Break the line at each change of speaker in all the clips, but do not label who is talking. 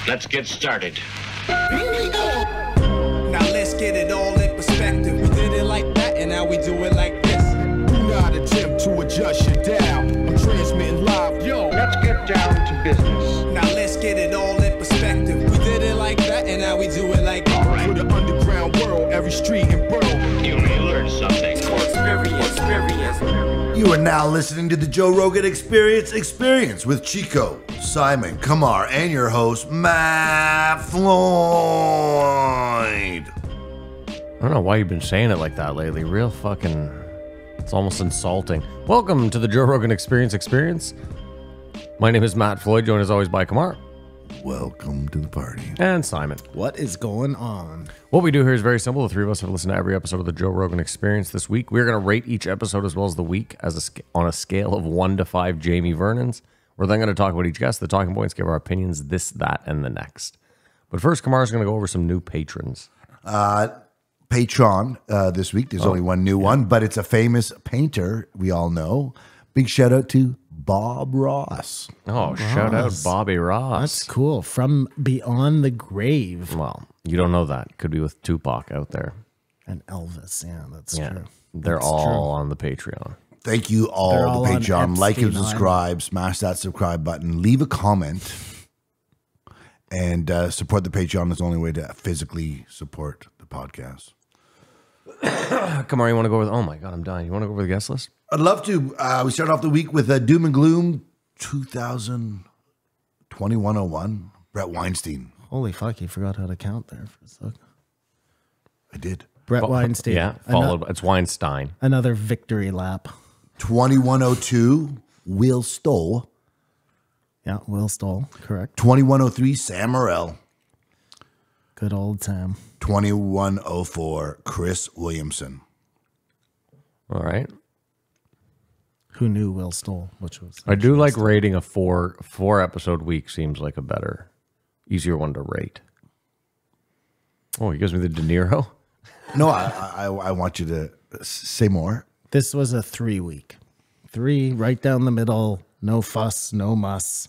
Let's get started.
Now let's get it all in perspective. We did it like that, and now we do it like this.
Do not attempt to adjust your dial. I'm transmitting live. Yo,
Let's get down to business.
Now let's get it all in perspective. We did it like that, and now we do it like this.
All right.
for the underground world, every street and borough.
You may learn something.
You are now listening to the Joe Rogan Experience with Chico, Simon, Kamar, and your host, Matt Floyd.
I don't know why you've been saying it like that lately. Real fucking... It's almost insulting. Welcome to the Joe Rogan Experience. My name is Matt Floyd, joined as always by Kamar.
Welcome to the party.
And Simon.
What is going on?
What we do here is very simple. The three of us have listened to every episode of the Joe Rogan Experience this week. We're going to rate each episode as well as the week on a scale of 1 to 5 Jamie Vernons. We're then going to talk about each guest, the talking points, give our opinions, this, that, and the next. But first, Kamar's going to go over some new patrons.
Patreon this week. There's only one new one, but it's a famous painter we all know. Big shout out to Bob Ross.
Oh, shout out Bobby Ross.
That's cool. From beyond the grave.
Well, you don't know that. Could be with Tupac out there.
And Elvis. Yeah, that's
Yeah.
true.
They're
That's
all
true.
on the Patreon.
Thank you
They're
all,
all
the
on
Patreon. Like and
Epstein
subscribe. Smash that subscribe button. Leave a comment. And support the Patreon is the only way to physically support the podcast.
Kamar, you want to go with... Oh my God, I'm dying. You want to go over the guest list?
I'd love to. We start off the week with Doom and Gloom 2021-01. Brett Weinstein.
Holy fuck, you forgot how to count there for a second.
I did.
Brett Weinstein.
Yeah, followed... It's Weinstein.
Another victory lap.
2102, Will Stoll.
Yeah, Will Stoll. Correct.
2103, Sam Morrell.
Good old Sam.
2104, Chris Williamson.
All right.
Who knew Will Stoll? Which was...
I do like rating a four episode week. Seems like a better, easier one to rate. Oh, he gives me the De Niro.
No, I want you to say more.
This was a 3 week. 3 right down the middle. No fuss, no muss.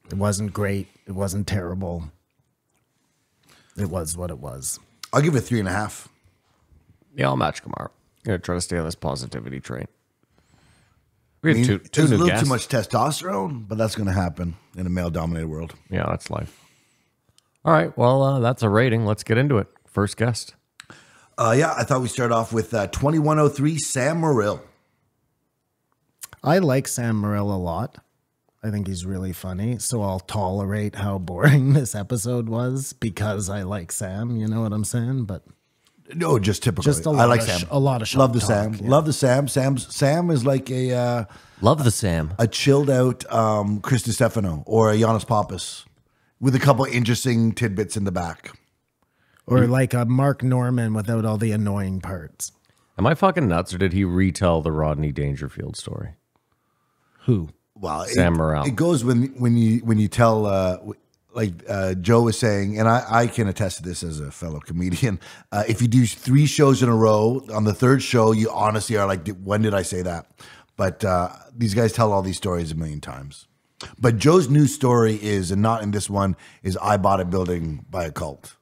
It wasn't great. It wasn't terrible. It was what it was.
I'll give it 3.5.
Yeah, I'll match Kamar. I'm gonna try to stay on this positivity train. We had two
There's a
new
little
guests.
too much testosterone, but that's going to happen in a male-dominated world.
Yeah, that's life. All right. Well, that's a rating. Let's get into it. First guest.
I thought we start off with 2103, Sam Morrell.
I like Sam Morrell a lot. I think he's really funny. So I'll tolerate how boring this episode was because I like Sam. You know what I'm saying? But
No, just typical.
just
I
lot
like
of
Sam.
a lot of shop
Love the
talk,
Sam.
yeah.
Love the Sam. Sam is like a
Love the Sam.
chilled out Chris DiStefano or a Giannis Pappas with a couple interesting tidbits in the back.
Or like a Mark Norman without all the annoying parts.
Am I fucking nuts, or did he retell the Rodney Dangerfield story?
Who?
Well,
Sam Morrell.
It goes when you tell Joe was saying, and I can attest to this as a fellow comedian. If you do 3 shows in a row, on the 3rd show, you honestly are like, when did I say that? But these guys tell all these stories a million times. But Joe's new story is, and not in this one, is I bought a building by a cult.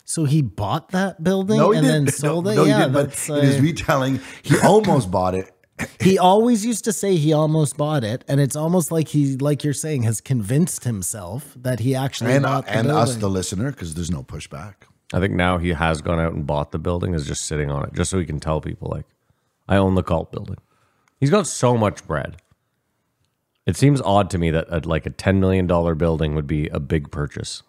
So he bought that building
No, he
and
didn't.
then sold it?
No, he
Yeah,
didn't, but
that's...
in his retelling, he almost bought it.
He always used to say he almost bought it, and it's almost like he, like you're saying, has convinced himself that he actually bought the
And
building.
us, the listener, because there's no pushback.
I think now he has gone out and bought the building, is just sitting on it, just so he can tell people, like, I own the cult building. He's got so much bread. It seems odd to me that like a $10 million building would be a big purchase.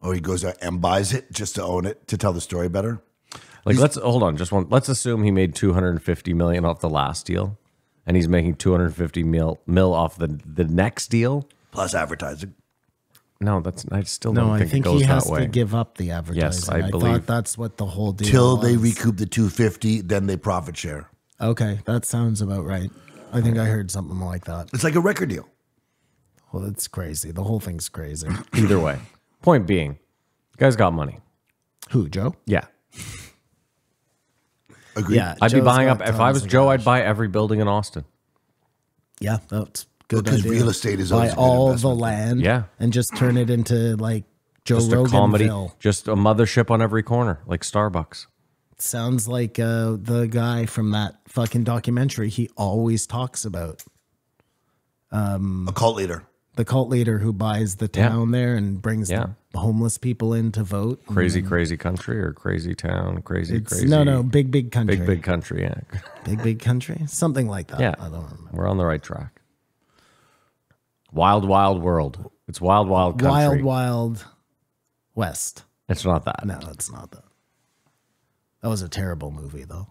Or he goes out and buys it just to own it, to tell the story better.
Like, let's assume he made $250 million off the last deal, and he's making $250 mil off the next deal.
Plus advertising.
No, I still
No,
don't
I
think it
think
goes
he has
that way.
to give up the advertising.
Yes, I
thought
believe.
that's what the whole deal
Till
was.
they recoup the 250, then they profit share.
Okay, that sounds about right. I think I heard something like that.
It's like a record deal.
Well, it's crazy. The whole thing's crazy.
Either way. Point being, guy's got money.
Who, Joe?
Yeah.
Agreed.
Yeah,
I'd be
Joe's
buying
got
up. If I
tons
was
of
Joe,
cash.
I'd buy every building in Austin.
Yeah, that's Good
Because
idea.
real estate is
buy
always a good
all the
investment.
land,
Yeah.
and just turn it into like Joe
Just a comedy,
Roganville.
just a mothership on every corner, like Starbucks.
Sounds like the guy from that fucking documentary he always talks about.
A cult leader.
The cult leader who buys the town there and brings the homeless people in to vote.
Crazy, crazy country or crazy town, crazy.
No, big country.
Big country, yeah.
Big country. Something like that.
Yeah.
I don't remember.
We're on the right track. Wild, wild world. It's wild, wild country.
Wild West.
It's not that.
No, it's not that. That was a terrible movie, though.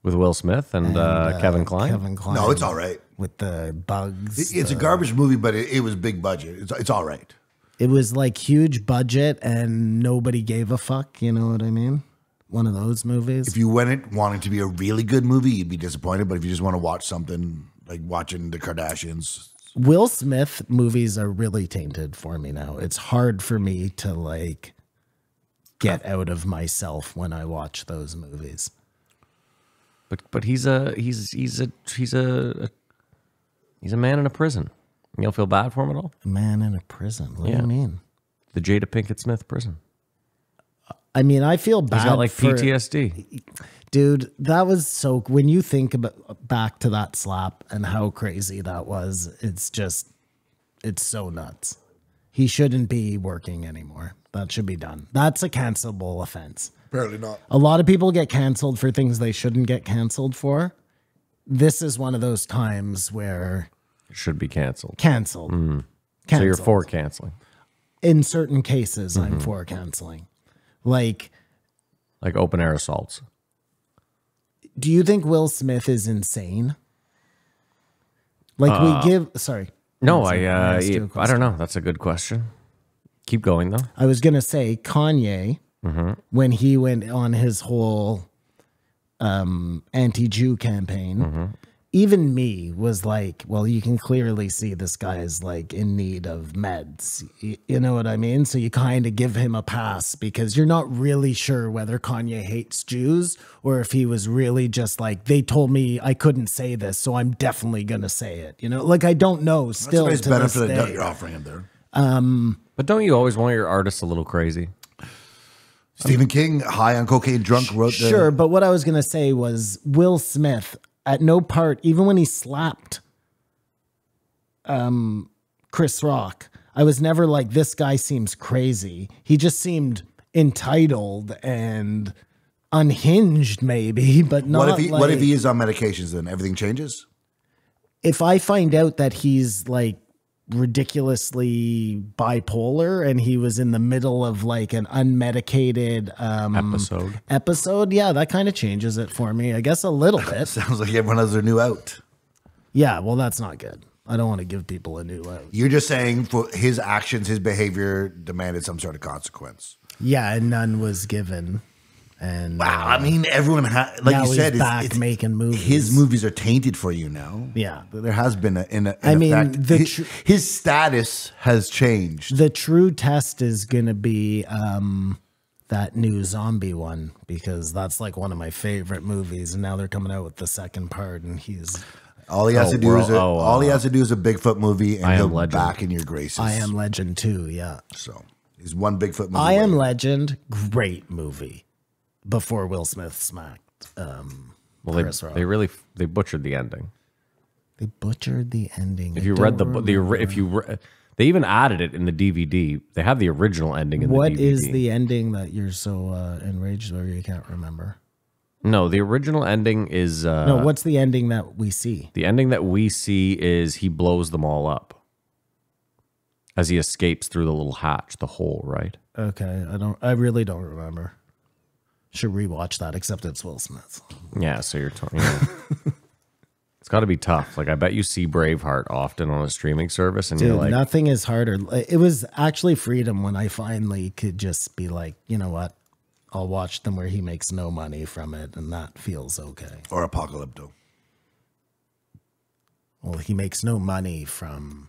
With Will Smith and Kevin Kline?
Kevin Kline.
No, it's all right.
With the bugs.
It's a garbage movie, but it was big budget. It's all right.
It was like huge budget and nobody gave a fuck. You know what I mean? One of those movies.
If you went it wanting to be a really good movie, you'd be disappointed. But if you just want to watch something like watching the Kardashians,
Will Smith movies are really tainted for me now. It's hard for me to like get out of myself when I watch those movies.
But he's a man in a prison. You don't feel bad for him at all?
A man in a prison. What do you mean?
The Jada Pinkett Smith prison.
I mean, I feel bad.
He's got like
for,
PTSD.
Dude, that was so. When you think about back to that slap and how crazy that was, it's so nuts. He shouldn't be working anymore. That should be done. That's a cancelable offense.
apparently not.
A lot of people get canceled for things they shouldn't get canceled for. This is one of those times where
It should be canceled.
canceled.
So you're for canceling.
In certain cases, I'm for canceling. Like,
Open air assaults.
do you think Will Smith is insane? Like we give, sorry.
No,
asked you a
I
question.
don't know. That's a good question. Keep going though.
I was going to say Kanye, when he went on his whole anti-Jew campaign, even me was like, well, you can clearly see this guy is like in need of meds. You know what I mean? So you kind of give him a pass because you're not really sure whether Kanye hates Jews or if he was really just like, they told me I couldn't say this, so I'm definitely going to say it. You know, like I don't know still
That's a
to
nice
this
benefit that
day.
you're offering him there.
But don't you always want your artists a little crazy?
Stephen King, high on cocaine, drunk, wrote the...
Sure, but what I was going to say was Will Smith, at no part, even when he slapped Chris Rock, I was never like, this guy seems crazy. He just seemed entitled and unhinged, maybe, but not
What if he is on medications then? Everything changes?
if I find out that he's like ridiculously bipolar and he was in the middle of like an unmedicated episode, yeah, that kind of changes it for me, I guess, a little bit.
Sounds like everyone has their new out.
Yeah, well, that's not good. I don't want to give people a new out.
You're just saying for his actions, his behavior demanded some sort of consequence.
Yeah, and none was given. And
Wow, I mean, everyone like
now
you said,
he's back making movies.
His movies are tainted for you now.
Yeah.
There has been an
I mean,
effect. His status has changed.
the true test is going to be that new zombie one, because that's like one of my favorite movies, and now they're coming out with the second part, and he's
All he has to do is
all
he has to do is a Bigfoot movie, and
I Am
he'll
Legend.
back in your graces.
I Am Legend 2, yeah.
So he's one Bigfoot movie.
I Am
away.
Legend, great movie. Before Will Smith smacked
Well,
Chris Rock.
they butchered the ending.
They butchered the ending.
If you read they even added it in the DVD. They have the original ending in
What
the DVD.
is the ending that you're so enraged over you can't remember?
No, the original ending is
No, what's the ending that we see?
the ending that we see is he blows them all up as he escapes through the little hatch, the hole, right?
Okay, I really don't remember. Should rewatch that, except it's Will Smith.
Yeah, so you're talking. It's got to be tough. Like I bet you see Braveheart often on a streaming service, and
Dude,
you're like,
nothing is harder. It was actually freedom when I finally could just be like, you know what? I'll watch them where he makes no money from it, and that feels okay.
or Apocalypto.
Well, he makes no money from...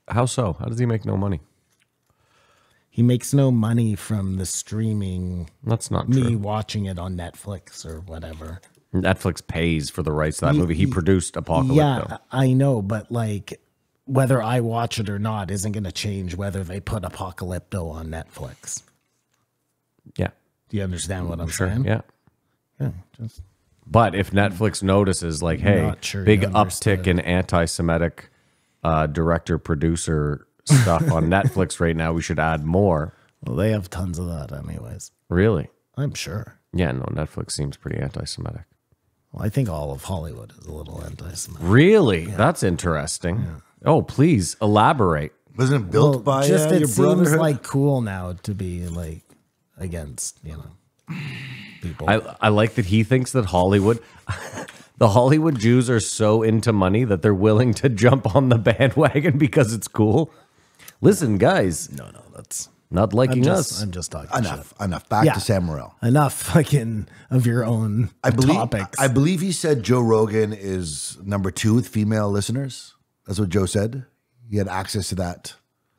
how so? How does he make no money?
He makes no money from the streaming,
That's not
me
true.
watching it on Netflix or whatever.
Netflix pays for the rights to that movie. He produced Apocalypto.
Yeah, I know, but like whether I watch it or not isn't going to change whether they put Apocalypto on Netflix.
Yeah.
Do you understand what I'm
Sure.
saying?
Yeah.
Yeah. Just
But if Netflix notices, like, hey,
Not sure
big
you understood.
uptick in anti-Semitic director-producer stuff on Netflix right now, we should add more.
well, they have tons of that, anyways.
Really?
I'm sure.
Yeah, no, Netflix seems pretty anti-Semitic.
Well, I think all of Hollywood is a little anti-Semitic.
Really? That's interesting. Oh, please elaborate.
Wasn't it built by
just it
your
seems
brotherhood?
like cool now to be like against, people.
I like that he thinks that Hollywood, the Hollywood Jews are so into money that they're willing to jump on the bandwagon because it's cool. Listen, guys,
no, that's
not liking us.
I'm just talking
Enough. Back
Yeah.
to Sam Morril.
enough fucking of your own topics.
I believe he said Joe Rogan is number 2 with female listeners. That's what Joe said. He had access to that.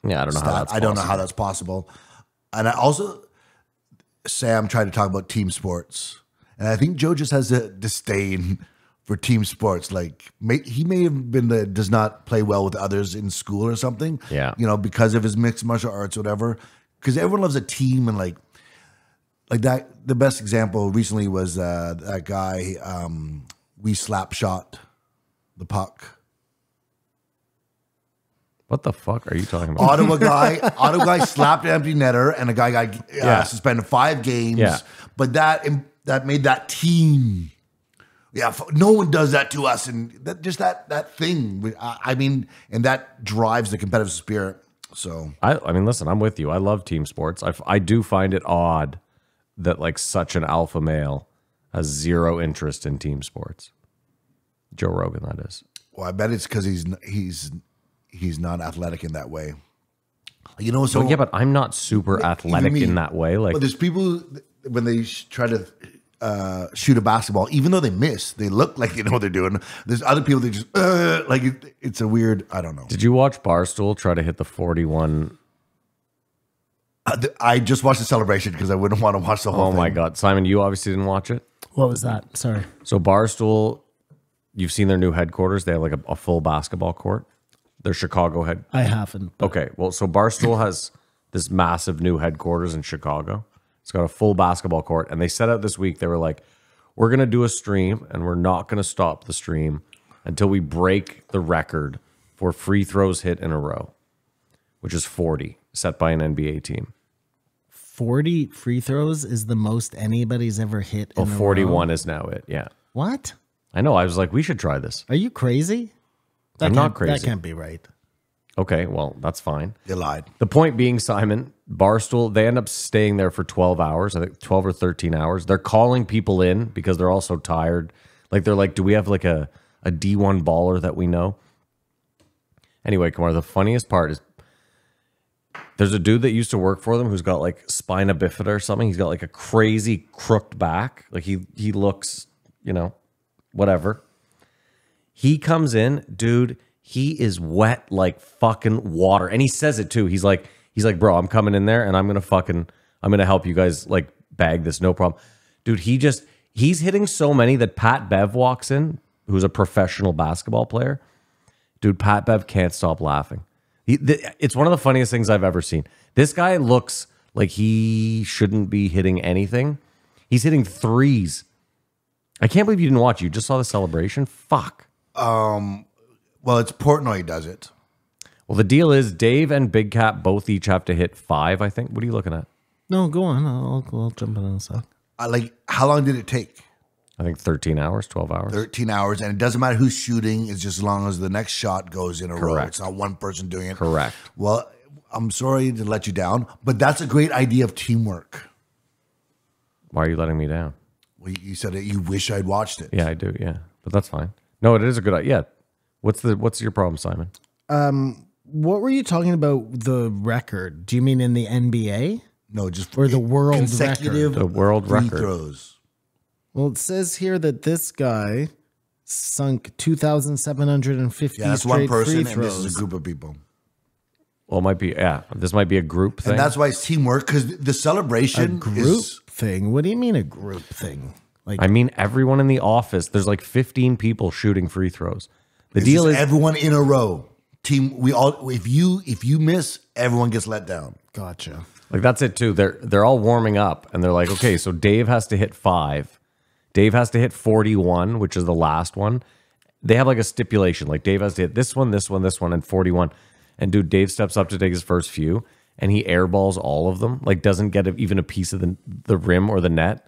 Yeah, I don't know how
stat.
that's
I don't know
possible.
how that's possible. And I also, Sam tried to talk about team sports. And I think Joe just has a disdain for team sports. Like he may have been does not play well with others in school or something.
Yeah.
Because of his mixed martial arts or whatever. Because everyone loves a team and like that. The best example recently was that guy, we slap shot the puck.
What the fuck are you talking about?
Ottawa guy slapped an empty netter, and a guy got suspended 5 games.
Yeah.
But that made that team. Yeah, no one does that to us, and that thing. I mean, and that drives the competitive spirit. So
I mean, listen, I'm with you. I love team sports. I do find it odd that like such an alpha male has zero interest in team sports. Joe Rogan, that is.
well, I bet it's because he's not athletic in that way. So
Well, yeah, but I'm not super athletic
me.
in that way. Like,
But there's people when they try to shoot a basketball, even though they miss, they look like they know what they're doing. There's other people that just it's a weird. I don't know.
did you watch Barstool try to hit the 41?
I just watched the celebration because I wouldn't want to watch the whole
Oh
thing.
my God, Simon, you obviously didn't watch it.
What was that? Sorry.
So Barstool, you've seen their new headquarters. They have like a full basketball court. Their Chicago head.
I haven't. But
Okay, well, so Barstool has this massive new headquarters in Chicago. It's got a full basketball court, and they set out this week. They were like, "We're going to do a stream, and we're not going to stop the stream until we break the record for free throws hit in a row, which is 40, set by an NBA team.
40 free throws is the most anybody's ever hit.
Well,
in a
41
row.
is now it. Yeah,
What?
I know. I was like, we should try this.
Are you crazy?
I'm not
That
crazy.
can't be right.
Okay, well, that's fine.
You lied.
The point being, Simon, Barstool, they end up staying there for 12 hours, I think 12 or 13 hours. They're calling people in because they're all so tired. Like, they're like, do we have like a D1 baller that we know? Anyway, Kumar, the funniest part is there's a dude that used to work for them who's got like spina bifida or something. He's got like a crazy crooked back. Like he looks, whatever. He comes in, dude, he is wet like fucking water. And he says it too. He's like, bro, I'm coming in there and I'm gonna help you guys like bag this, no problem. Dude, he's hitting so many that Pat Bev walks in, who's a professional basketball player. Dude, Pat Bev can't stop laughing. It's one of the funniest things I've ever seen. This guy looks like he shouldn't be hitting anything. He's hitting threes. I can't believe you didn't watch. You just saw the celebration? Fuck.
Well, it's Portnoy does it.
Well, the deal is Dave and Big Cat both each have to hit 5, I think. What are you looking at?
No, go on. I'll jump in a sec.
How long did it take?
I think 13 hours, 12 hours.
13 hours, and it doesn't matter who's shooting. It's just as long as the next shot goes in a row.
Correct.
It's not one person doing it.
Correct.
Well, I'm sorry to let you down, but that's a great idea of teamwork.
Why are you letting me down?
Well, you said that you wish I'd watched it.
Yeah, I do. Yeah, but that's fine. No, it is a good idea. Yeah. What's your problem, Simon?
What were you talking about? The record? Do you mean in the NBA?
No, just
Or the world
consecutive
record. The world
free
record.
throws.
Well, it says here that this guy sunk 2,750
Yeah, that's
straight
one person,
free
and
throws.
this is a group of people.
Well, it might be. Yeah, this might be a group thing.
And that's why it's teamwork, because the
A
celebration
group
is...
thing? What do you mean a group thing? Like,
I mean, everyone in the office. There's like 15 people shooting free throws. The
It's
deal
just
is
everyone in a row. team. We all if you miss, everyone gets let down.
Gotcha.
Like that's it too. They're all warming up and they're like, okay, so Dave has to hit 5. Dave has to hit 41, which is the last one. They have like a stipulation. Like Dave has to hit this one, and 41. And dude, Dave steps up to take his first few and he airballs all of them. Like doesn't get even a piece of the rim or the net.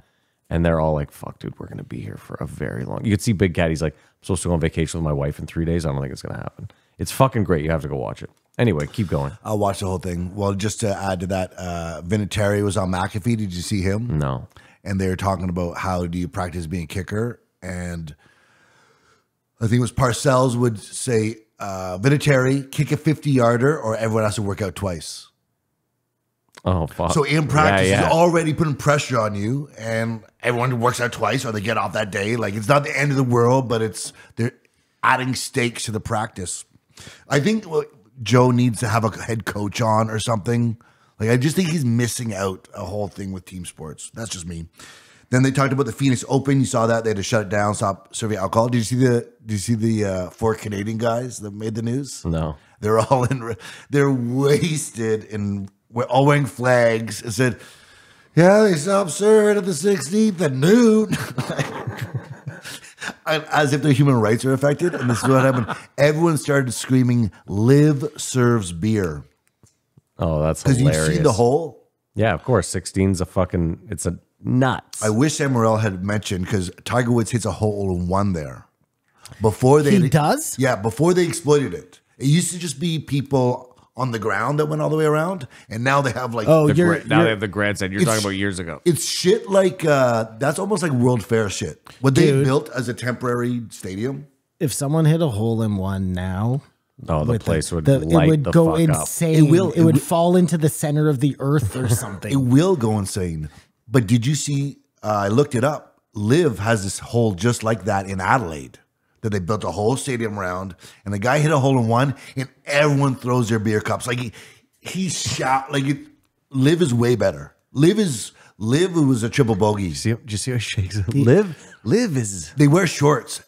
And they're all like, fuck, dude, we're going to be here for a very long. You could see Big Cat. He's like, I'm supposed to go on vacation with my wife in 3 days. I don't think it's going to happen. It's fucking great. You have to go watch it. Anyway, keep going.
I'll watch the whole thing. Well, just to add to that, Vinatieri was on McAfee. Did you see him?
No.
And they were talking about how do you practice being a kicker. And I think it was Parcells would say, Vinatieri, kick a 50-yarder or everyone has to work out twice.
Oh, fuck.
So in practice, he's already putting pressure on you, and everyone works out twice or they get off that day. Like, it's not the end of the world, but they're adding stakes to the practice. I think Joe needs to have a head coach on or something. Like, I just think he's missing out a whole thing with team sports. That's just me. Then they talked about the Phoenix Open. You saw that they had to shut it down, stop serving alcohol. Did you see the 4 Canadian guys that made the news?
No.
They're all they're wasted and we're all wearing flags. It said, yeah, they stopped serving at the 16th at noon. As if their human rights are affected. And this is what happened. Everyone started screaming, Liv serves beer.
Oh, that's hilarious.
Because you see the hole?
Yeah, of course. 16's it's a nuts.
I wish Sam Morrell had mentioned, because Tiger Woods hits a hole in 1 there.
He does?
Yeah, before they exploited it. It used to just be people on the ground that went all the way around, and now they have like
now they have the grandstand. You're talking about years ago.
It's shit like that's almost like World Fair shit. What they built as a temporary stadium.
If someone hit a hole in 1 now,
the place would light
it would
the
go
fuck
insane.
up.
It would fall into the center of the earth or something.
It will go insane. But did you see? I looked it up. Liv has this hole just like that in Adelaide. That they built a whole stadium around, and the guy hit a hole in 1, and everyone throws their beer cups. Like he shot like it. Liv is way better. Liv was a triple bogey.
Did you see how he shakes it? Liv is.
They wear shorts.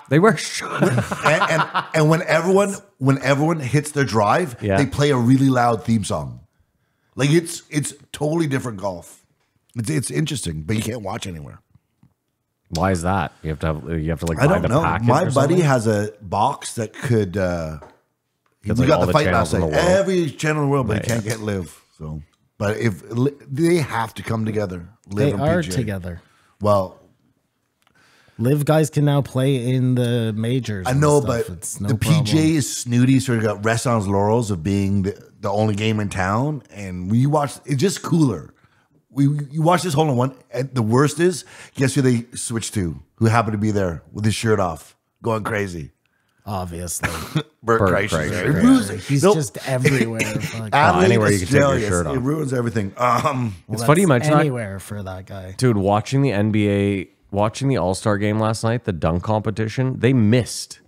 They wear shorts.
and when everyone hits their drive, they play a really loud theme song. Like it's totally different golf. It's interesting, but you can't watch anywhere.
Why is that? You have to like
I
buy
don't
the
know.
package.
My
or
buddy
something?
has a box that could. We
like
got
all
the
the
fight
channels
last
in
night.
the world.
Every channel in the world, but he can't get Liv. So, but if they have to come together, Liv
They
and
are
PJ.
together.
Well,
Live guys can now play in the majors.
I know,
and stuff.
but
It's no
the
problem.
PJ is snooty, sort of got rest on his laurels of being the only game in town, and we watch. It's just cooler. You watch this hole in 1, and the worst is, guess who they switched to? Who happened to be there with his shirt off, going crazy?
Obviously.
Bert Kreischer.
Kreischer,
It
yeah.
ruins it.
He's
Nope.
just everywhere. Fuck.
Adelaide,
anywhere you can take your
Australia,
shirt off.
It ruins everything.
It's funny you mention that.
Anywhere for that guy.
Dude, watching the NBA, watching the All-Star game last night, the dunk competition, they missed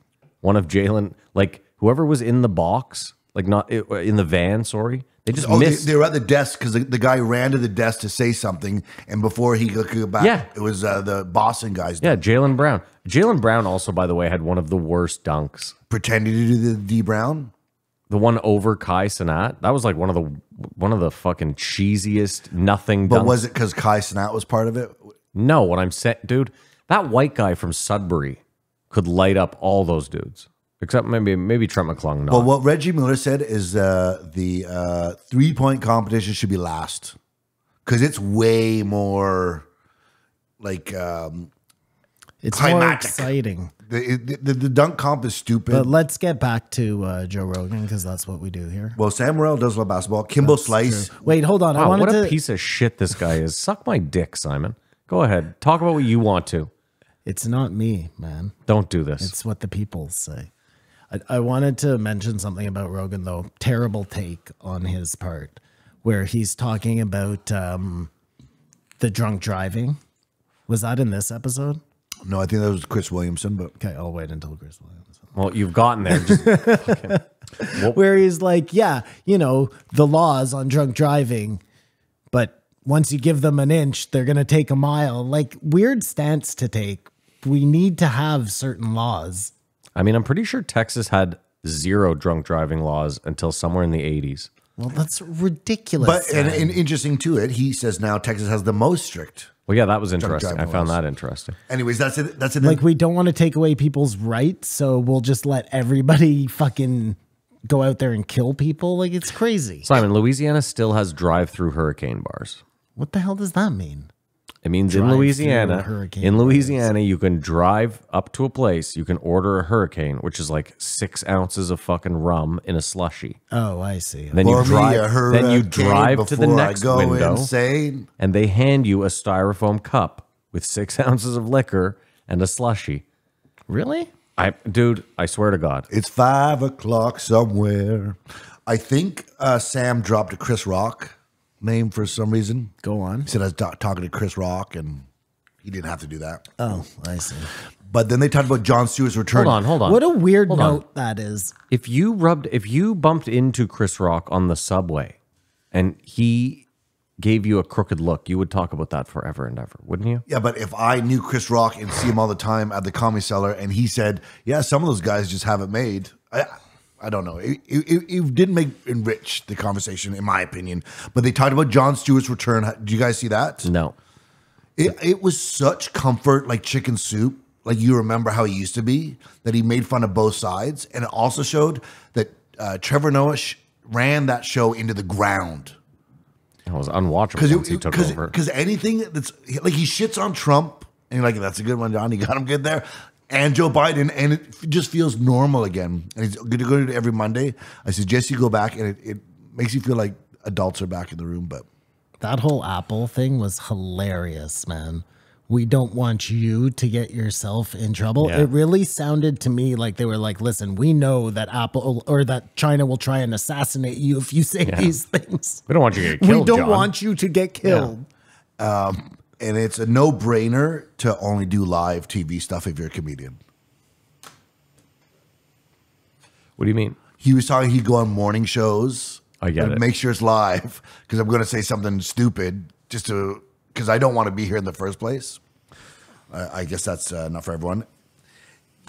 one of Jalen, like whoever was in the box, like not in the van, sorry. They just missed.
They were at the desk because the guy ran to the desk to say something, and before he could go back, it was the Boston guys.
Yeah, Jalen Brown. Jalen Brown also, by the way, had one of the worst dunks.
Pretending to do the D Brown.
The one over Kai Cenat, that was like one of the fucking cheesiest nothing.
But
dunks.
was it because Kai Cenat was part of it?
No, what I'm saying, dude, that white guy from Sudbury could light up all those dudes. Except maybe Trent McClung. Not.
But what Reggie Miller said is the 3-point competition should be last because it's way more like
It's more
climatic.
exciting.
The dunk comp is stupid.
But let's get back to Joe Rogan because that's what we do here.
Well, Sam Morrell does love basketball. Kimbo Slice.
True. Wait, hold on. I
Wow,
wanted
what a
to.
piece of shit this guy is. Suck my dick, Simon. Go ahead. Talk about what you want to.
It's not me, man.
Don't do this.
It's what the people say. I wanted to mention something about Rogan, though. Terrible take on his part, where he's talking about the drunk driving. Was that in this episode?
No, I think that was Chris Williamson. But
Okay, I'll wait until Chris Williamson.
Well, you've gotten there. Just,
Where he's like, yeah, you know, the laws on drunk driving, but once you give them an inch, they're going to take a mile. Like, weird stance to take. We need to have certain laws.
I mean, I'm pretty sure Texas had zero drunk driving laws until somewhere in the 80s.
Well, that's ridiculous.
But and
man.
interesting to it, he says now Texas has the most strict.
Well, yeah, that was interesting. I
driving
found
laws.
that interesting.
Anyways, that's it. That's it.
Like, we don't want to take away people's rights, so we'll just let everybody fucking go out there and kill people. Like, it's crazy.
Simon, Louisiana still has drive-through hurricane bars.
What the hell does that mean?
It means
Drive-through
in
hurricane
Louisiana, you can drive up to a place, you can order a hurricane, which is like 6 ounces of fucking rum in a slushy.
Oh, I see.
Then
Pour
you drive.
me a hurricane
Then you drive to the
before I
next
go
window,
insane.
and they hand you a styrofoam cup with 6 ounces of liquor and a slushy.
Really?
Dude, I swear to God.
It's 5 o'clock somewhere. I think Sam dropped a Chris Rock name for some reason.
Go on.
He said I was talking to Chris Rock, and he didn't have to do that.
Oh, I see.
But then they talked about Jon Stewart's return.
Hold on.
What a weird
Hold on.
note that is.
If you bumped into Chris Rock on the subway and he gave you a crooked look, you would talk about that forever and ever, wouldn't you?
Yeah, but if I knew Chris Rock and see him all the time at the Comedy Cellar, and he said, "Yeah, some of those guys just have it made," I don't know. It didn't enrich the conversation, in my opinion. But they talked about Jon Stewart's return. Did you guys see that?
No.
It was such comfort, like chicken soup. Like, you remember how he used to be, that he made fun of both sides. And it also showed that Trevor Noah ran that show into the ground.
It was unwatchable once he took over.
Because anything that's like, he shits on Trump, and you're like, that's a good one, John. You got him good there. And Joe Biden, and it just feels normal again. And he's going to go to every Monday. I suggest you go back, and it makes you feel like adults are back in the room. But
That whole Apple thing was hilarious, man. We don't want you to get yourself in trouble.
Yeah.
It really sounded to me like they were like, listen, we know that Apple or that China will try and assassinate you if you say these things.
We don't want you to get killed,
We don't
John.
want you to get killed.
and it's a no-brainer to only do live TV stuff if you're a comedian.
What do you mean?
He was talking, he'd go on morning shows.
I get
and
it.
Make sure it's live, because I'm going to say something stupid because I don't want to be here in the first place. I guess that's not for everyone.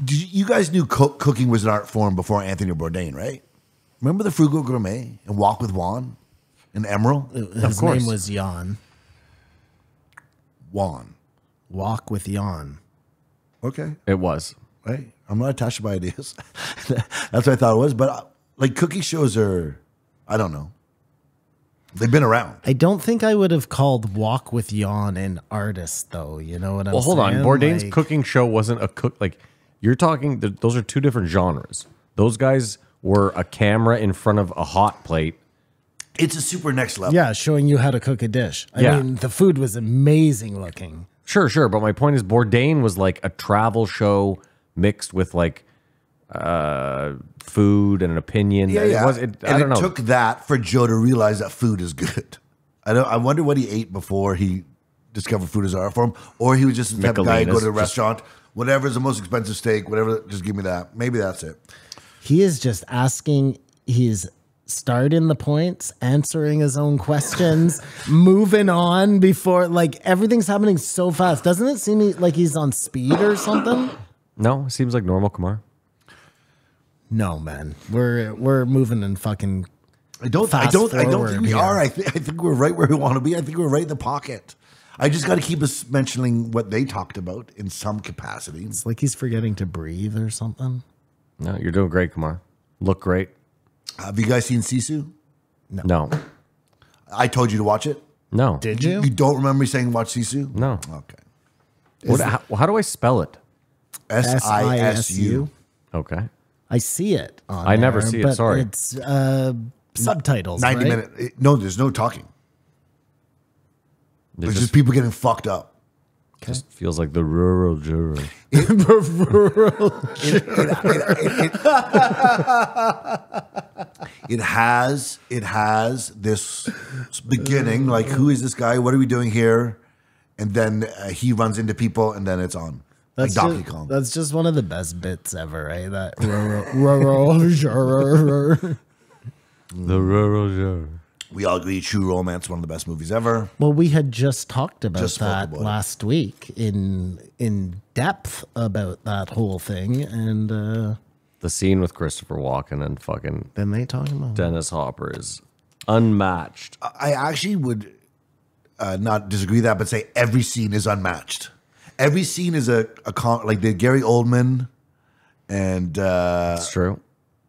You guys knew cooking was an art form before Anthony Bourdain, right? Remember the Frugal Gourmet and Walk with Juan and Emerald?
His
course.
name was Jan.
Juan.
Walk with Jan.
Okay.
It was.
Right. I'm not attached to my ideas. That's what I thought it was. But like, cookie shows are, I don't know. They've been around.
I don't think I would have called Walk with Jan an artist, though. You know what I'm
Well,
saying?
hold on. Bourdain's
Like,
cooking show wasn't a cook. Like, you're talking, those are two different genres. Those guys were a camera in front of a hot plate.
It's a super next level.
Yeah, showing you how to cook a dish. I
Yeah.
mean, the food was amazing looking.
Sure. But my point is, Bourdain was like a travel show mixed with like food and an opinion.
Yeah.
I don't know.
It took that for Joe to realize that food is good. I wonder what he ate before he discovered food as an art form, or he was just the type of guy who go to a
Michelinas,
restaurant, whatever's the most expensive steak, whatever, just give me that. Maybe that's it.
He is just asking, he's starting the points, answering his own questions, moving on before, like, everything's happening so fast. Doesn't it seem like he's on speed or something?
No, seems like normal, Kumar.
No, man. We're moving in fucking
I don't
fast
think
forward
we
here.
are. I think we're right where we want to be. I think we're right in the pocket. I just got to keep us mentioning what they talked about in some capacity.
It's like he's forgetting to breathe or something.
No, you're doing great, Kumar. Look great.
Have you guys seen Sisu?
No.
I told you to watch it.
No.
Did you?
You don't remember me saying watch Sisu?
No.
Okay.
How do I spell it?
SISU.
Okay.
I see it on
I never
there,
see it,
but
sorry.
It's subtitles,
90
right?
minute. No, there's no talking.
It
There's
just,
just people getting fucked up.
just feels like the rural jury.
It has this beginning, like, who is this guy? What are we doing here? And then he runs into people, and then it's on. Like Donkey Kong.
That's just one of the best bits ever, right? That
The rural jury.
We all agree True Romance, one of the best movies ever.
Well, we had just talked about
Just spoke
that
about it.
last week in depth about that whole thing, and
The scene with Christopher Walken and fucking
Then they talking about
Dennis Hopper is unmatched.
I actually would not disagree with that, but say every scene is unmatched. Every scene is like the Gary Oldman and
It's true.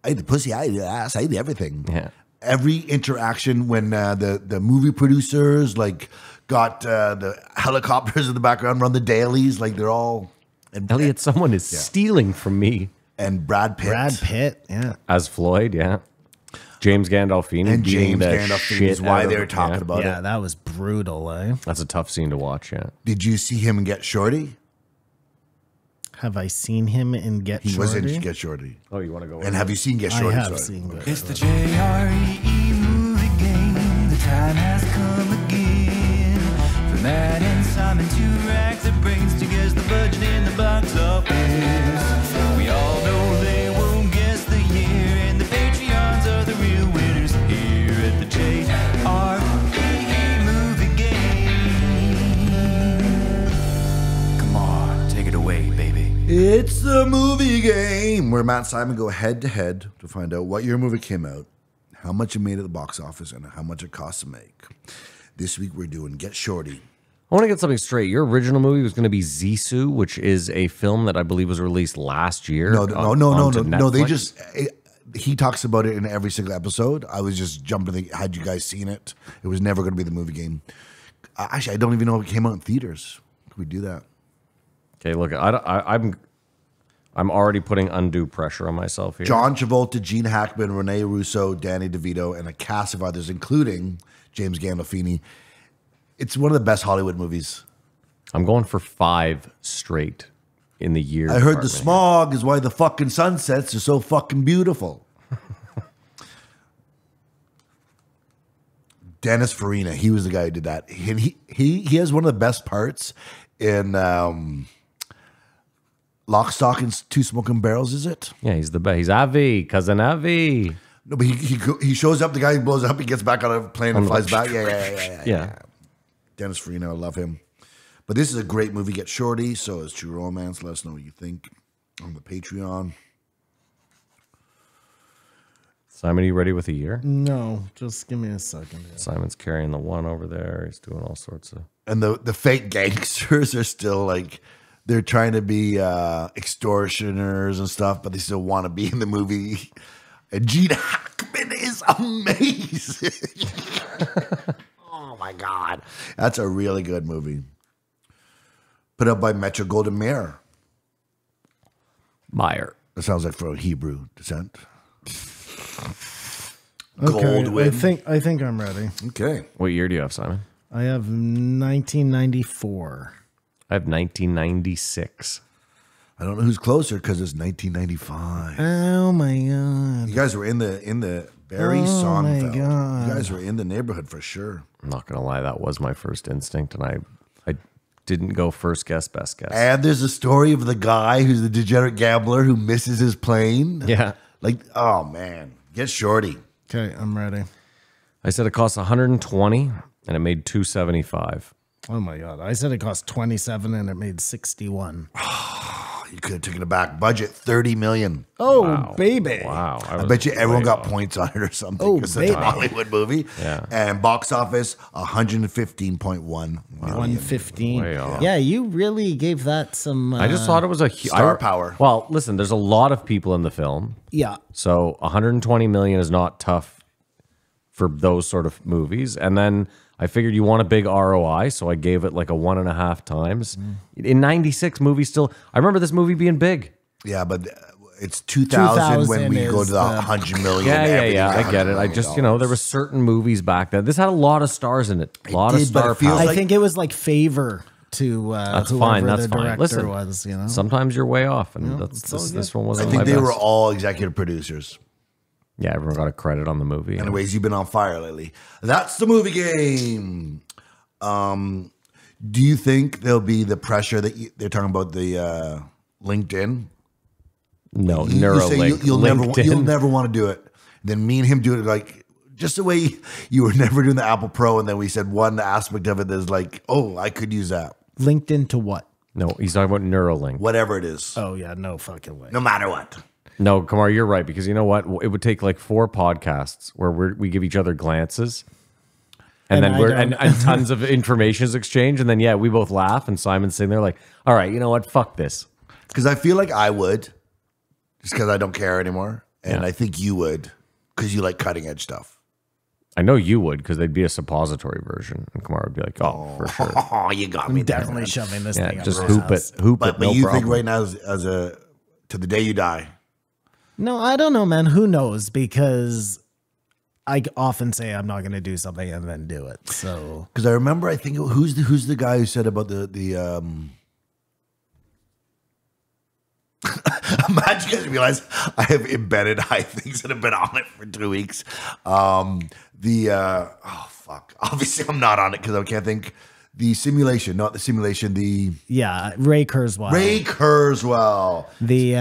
I ate the pussy, I ate the ass, I ate everything.
Yeah.
Every interaction when the movie producers like got the helicopters in the background, run the dailies, like they're all and
Elliot, someone is stealing from me.
and Brad Pitt.
Brad Pitt. Yeah.
As Floyd, yeah. James Gandolfini.
And
beating
James
the
Gandolfini
shit
is why
out of
they're
him.
talking
Yeah.
about
Yeah,
it.
that was brutal, eh?
That's a tough scene to watch, yeah.
Did you see him Get Shorty?
Have I seen him in Get
He was
Shorty?
in Get Shorty.
Oh, you want to go?
And have you seen Get
I
Shorty?
have
Sorry.
seen Get
It's the
Shorty.
JREE movie game. The time has come again. For Matt and Simon, 2 racks of brains to guess the budget in the box office. We all know they won't guess the year, and the Patreons are the real winners here at the JREE movie game. Come on, take it away, baby.
It's the movie game where Matt and Simon go head to head to find out what year movie came out, how much it made at the box office, and how much it cost to make. This week we're doing Get Shorty.
I want to get something straight. Your original movie was going to be Zissou, which is a film that I believe was released last year.
No. They
Netflix.
just he talks about it in every single episode. I was just jumping to think, had you guys seen it? It was never going to be the movie game. Actually, I don't even know if it came out in theaters. Could we do that?
Okay, look, I'm already putting undue pressure on myself here.
John Travolta, Gene Hackman, Rene Russo, Danny DeVito, and a cast of others, including James Gandolfini. It's one of the best Hollywood movies.
I'm going for 5 straight in the year.
I heard the
department.
smog is why the fucking sunsets are so fucking beautiful. Dennis Farina, he was the guy who did that. And he has one of the best parts in Lock, Stock, and Two Smoking Barrels, is it?
Yeah, he's the best. He's Avi, cousin Avi.
No, but he shows up, the guy blows up, he gets back on a plane and flies back. Yeah. Dennis Farina, I love him. But this is a great movie. Get Shorty, so is True Romance. Let us know what you think on the Patreon.
Simon, are you ready with a year?
No, just give me a second. Here.
Simon's carrying the one over there. He's doing all sorts of.
And the fake gangsters are still like, they're trying to be extortioners and stuff, but they still want to be in the movie. And Gene Hackman is amazing. Oh my God. That's a really good movie. Put out by Metro Goldwyn Mayer.
Meyer.
That sounds like from Hebrew descent.
Okay,
Goldwyn.
I think I'm ready.
Okay.
What year do you have, Simon?
I have 1994.
I have 1996.
I don't know who's closer because it's 1995.
Oh my God.
You guys were in the Barry
Oh,
Sonnenfeld.
my God.
You guys were in the neighborhood for sure.
I'm not gonna lie, that was my first instinct, and I didn't go first guess, best guess.
And there's a story of the guy who's the degenerate gambler who misses his plane.
Yeah.
Like, oh man, Get Shorty.
Okay, I'm ready.
I said it cost 120 and it made 275.
Oh my God. I said it cost 27 and it made 61.
You could have taken it back. Budget $30 million.
Oh,
Wow.
baby.
Wow.
I bet you everyone
way
got
off.
points on it or something
Oh,
because it's a
baby.
Hollywood movie.
Yeah.
And box office 115.1 million.
115.
Way off.
Yeah, you really gave that some.
I just thought it was a
Star power.
Well, listen, there's a lot of people in the film.
Yeah.
So 120 million is not tough for those sort of movies. And then I figured you want a big ROI, so I gave it like a 1.5 times. In 96, movie still, I remember this movie being big.
Yeah, but it's 2000 when
2000
we go
is
to the
the-
100 million.
Yeah,
everything's
I get it. I
$100
just,
million.
there were certain movies back then. This had a lot of stars in it. A lot of
did, but
star
it feels
power.
I
like-
think it was like favor to
That's
whoever
fine. That's
the
fine.
director
Listen,
was, you know.
sometimes you're way off, and
it's all
this
good.
one
I
wasn't
think
my
they
best.
were all executive producers.
Yeah, everyone got a credit on the movie.
Anyways, you've been on fire lately. That's the movie game. Do you think there'll be the pressure that they're talking about the LinkedIn?
No,
You say
Neuralink.
you'll
LinkedIn.
never want to do it. Then me and him do it like just the way you were never doing the Apple Pro, and then we said one aspect of it is like, oh, I could use that.
LinkedIn to what?
No, he's talking about Neuralink.
Whatever it is,
Oh, yeah, no fucking way.
no matter what.
No, Kamar, you're right, because you know what? It would take like 4 podcasts where we give each other glances. And then and tons of information is exchanged. And then, yeah, we both laugh. And Simon's sitting there like, all right, you know what? Fuck this.
Because I feel like I would, just because I don't care anymore. And
Yeah.
I think you would, because you like cutting edge stuff.
I know you would, because they'd be a suppository version. And Kamar would be like, oh, for sure.
Oh, you got me there,
Definitely
man.
shoving this
Yeah,
thing
just
up his
hoop
ass.
it. Hoop
But
it. No
you
problem.
think right now, as a to the day you die,
No, I don't know, man. Who knows? Because I often say I'm not going to do something and then do it. So
because I remember, I think who's the guy who said about the imagine you guys realize I have embedded high things that have been on it for 2 weeks. Oh fuck! Obviously, I'm not on it because I can't think. The simulation, not the simulation. The
yeah, Ray Kurzweil. The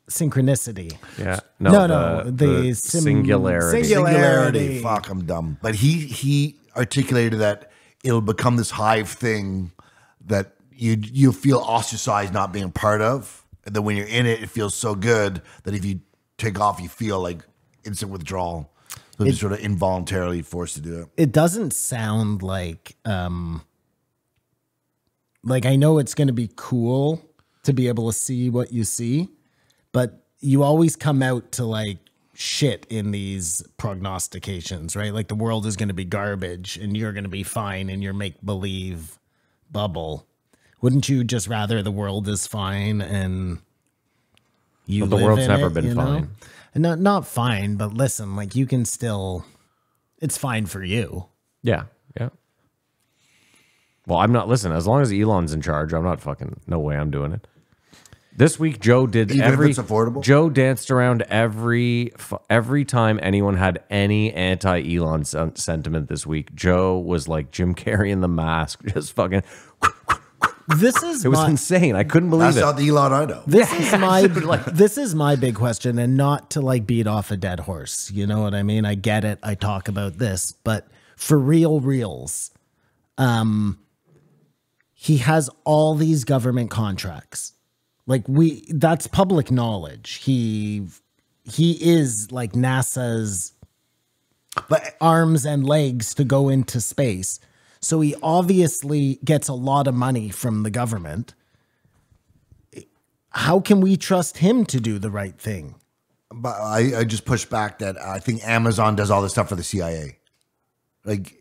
synchronicity.
Yeah.
No, the
singularity.
Singularity.
Fuck, I'm dumb. But he articulated that it'll become this hive thing that you feel ostracized not being part of, and then when you're in it, it feels so good that if you take off, you feel like instant withdrawal. So you're sort of involuntarily forced to do it.
It doesn't sound like I know it's going to be cool to be able to see what you see, but you always come out to like shit in these prognostications, right? Like the world is going to be garbage and you're going to be fine in your make-believe bubble. Wouldn't you just rather the world is fine and you
But the
live
world's
in
never
it,
been
you know?
fine.
Not fine, but listen, like you can still, it's fine for you.
Yeah. Yeah. Well, I'm not, listen, as long as Elon's in charge, I'm not fucking, no way I'm doing it. This week, Joe did
Even if it's affordable?
Joe danced around every time anyone had any anti-Elon sentiment this week. Joe was like Jim Carrey in The Mask, just fucking.
It
It was insane. I couldn't believe
That's
it.
not the Elon I know.
This is my big question, and not to like beat off a dead horse. You know what I mean? I get it. I talk about this, but for reals, he has all these government contracts. Like that's public knowledge. He is like NASA's arms and legs to go into space. So he obviously gets a lot of money from the government. How can we trust him to do the right thing?
But I just push back that I think Amazon does all this stuff for the CIA. Like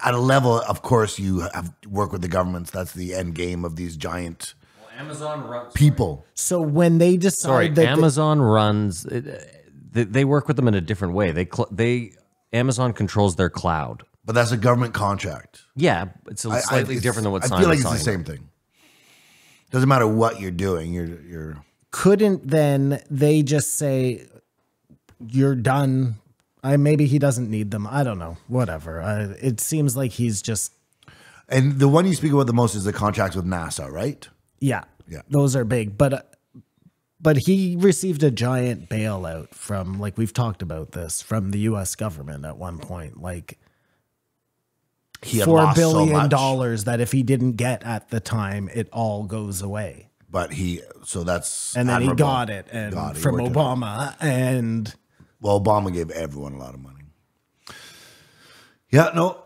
at a level, of course, you have to work with the governments. That's the end game of these giant
Amazon runs
people.
So when they decide that
Amazon runs. They work with them in a different way. Amazon controls their cloud.
But that's a government contract.
Yeah, it's slightly different than what
I
Simon
feel like it's the
signed.
same thing. Doesn't matter what you're doing. You're
couldn't then they just say you're done? Maybe he doesn't need them. I don't know. Whatever. It seems like he's just
and the one you speak about the most is the contracts with NASA, right?
yeah.
Yeah.
Those are big, but he received a giant bailout from like we've talked about this from the U.S. government at one point, like.
He had
$4
lost so
billion
much.
that if he didn't get at the time, it all goes away.
But that's
And then
admirable.
he got it and
God, he
from
worked it
Obama. And
Well, Obama gave everyone a lot of money. Yeah, no,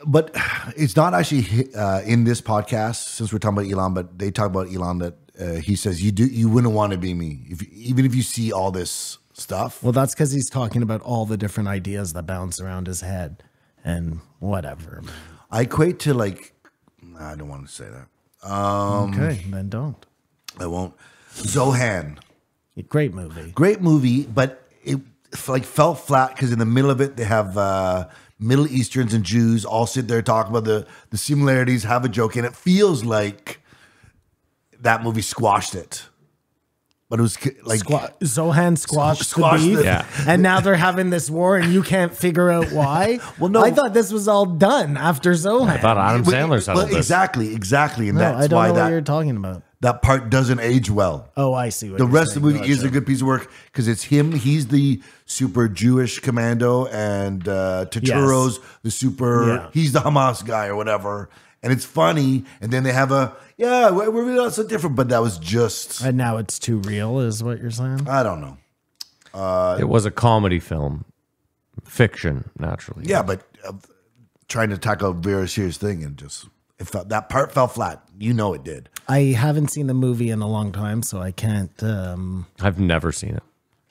but it's not actually in this podcast since we're talking about Elon. But they talk about Elon that he says you wouldn't want to be me even if you see all this stuff.
well, that's because he's talking about all the different ideas that bounce around his head and whatever.
I equate to like I don't want to say that.
Okay, then don't.
I won't. Zohan,
Great movie.
great movie, but it like fell flat because in the middle of it they have Middle Easterns and Jews all sit there talk about the similarities, have a joke, and it feels like that movie squashed it. But it was like
Zohan squashed
Squashed
the beef,
the-
Yeah.
and now they're having this war, and you can't figure out why.
Well, no.
I thought this was all done after Zohan.
I thought Adam Sandler settled this.
Exactly, and
no,
that's
I don't
why
know what you're talking about.
that part doesn't age well.
Oh, I see. What
The
you're
rest of the
saying.
movie is a good piece of work because it's him. He's the super Jewish commando, and Turturro's the super.
Yeah.
He's the Hamas guy or whatever. and it's funny. And then they have we're really not so different, but that was just
And now it's too real, is what you're saying?
I don't know.
It was a comedy film, fiction, naturally.
Yeah, but trying to tackle a very serious thing and that part fell flat. You know it did.
I haven't seen the movie in a long time, so I can't.
I've never seen it.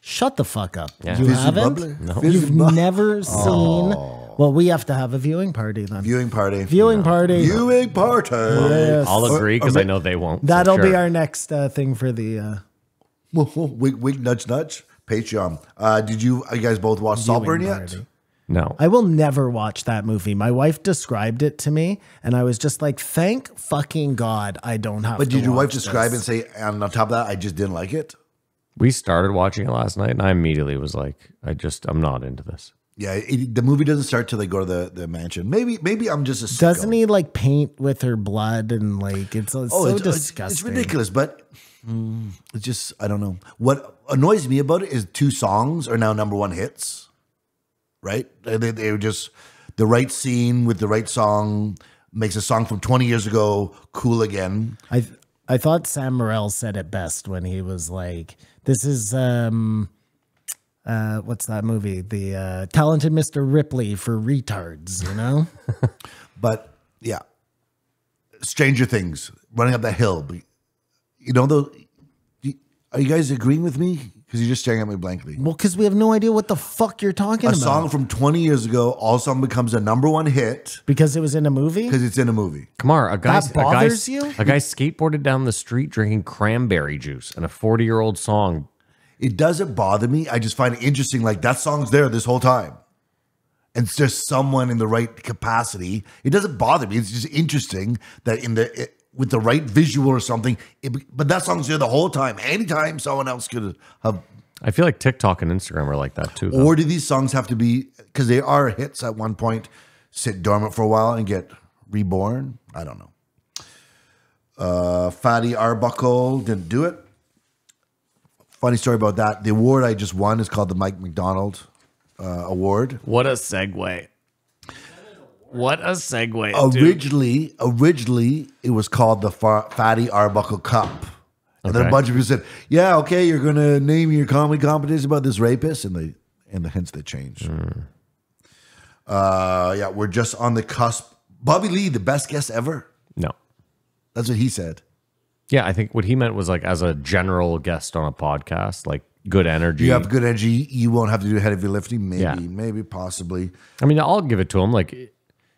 Shut the fuck up.
Yeah.
You
Fizzy
haven't?
bubbly?
No.
You've never seen. Well, we have to have a viewing party then.
Viewing party.
Viewing party.
Viewing party.
Yes.
I'll agree because I know they won't. so
That'll be
sure.
our next thing for the
Wink, wink, nudge, nudge. Patreon. Did you guys both watch Saltburn
viewing
yet?
party.
No.
I will never watch that movie. My wife described it to me, and I was just like, "Thank fucking God, I don't have."
But
to
did your wife
watch
describe
this.
and say, and on top of that, I just didn't like it?
We started watching it last night, and I immediately was like, I'm not into this.
Yeah, the movie doesn't start till they go to the mansion. Maybe I'm just a sicko.
Doesn't he like paint with her blood and like it's so disgusting?
It's ridiculous, but it's just, I don't know. What annoys me about it is 2 songs are now #1 hits, right? They were just the right scene with the right song makes a song from 20 years ago cool again.
I thought Sam Morril said it best when he was like, "This is what's that movie? The Talented Mr. Ripley for retards," you know?
But yeah, Stranger Things, running up that hill. You know, are you guys agreeing with me? Because you're just staring at me blankly.
Well, because we have no idea what the fuck you're talking
A
about.
song from 20 years ago all of a sudden becomes a #1 hit
Because it was in a movie?
because it's in a movie.
Kamar, a guy
bothers you?
A guy skateboarded down the street drinking cranberry juice, and a 40-year-old song.
It doesn't bother me. I just find it interesting. Like that song's there this whole time. And it's just someone in the right capacity. It doesn't bother me. It's just interesting that with the right visual or something, but that song's there the whole time. Anytime someone else could have.
I feel like TikTok and Instagram are like that too. Though.
Or do these songs have to be, because they are hits at one point, sit dormant for a while and get reborn? I don't know. Fatty Arbuckle didn't do it. Funny story about that. The award I just won is called the Mike McDonald Award.
What a segue! What a segue! dude.
Originally, it was called the Fatty Arbuckle Cup. And then a
Okay.
bunch of people said, "Yeah, okay, you're going to name your comedy competition about this rapist," and hence they changed. Yeah, we're just on the cusp. Bobby Lee, the best guest ever.
No.
That's what he said.
Yeah, I think what he meant was like as a general guest on a podcast, like good energy.
You have good energy. You won't have to do heavy lifting. Maybe,
Yeah.
maybe, possibly.
I mean, I'll give it to him. Like,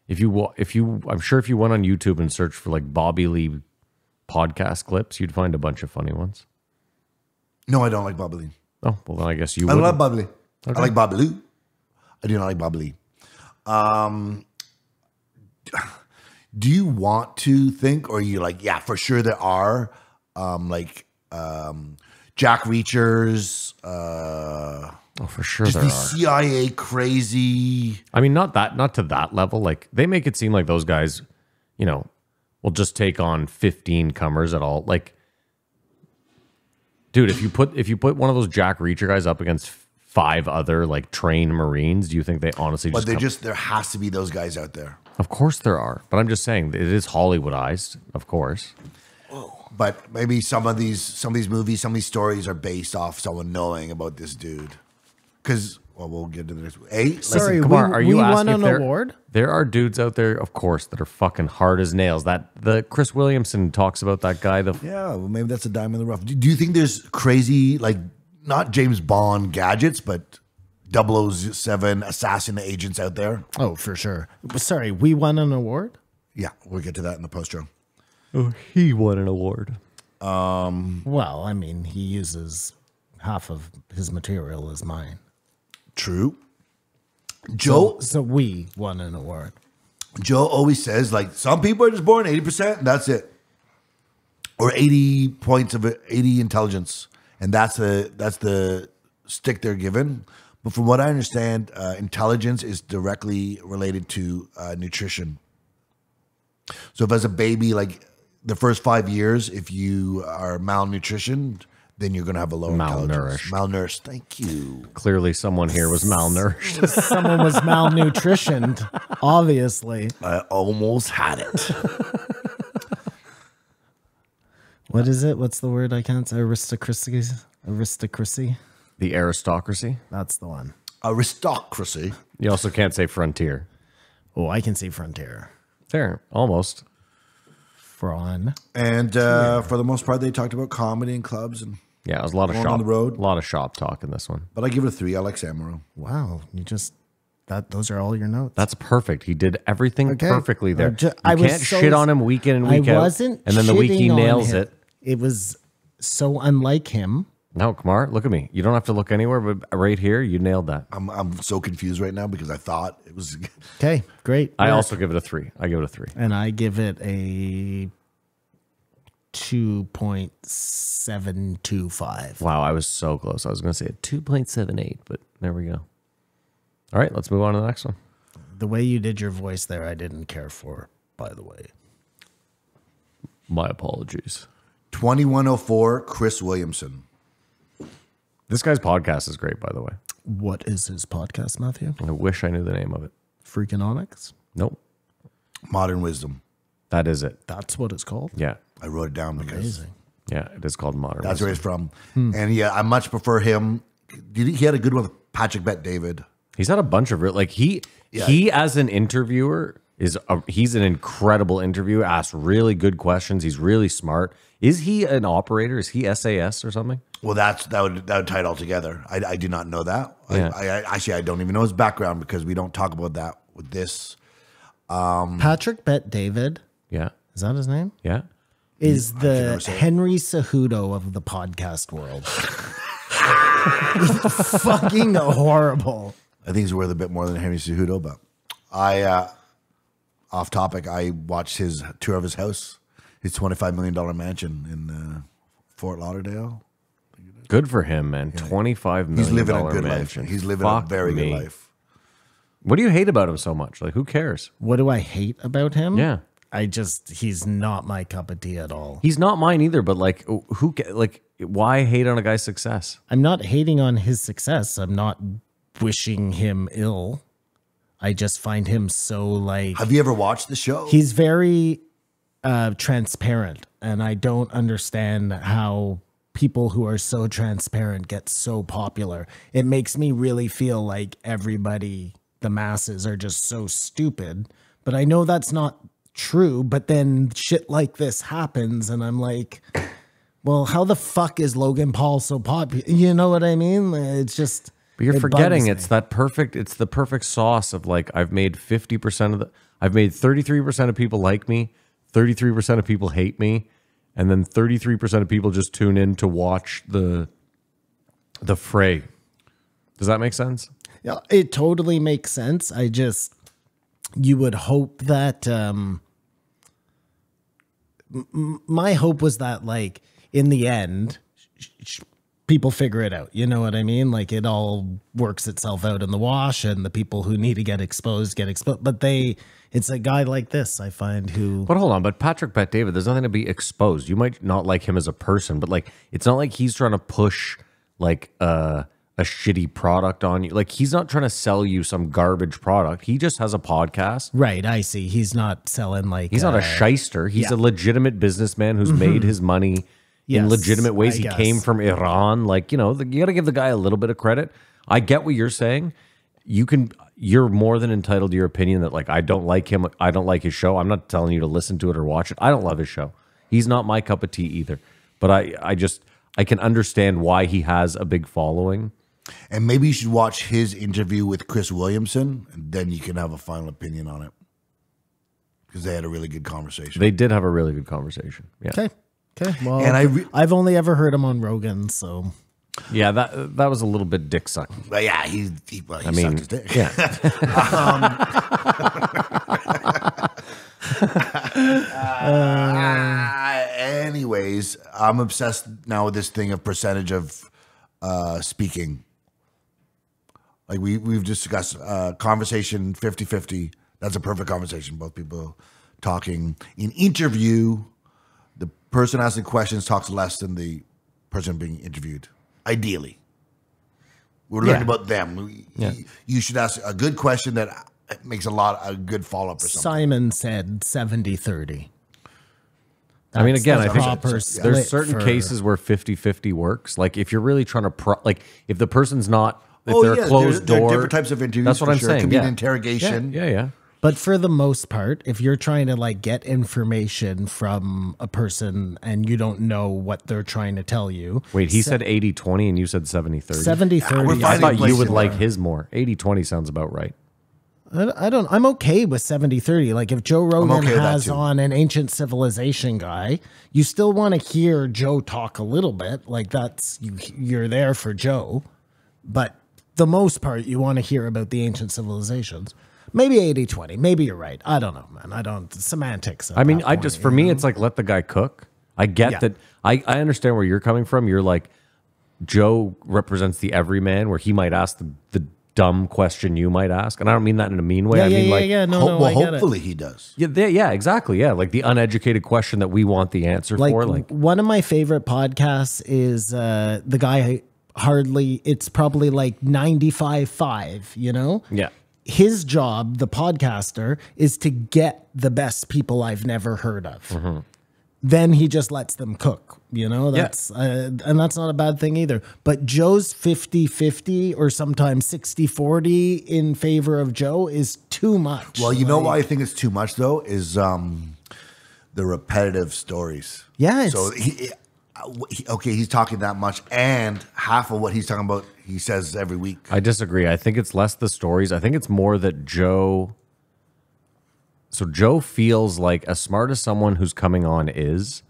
I'm sure if you went on YouTube and searched for like Bobby Lee podcast clips, you'd find a bunch of funny ones.
No, I don't like Bobby Lee.
Oh, well, then I guess you
I
would.
don't like Bobby Lee.
Okay.
I like Bobby Lou. I do not like Bobby Lee. Do you want to think, or are you like, yeah, for sure there are, Jack Reachers,
Oh, for sure
just
there
the
are.
CIA crazy.
I mean, not to that level. Like they make it seem like those guys, will just take on 15 comers at all. Like, dude, if you put one of those Jack Reacher guys up against 5 other like trained Marines, do you think they honestly
But
just?
there has to be those guys out there.
Of course there are, but I'm just saying it is Hollywoodized, of course.
But maybe some of these movies, some of these stories are based off someone knowing about this dude. Because, well, we'll get to the next one. Hey,
Sorry,
Kumar, are you
we
asking
won
if
an
there,
award?
There are dudes out there, of course, that are fucking hard as nails. That the Chris Williamson talks about that guy.
yeah, well, maybe that's a dime in the rough. Do you think there's crazy, like, not James Bond gadgets, but 007 assassin agents out there?
Oh, for sure. Sorry, we won an award?
Yeah, we'll get to that in the post-show.
Oh, he won an award.
Well, I mean, he uses half of his material as mine.
True. Joe
So we won an award.
always says, like, some people are just born 80% and that's it. Or 80 points of 80 intelligence. And that's the stick they're given. But from what I understand, intelligence is directly related to nutrition. So if as a baby, like the first 5 years, if you are malnutritioned, then you're going to have a lower intelligence. Malnourished. Thank you.
Clearly, someone here was malnourished.
Someone was malnutritioned, obviously.
I almost had it.
What is it? What's the word I can't say? Aristocracy? Aristocracy?
The aristocracy.
That's the one.
Aristocracy.
You also can't say frontier.
Oh, I can see frontier.
There, almost.
Fron.
And for the most part, they talked about comedy and clubs. And
Yeah, it was a lot of
Going
shop.
on the road.
A lot of shop talk in this one.
But I give it a 3. I like Samuro.
Wow. You just, those are all your notes.
That's perfect. He did everything
Okay.
perfectly there.
I
You
was
can't
so-
shit on him week in and week out.
I wasn't
And then the week he
shitting on
nails
him.
it.
It was so unlike him.
No, Kamar, look at me. You don't have to look anywhere, but right here, you nailed that.
I'm so confused right now because I thought it was.
Okay, great.
I
work.
also give it a 3. I give it a 3.
And I give it a 2.725.
Wow, I was so close. I was going to say a 2.78, but there we go. All right, let's move on to the next one.
The way you did your voice there, I didn't care for, by the way.
My apologies.
2104, Chris Williamson.
This guy's podcast is great, by the way.
What is his podcast, Matthew?
I wish I knew the name of it.
Freakonomics?
Nope.
Modern Wisdom.
That is it.
That's what it's called?
Yeah.
I wrote it down because
Amazing.
Yeah, it is called Modern
that's where
Wisdom.
he's from. And yeah, I much prefer him. He had a good one with Patrick Bet David.
He's had a bunch of he as an interviewer he's an incredible interviewer. Asks really good questions. He's really smart. Is he an operator? Is he SAS or something?
Well, that would tie it all together. I do not know that.
Yeah.
I don't even know his background because we don't talk about that with this.
Patrick Bet David,
Yeah.
is that his name?
Yeah.
Is the
never say it.
Henry Cejudo of the podcast world. Fucking horrible.
I think he's worth a bit more than Henry Cejudo, but off topic, I watched his tour of his house, his $25 million mansion in Fort Lauderdale.
Good for him, man. $25 million
He's living a good
mansion.
life. He's living
Fuck
a very
me.
good life.
What do you hate about him so much? Like, who cares?
What do I hate about him?
Yeah.
He's not my cup of tea at all.
He's not mine either, but like, why hate on a guy's success?
I'm not hating on his success. I'm not wishing him ill. I just find him so like
Have you ever watched the show?
he's very transparent, and I don't understand how people who are so transparent get so popular. It makes me really feel like everybody, the masses, are just so stupid. But I know that's not true. But then shit like this happens, and I'm like, well, how the fuck is Logan Paul so popular? You know what I mean? It's just.
But you're
it
forgetting
bugs
it's
me.
it's the perfect sauce of like, I've made 33% of people like me, 33% of people hate me, and then 33% of people just tune in to watch the fray. Does that make sense?
Yeah, it totally makes sense. You would hope that, my hope was that, like, in the end, people figure it out. You know what I mean? Like, it all works itself out in the wash, and the people who need to get exposed get exposed. But it's a guy like this, I find, who.
But hold on, but Patrick Bet David, there's nothing to be exposed. You might not like him as a person, but like, it's not like he's trying to push like a shitty product on you. Like, he's not trying to sell you some garbage product. He just has a podcast.
Right, I see. He's not selling like.
He's not a shyster. He's
yeah.
a legitimate businessman who's made his money in
Yes,
legitimate ways.
I
He
guess.
came from Iran. Like, you got to give the guy a little bit of credit. I get what you're saying. You're more than entitled to your opinion that, like, I don't like him. I don't like his show. I'm not telling you to listen to it or watch it. I don't love his show. He's not my cup of tea either. But I can understand why he has a big following.
And maybe you should watch his interview with Chris Williamson, and then you can have a final opinion on it. Because they had a really good conversation.
They did have a really good conversation. Yeah.
Okay. Well,
And
I've only ever heard him on Rogan, so.
Yeah, that was a little bit dick sucking.
But yeah, he
I mean,
sucked his dick.
yeah.
Anyways, I'm obsessed now with this thing of percentage of speaking. Like we've discussed conversation 50-50. That's a perfect conversation. Both people talking. In interview, the person asking questions talks less than the person being interviewed. Ideally, we're learning about them. You should ask a good question that makes a good follow up or something.
Simon said 70-30.
I mean, again, I think
there's
there's certain cases where 50-50 works. Like if you're really trying to like if the person's not, if they're a closed door.
There are different types of interviews.
That's what I'm saying.
It could be an interrogation.
Yeah.
But for the most part, if you're trying to like get information from a person and you don't know what they're trying to tell you.
Wait, he said 80-20 and you said 70-30.
70-30.
I thought you would like his more. 80-20 sounds about right.
I'm okay with 70-30. Like if Joe Rogan has on an ancient civilization guy, you still want to hear Joe talk a little bit. Like you're there for Joe. But the most part, you want to hear about the ancient civilizations. Maybe 80-20. Maybe you're right. I don't know, man. I don't semantics.
I mean, for me, it's like let the guy cook. I get that. I understand where you're coming from. You're like Joe represents the everyman, where he might ask the dumb question you might ask, and I don't mean that in a mean way. I mean
hopefully he does.
Yeah, exactly. Yeah, like the uneducated question that we want the answer for. Like
one of my favorite podcasts is the guy it's probably like 95.5. You know.
Yeah.
His job, the podcaster, is to get the best people I've never heard of. Mm-hmm. Then he just lets them cook, you know? That's and that's not a bad thing either. But Joe's 50-50 or sometimes 60-40 in favor of Joe is too much.
Well, you know why I think it's too much, though, is the repetitive stories.
Yeah.
So, he's talking that much, and half of what he's talking about he says every week.
I disagree. I think it's less the stories. I think it's more that Joe feels like, as smart as someone who's coming on is,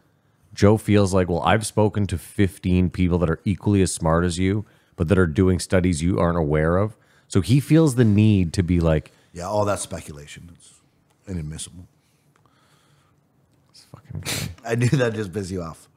Joe feels like, well, I've spoken to 15 people that are equally as smart as you, but that are doing studies you aren't aware of. So he feels the need to be like,
yeah, all that speculation. It's inadmissible.
It's fucking good.
I knew that'd just piss you off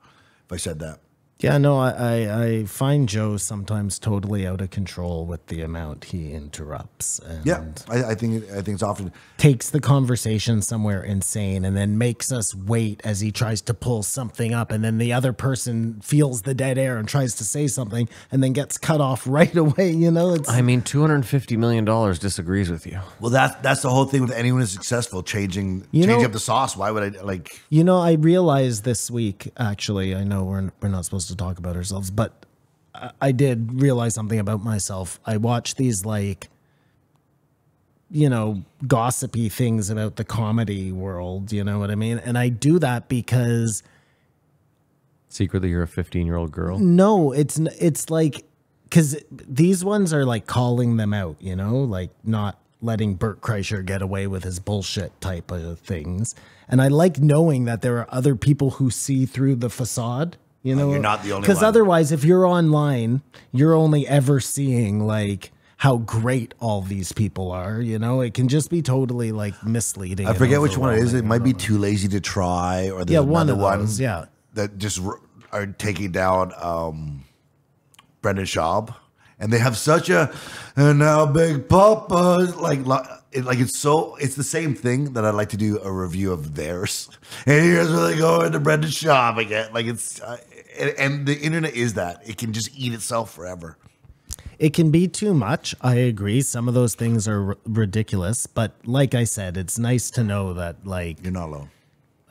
if I said that.
Yeah, no, I find Joe sometimes totally out of control with the amount he interrupts. And
I think it's often
takes the conversation somewhere insane and then makes us wait as he tries to pull something up, and then the other person feels the dead air and tries to say something and then gets cut off right away. You know,
I mean, $250 million disagrees with you.
Well, that's the whole thing with anyone who's successful, changing up the sauce. Why would I like?
You know, I realized this week. Actually, I know we're not supposed to talk about ourselves, but I did realize something about myself. I watch these gossipy things about the comedy world, you know what I mean? And I do that because
secretly you're a 15-year-old girl.
No, it's like, because these ones are like calling them out, you know, like not letting Bert Kreischer get away with his bullshit type of things. And I like knowing that there are other people who see through the facade. You know,
you're not the only one.
Because otherwise, if you're online, you're only ever seeing like how great all these people are. You know, it can just be totally like misleading.
I forget which one it is. It might be Too Lazy to Try, or there's
one
another
of those,
one that just are taking down Brendan Schaub, and they have such a and now Big Papa it's the same thing that I'd like to do a review of theirs. And here's where they go into Brendan Schaub again. Like it's and the internet is that it can just eat itself forever.
It can be too much. I agree. Some of those things are ridiculous, but like I said, it's nice to know that like
you're not alone.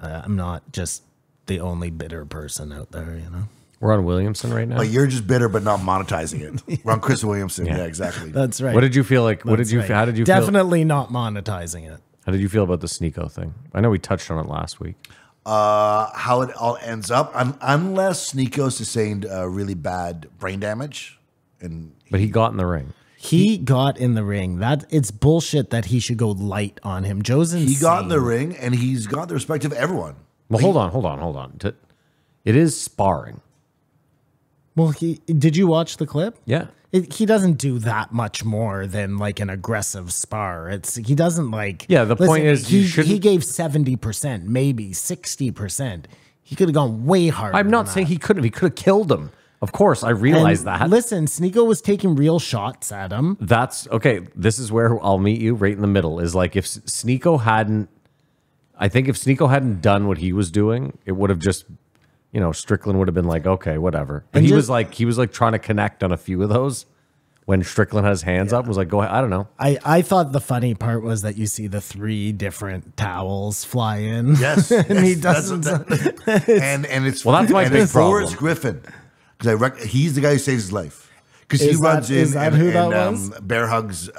I'm not just the only bitter person out there. You know.
We're on Williamson right now.
Like you're just bitter, but not monetizing it. We're on Chris Williamson. Yeah, exactly.
That's right.
What did you feel like? How did you
Definitely not monetizing it.
How did you feel about the Sneeko thing? I know we touched on it last week.
How it all ends up, unless Sneeko sustained really bad brain damage,
but he got in the ring.
He got in the ring. It's bullshit that he should go light on him. Joe's insane.
He got in the ring, and he's got the respect of everyone.
Well, hold on. It is sparring.
Well, did you watch the clip?
Yeah.
He doesn't do that much more than like an aggressive spar. He doesn't like.
Yeah, the point is
he gave 70%, maybe 60%. He could have gone way harder.
I'm not saying he couldn't. He could have killed him. Of course, I realize that.
Listen, Sneeko was taking real shots at him.
That's okay. This is where I'll meet you right in the middle. Is like if Sneeko hadn't done what he was doing, it would have just you know, Strickland would have been like, okay, whatever. But
And
he
just-
was like trying to connect on a few of those when Strickland had his hands up, was like, go ahead. I don't know.
I thought the funny part was that you see the 3 different towels fly in.
Yes,
and he
yes,
doesn't.
and it's
Well, that's my
and
big
it's Forrest
problem.
Griffin, because he's the guy who saves his life. Because he
Is
runs
that-
in
is that
and,
who that
and,
was?
bear hugs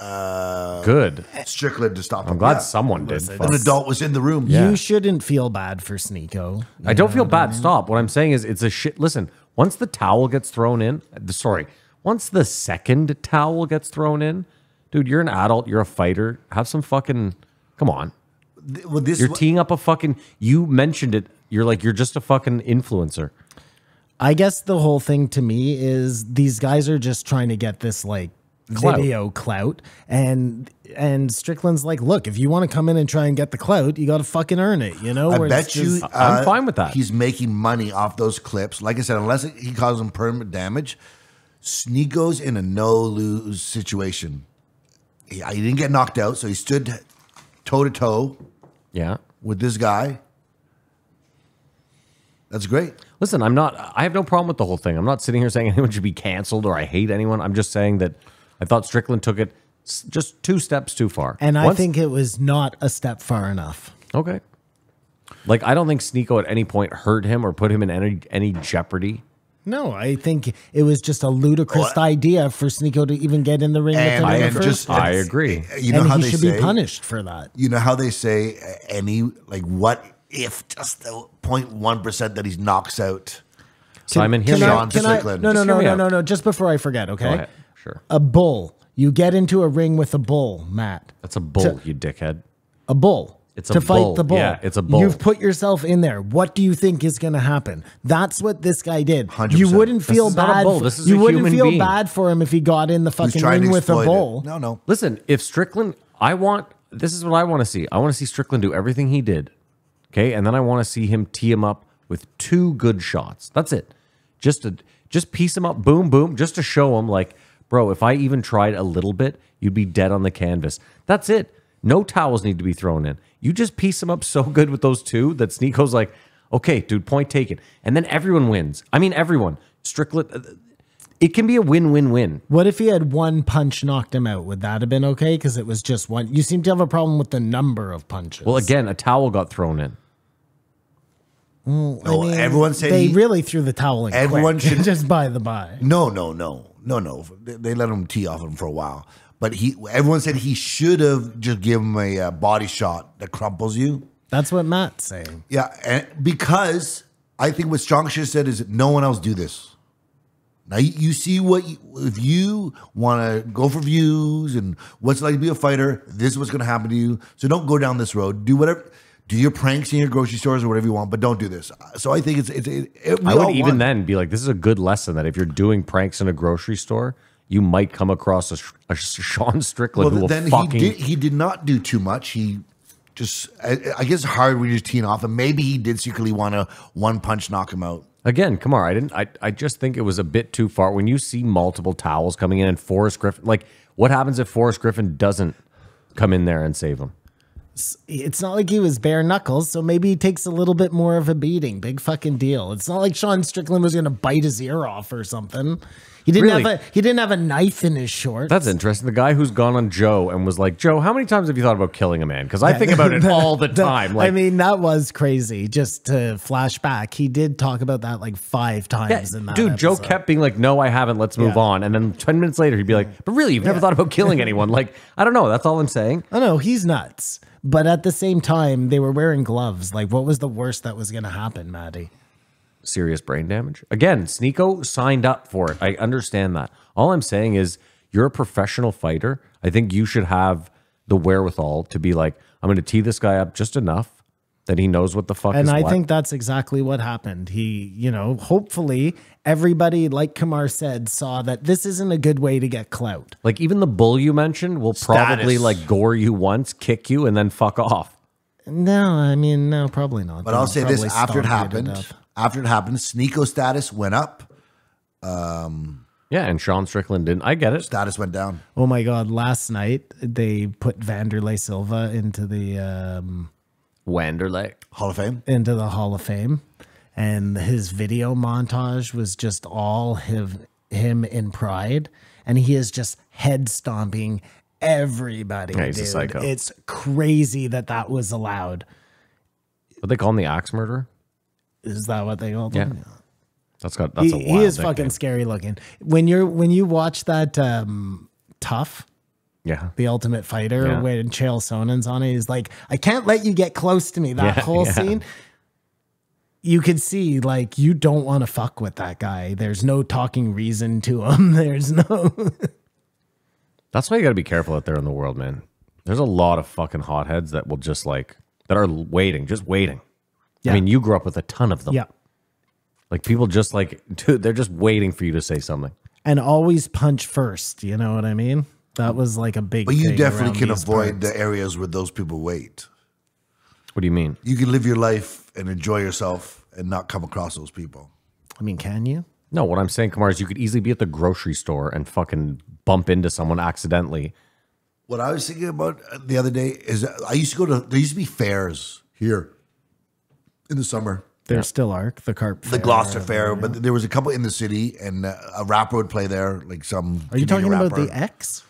Good.
Strickland to stop him.
I'm glad
Yeah.
someone did.
Listen,
Fuck.
An adult was in the room.
Yeah.
You shouldn't feel bad for Sneeko.
I don't feel bad. Stop. What I'm saying is it's a shit. Listen, once the towel gets thrown in, once the second towel gets thrown in, dude, you're an adult. You're a fighter. Have some fucking, come on.
Well, this
You're teeing up a fucking, you mentioned it. You're just a fucking influencer.
I guess the whole thing to me is these guys are just trying to get this like
Clout.
video clout, and Strickland's like, look, if you want to come in and try and get the clout, you got to fucking earn it, you know?
I
Where it's
bet you.
just-
I'm fine with that.
He's making money off those clips. Like I said, unless he causes them permanent damage, Sneeko's in a no-lose situation. He didn't get knocked out, so he stood toe-to-toe
Yeah.
with this guy. That's great.
Listen, I have no problem with the whole thing. I'm not sitting here saying anyone should be canceled or I hate anyone. I'm just saying that I thought Strickland took it just 2 steps too far.
and I
Once-
think it was not a step far enough.
Okay. Like, I don't think Sneeko at any point hurt him or put him in any jeopardy.
No, I think it was just a ludicrous idea for Sneeko to even get in the ring with him in the first place.
I agree.
You know
and
how
he
they
should
say,
be punished for that.
You know how they say what if just the 0.1% that he knocks out
Simon, hear
Can
me
I,
out.
can I,
Strickland.
no, no,
Just
no,
hear me
no,
out.
no, no. Just before I forget, okay?
Go ahead. Sure.
A bull. You get into a ring with a bull, Matt.
That's a bull, you dickhead.
A bull.
It's a
to fight
bull.
the bull.
Yeah, it's a bull.
You've put yourself in there. What do you think is going to happen? That's what this guy did.
100%.
You wouldn't
This
feel
is not a
bad.
bull. This is
you
a
wouldn't
human
feel
being.
bad for him if he got in the
Who's
fucking
trying
ring
to
with a
exploit
bull.
it. No.
Listen, if Strickland, this is what I want to see. I want to see Strickland do everything he did. Okay. And then I want to see him tee him up with 2 good shots. That's it. Just piece him up. Boom, boom. Just to show him like, bro, if I even tried a little bit, you'd be dead on the canvas. That's it. No towels need to be thrown in. You just piece him up so good with those 2 that Sneeko's like, okay, dude, point taken. And then everyone wins. I mean, everyone. Strickland, it can be a win-win-win.
What if he had one punch knocked him out? Would that have been okay? Because it was just one. You seem to have a problem with the number of punches.
Well, again, a towel got thrown in.
I mean,
everyone said
they
he-
really threw the towel in.
Everyone
quick,
should-
just by the by.
No. They let him tee off him for a while. But everyone said he should have just given him a body shot that crumples you.
That's what Matt's saying.
Yeah, and because I think what Strong should have said is that no one else do this. Now you see if you want to go for views and what's it like to be a fighter, this is what's going to happen to you. So don't go down this road. Do whatever. Do your pranks in your grocery stores or whatever you want, but don't do this. So I think
I would even then be like, this is a good lesson that if you're doing pranks in a grocery store, you might come across a Sean Strickland who will
then
fucking...
he did not do too much. He just, I guess it's hard when you're just teeing off, and maybe he did secretly want to one punch knock him out.
Again, come on. I just think it was a bit too far. When you see multiple towels coming in and Forrest Griffin, like what happens if Forrest Griffin doesn't come in there and save him?
It's not like he was bare knuckles, so maybe he takes a little bit more of a beating. Big fucking deal. It's not like Sean Strickland was going to bite his ear off or something. He didn't have a knife in his shorts.
That's interesting. The guy who's gone on Joe and was like, Joe, how many times have you thought about killing a man? Because I think about it all the time. Like,
I mean, that was crazy. Just to flash back, he did talk about that like 5 times in that
dude, Joe
episode.
kept being like, no, I haven't. Let's move
Yeah.
on. And then 10 minutes later, he'd be like, but really, you've never thought about killing anyone. Like, I don't know. That's all I'm saying.
Oh no, he's nuts. But at the same time, they were wearing gloves. Like, what was the worst that was going to happen, Maddie?
Serious brain damage. Again, Sneeko signed up for it. I understand that. All I'm saying is you're a professional fighter. I think you should have the wherewithal to be like, I'm going to tee this guy up just enough that he knows what the fuck is
And I
what.
think that's exactly what happened. He, hopefully everybody, like Kamar said, saw that this isn't a good way to get clout.
Like even the bull you mentioned will probably
Status.
like gore you once, kick you, and then fuck off.
No, I mean, no, probably not.
But I'll say this:
Probably
after it
stomp you to
happened,
death.
Sneeko status went up.
Yeah, and Sean Strickland didn't. I get it.
Status went down.
Oh my God, last night they put Vanderlei Silva into the
Wanderlei.
Hall of Fame.
Hall of Fame. and his video montage was just all him in Pride, and he is just head stomping everybody.
Yeah, he's a
dude.
psycho.
It's crazy that was allowed.
What they call him, the axe murderer?
Is that what they called him?
That's a wild
He is
nickname.
fucking scary looking. When you watch that Tough,
Yeah.
The Ultimate Fighter,
Yeah.
when Chael Sonnen's on it, he's like, I can't let you get close to me. That whole scene, you could see like you don't want to fuck with that guy. There's no talking reason to him. There's no.
That's why you got to be careful out there in the world, man. There's a lot of fucking hotheads that will just like, that are waiting, just waiting.
Yeah.
I mean, you grew up with a ton of them.
Yeah.
Like people just like, dude, they're just waiting for you to say something.
And always punch first. You know what I mean? That was like a big
But you
thing
definitely
around
can
these
avoid
parts.
the areas where those people wait.
What do you mean?
You can live your life and enjoy yourself and not come across those people.
I mean, can you?
No, what I'm saying, Kamar, is you could easily be at the grocery store and fucking bump into someone accidentally.
What I was thinking about the other day is I used to go to, there used to be fairs here in the summer.
There still are the carp.
The Gloucester Fair, but there was a couple in the city, and a rapper would play there, like some.
Are you talking
Canadian
about
rapper.
the X?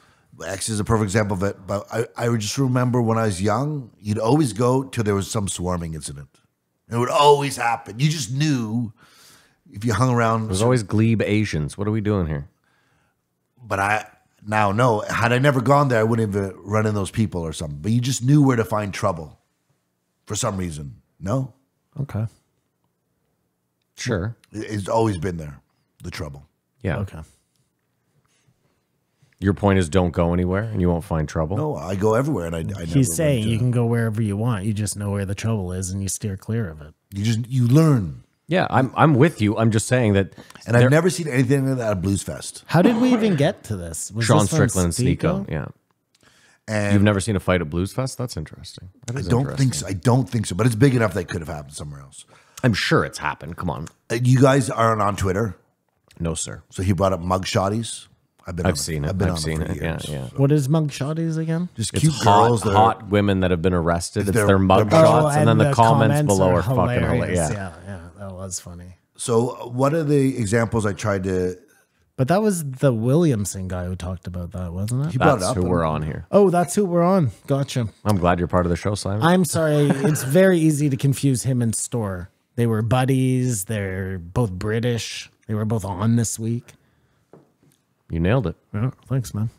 X is a perfect example of it. But I would just remember when I was young, you'd always go till there was some swarming incident. It would always happen. You just knew if you hung around.
There's always glebe Asians. What are we doing here?
But I now know, had I never gone there, I wouldn't have run in those people or something. But you just knew where to find trouble for some reason. No?
Okay.
Sure.
It's always been there, the trouble.
Yeah.
Okay.
Your point is don't go anywhere and you won't find trouble.
No, I go everywhere, and I never
He's
run
saying
into
you
it.
can go wherever you want. You just know where the trouble is and you steer clear of it.
You learn.
Yeah, I'm with you. I'm just saying that.
And I've never seen anything like that at Blues Fest.
How did we even get to this? Was
Sean
this on
Strickland and
Sneeko?
Sneeko. Yeah.
And
You've never seen a fight at Blues Fest? That's interesting. That
I
is
don't
interesting.
think so. I don't think so. But it's big enough that it could have happened somewhere else.
I'm sure it's happened. Come on.
You guys aren't on Twitter,
No, sir.
so he brought up mug shotties.
I've seen it.
I've been
I've
on
seen
it for
it. Yeah,
years.
yeah.
What is mug shotties again?
Just
It's
cute
hot,
girls. that are-
hot women that have been arrested. It's
They're-
their mug
they're-
shots, and then the comments below are fucking
hilarious.
hilarious. Yeah.
Yeah, that was funny.
So what are the examples I tried to?
But that was the Williamson guy who talked about that, wasn't it?
He brought it
That's
up.
who
and-
we're on here.
Oh, that's who we're on. Gotcha.
I'm glad you're part of the show, Simon.
I'm sorry. It's very easy to confuse him and Storr. They were buddies. They're both British. They were both on this week.
You nailed it.
Yeah, thanks, man.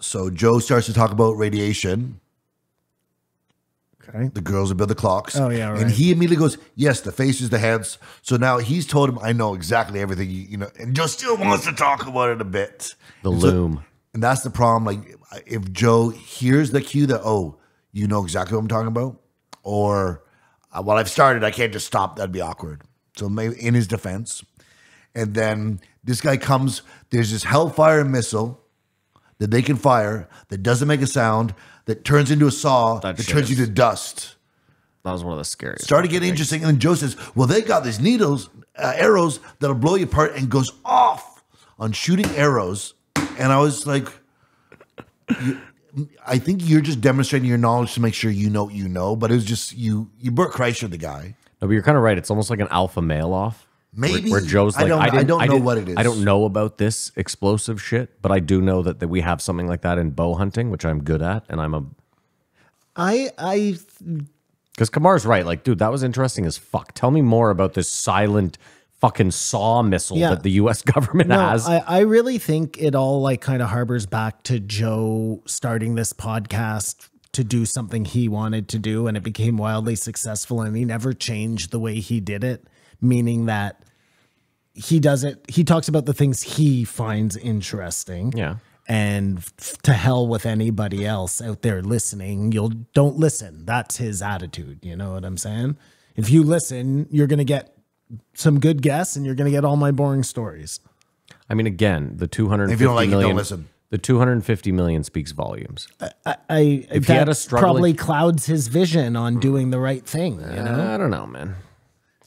So Joe starts to talk about radiation.
Okay.
The girls that build the clocks.
Oh, yeah, right.
And he immediately goes, yes, the faces, the heads. So now he's told him, I know exactly everything, you know, and Joe still wants to talk about it a bit.
The
And
loom.
And that's the problem. Like, if Joe hears the cue that, oh, you know exactly what I'm talking about, or, well, I've started, I can't just stop, that'd be awkward. So maybe in his defense. And then this guy comes, there's this hellfire missile that they can fire that doesn't make a sound, that turns into a saw,
That
that
shit
turns you
is-
to dust.
That was one of the scariest.
Started getting interesting. And then Joe says, well, they got these needles, arrows that'll blow you apart, and goes off on shooting arrows. And I was like, I think you're just demonstrating your knowledge to make sure you know what you know. But it was just, you Burt Kreischer, the guy.
No, but you're kind of right. It's almost like an alpha male off.
Maybe.
Where Joe's like,
I don't know what it is.
I don't know about this explosive shit, but I do know that we have something like that in bow hunting, which I'm good at, and I'm a. Because Kamar's right. Like, dude, that was interesting as fuck. Tell me more about this silent fucking saw missile
Yeah.
that the U.S. government
No,
has.
I really think it all like kind of harbors back to Joe starting this podcast to do something he wanted to do, and it became wildly successful, and he never changed the way he did it, meaning that he does it. He talks about the things he finds interesting.
Yeah.
And to hell with anybody else out there listening. Don't listen. That's his attitude. You know what I'm saying? If you listen, you're going to get some good guests and you're going to get all my boring stories.
I mean, again, the 250
If you don't like it,
million,
don't listen.
The 250 million speaks volumes.
If
he had a struggling-
probably clouds his vision on doing the right thing. You know?
I don't know, man.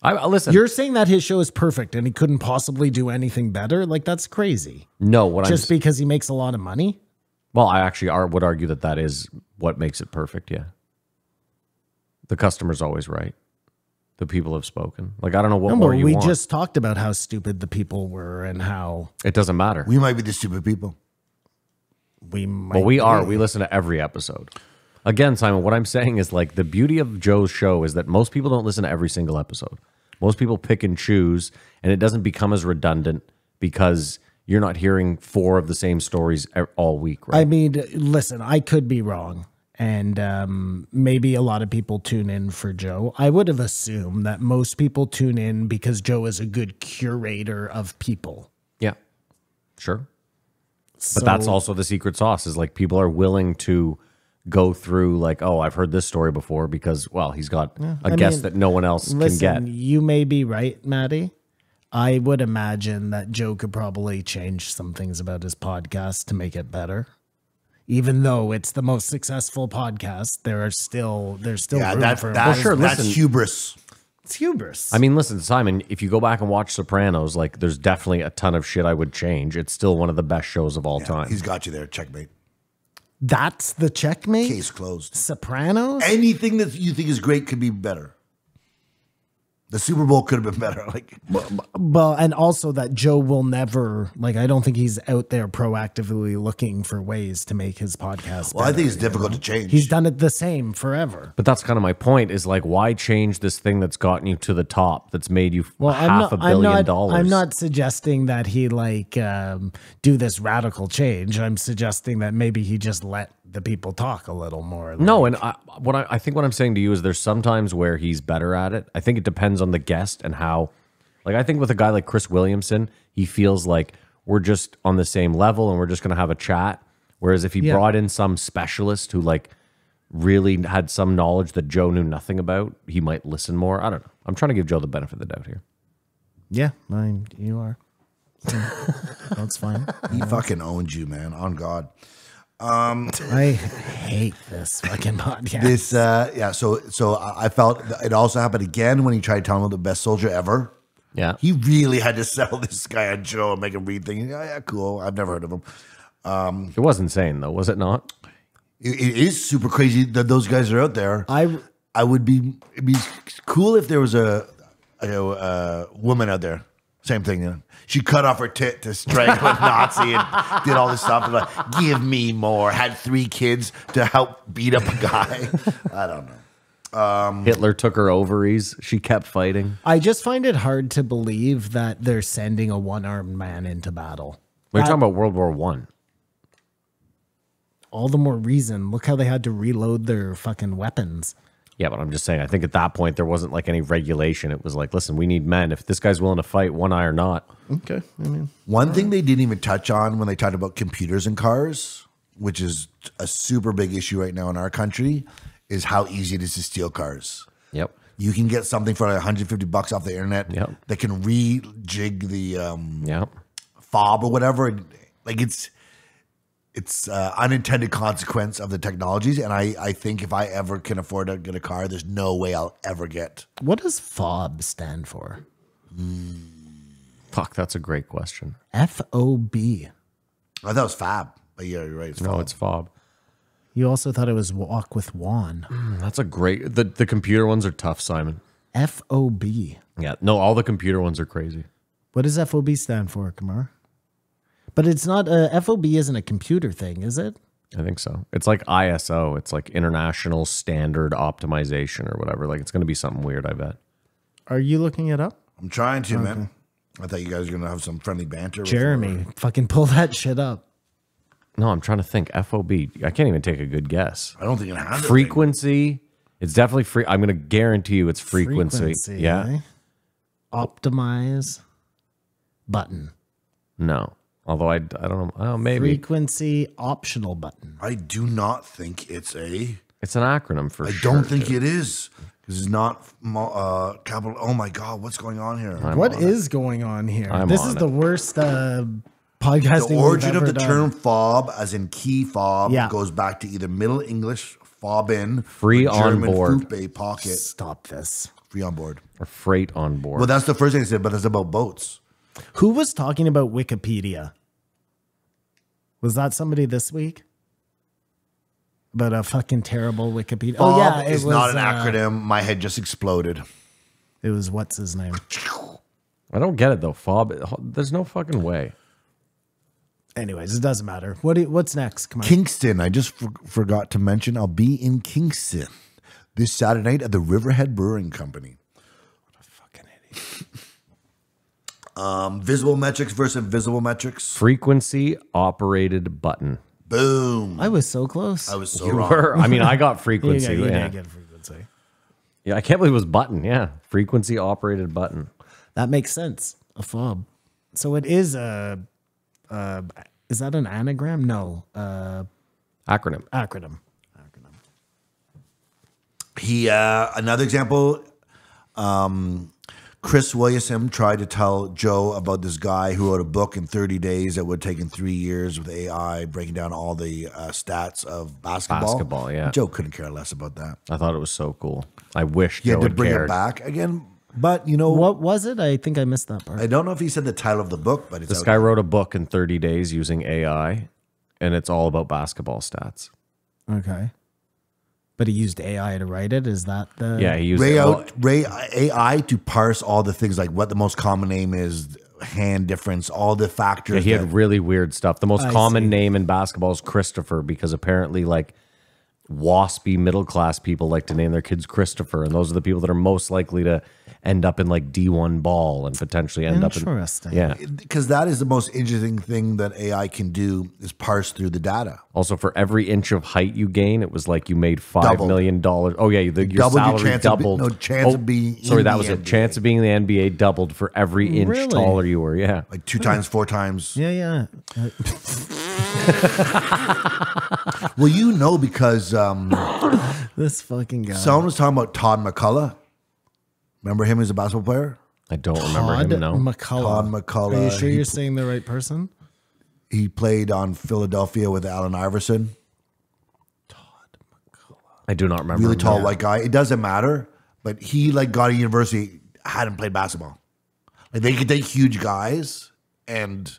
I listen.
You're saying that his show is perfect and he couldn't possibly do anything better? Like, that's crazy.
no, what I'm
Just because he makes a lot of money?
well, I actually would argue that is what makes it perfect. Yeah, the customer's always right. the people have spoken. Like, I don't know what
No,
more
but
you
we
want.
just talked about how stupid the people were and how
It doesn't matter.
We might be the stupid people.
we might.
Well, we
be.
are. We listen to every episode. Again, Simon, what I'm saying is like the beauty of Joe's show is that most people don't listen to every single episode. Most people pick and choose, and it doesn't become as redundant because you're not hearing 4 of the same stories all week, right?
I mean, listen, I could be wrong. And maybe a lot of people tune in for Joe. I would have assumed that most people tune in because Joe is a good curator of people.
Yeah, sure. But that's also the secret sauce is like people are willing to go through like, oh, I've heard this story before because, well, he's got a guest that no one else can get.
You may be right, Maddie. I would imagine that Joe could probably change some things about his podcast to make it better. Even though it's the most successful podcast, there's still room for
that's
listen.
hubris.
it's hubris.
I mean, listen, Simon, if you go back and watch Sopranos, like there's definitely a ton of shit I would change. It's still one of the best shows of all time.
He's got you there. Checkmate.
That's the checkmate.
Case closed.
Sopranos.
Anything that you think is great could be better. The Super Bowl could have been better. Like,
Well, and also that Joe will never, like, I don't think he's out there proactively looking for ways to make his podcast
well, I
better,
think it's
you
difficult
know?
to change.
He's done it the same forever.
But that's kind of my point is like, why change this thing that's gotten you to the top that's made you half a billion dollars?
I'm not suggesting that he like do this radical change. I'm suggesting that maybe he just let the people talk a little more.
No, and I think what I'm saying to you is there's sometimes where he's better at it. I think it depends on the guest and how. Like I think with a guy like Chris Williamson, he feels like we're just on the same level and we're just going to have a chat. Whereas if he brought in some specialist who like really had some knowledge that Joe knew nothing about, he might listen more. I don't know. I'm trying to give Joe the benefit of the doubt here.
Yeah, you are. That's fine.
He fucking owns you, man. On God.
I hate this fucking podcast.
This, So I felt it also happened again when he tried telling him the best soldier ever.
Yeah.
He really had to sell this guy on Joe and make him read things. Yeah, cool. I've never heard of him.
It was insane though, was it not?
It is super crazy that those guys are out there. I would be. It'd be cool if there was a woman out there. Same thing. You know? She cut off her tit to strangle a Nazi and did all this stuff. And like, give me more. Had 3 kids to help beat up a guy. I don't know.
Hitler took her ovaries. She kept fighting.
I just find it hard to believe that they're sending a one-armed man into battle.
We're talking about World War One.
All the more reason. Look how they had to reload their fucking weapons.
Yeah, but I'm just saying, I think at that point there wasn't like any regulation. It was like, listen, we need men. If this guy's willing to fight, one eye or not.
Okay. I mean,
One thing they didn't even touch on when they talked about computers in cars, which is a super big issue right now in our country, is how easy it is to steal cars.
Yep.
You can get something for like $150 off the internet that can rejig the fob or whatever. Like it's unintended consequence of the technologies. And I think if I ever can afford to get a car, there's no way I'll ever get.
what does FOB stand for?
Fuck, that's a great question.
FOB.
I thought it was fab. But yeah, you're right. It's
No,
fob.
it's fob.
You also thought it was walk with Juan.
That's a great. The computer ones are tough, Simon.
FOB.
Yeah, no, all the computer ones are crazy.
What does FOB stand for, Kamar? But it's not, FOB isn't a computer thing, is it?
I think so. It's like ISO. It's like International Standard Optimization or whatever. Like it's going to be something weird, I bet.
Are you looking it up?
I'm trying to, man. I thought you guys were going to have some friendly banter.
Jeremy, fucking pull that shit up.
No, I'm trying to think. FOB. I can't even take a good guess.
I don't think it has
Frequency. It's definitely free. I'm going to guarantee you it's frequency. Yeah.
Eh? Optimize button.
No. Although I don't know. Oh, maybe.
Frequency optional button.
I do not think it's a.
It's an acronym for
I
sure.
don't think it is. Because it's not capital. Oh my God, what's going on here?
What is going on here?
I'm
This
on
is
it.
the worst podcasting.
The origin
we've
of
ever
the
done.
term fob, as in key fob,
Yeah.
goes back to either Middle English fob in,
Free
or
on
German
board.
Fupe pocket,
Stop this.
free on board.
Or freight on board.
Well, that's the first thing I said, but it's about boats.
Who was talking about Wikipedia? Was that somebody this week? About a fucking terrible Wikipedia.
Fob
Oh yeah, it
is
was,
not an acronym. My head just exploded.
It was what's his name?
I don't get it though, Fob. There's no fucking way.
Anyways, it doesn't matter. What's next? Come on.
Kingston. I just forgot to mention I'll be in Kingston this Saturday night at the Riverhead Brewing Company. What a fucking idiot. Visible metrics versus invisible metrics.
Frequency operated button.
Boom.
I was so close.
I was so
You
wrong.
were. I mean, I got frequency.
You
yeah.
did get frequency.
Yeah, I can't believe it was button. Yeah, frequency operated button.
That makes sense. A fob. So it is a. Is that an anagram? No.
Acronym.
Acronym.
He another example. Chris Williamson tried to tell Joe about this guy who wrote a book in 30 days that would have taken 3 years with AI, breaking down all the stats of basketball.
Basketball, yeah.
Joe couldn't care less about that.
I thought it was so cool. I wish
He
Joe
had to
had
bring
cared.
it back again. But, you know,
What was it? I think I missed that part.
I don't know if he said the title of the book, but it's
This
out
guy
there.
wrote a book in 30 days using AI, and it's all about basketball stats.
Okay. But he used AI to write it. Is that the?
Yeah, he used
Ray AI to parse all the things like what the most common name is, hand difference, all the factors.
Yeah, he
that-
had really weird stuff. The most
I
common
see.
name in basketball is Christopher because apparently, like, waspy middle class people like to name their kids Christopher, and those are the people that are most likely to end up in like D1 ball and potentially end up in.
Interesting.
Yeah.
because that is the most interesting thing that AI can do is parse through the data.
Also, for every inch of height you gain, it was like you made $5
Doubled.
million. Oh yeah, your
Doubled your
salary
chance of be-
doubled.
no, chance of being
sorry,
in
that
the
was it.
NBA.
Chance of being in the NBA doubled for every inch
Really?
taller you were. Yeah.
Like 2 times, 4 times.
Yeah.
Well, you know, because
This fucking guy.
someone was talking about Todd McCullough. Remember him as a basketball player?
I don't remember
Todd
him. No.
McCullough.
Todd McCullough.
Are you sure
He-
you're saying the right person?
He played on Philadelphia with Allen Iverson.
I do not remember.
Really
him,
tall
no.
white guy. It doesn't matter, but he like got a university, hadn't played basketball. Like they could take huge guys and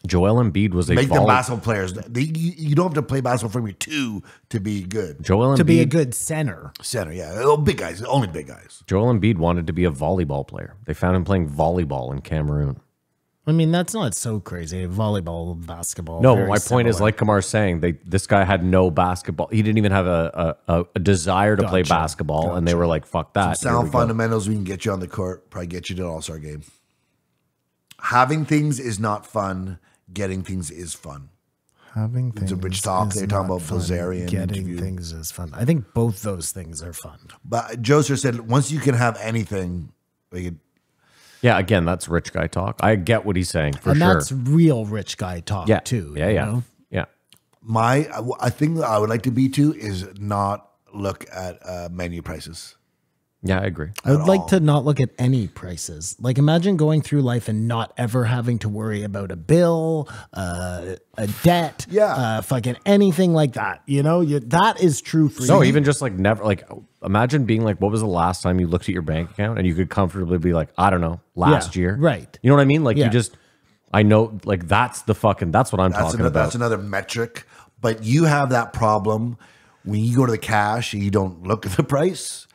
Joel Embiid was a
make them
volley-
basketball players. You don't have to play basketball from your 2 to be good.
Joel Embiid,
To be a good center.
Center, yeah. Oh, big guys, only big guys.
Joel Embiid wanted to be a volleyball player. They found him playing volleyball in Cameroon.
I mean, that's not so crazy. Volleyball, basketball.
No,
very
my point is,
similar.
like Kamar's saying, this guy had no basketball. He didn't even have a desire to play
Gotcha.
basketball, and they were like, "Fuck that." Here we
Sound
go.
fundamentals we can get you on the court, probably get you to an all-star game. Having things is not fun. Getting things is fun.
having things.
a rich talk.
is
They're talking
not
about
fun.
Blazarian
Getting
interview.
things is fun. I think both those things are fun.
But Joser said once you can have anything, like
Yeah, again, that's rich guy talk. I get what he's saying for
and
sure.
that's real rich guy talk
Yeah,
too.
yeah,
you
yeah,
know?
yeah.
I think that I would like to be to is not look at menu prices.
Yeah, I agree.
I would like to not look at any prices. Like imagine going through life and not ever having to worry about a bill, a debt, fucking anything like that. You know, that is true for
No,
you.
even just like never, like imagine being like, what was the last time you looked at your bank account and you could comfortably be like, I don't know, last
Yeah,
year.
right.
You know what I mean? Like
Yeah.
you just, I know, like that's what I'm talking about.
That's another metric. But you have that problem when you go to the cash and you don't look at the price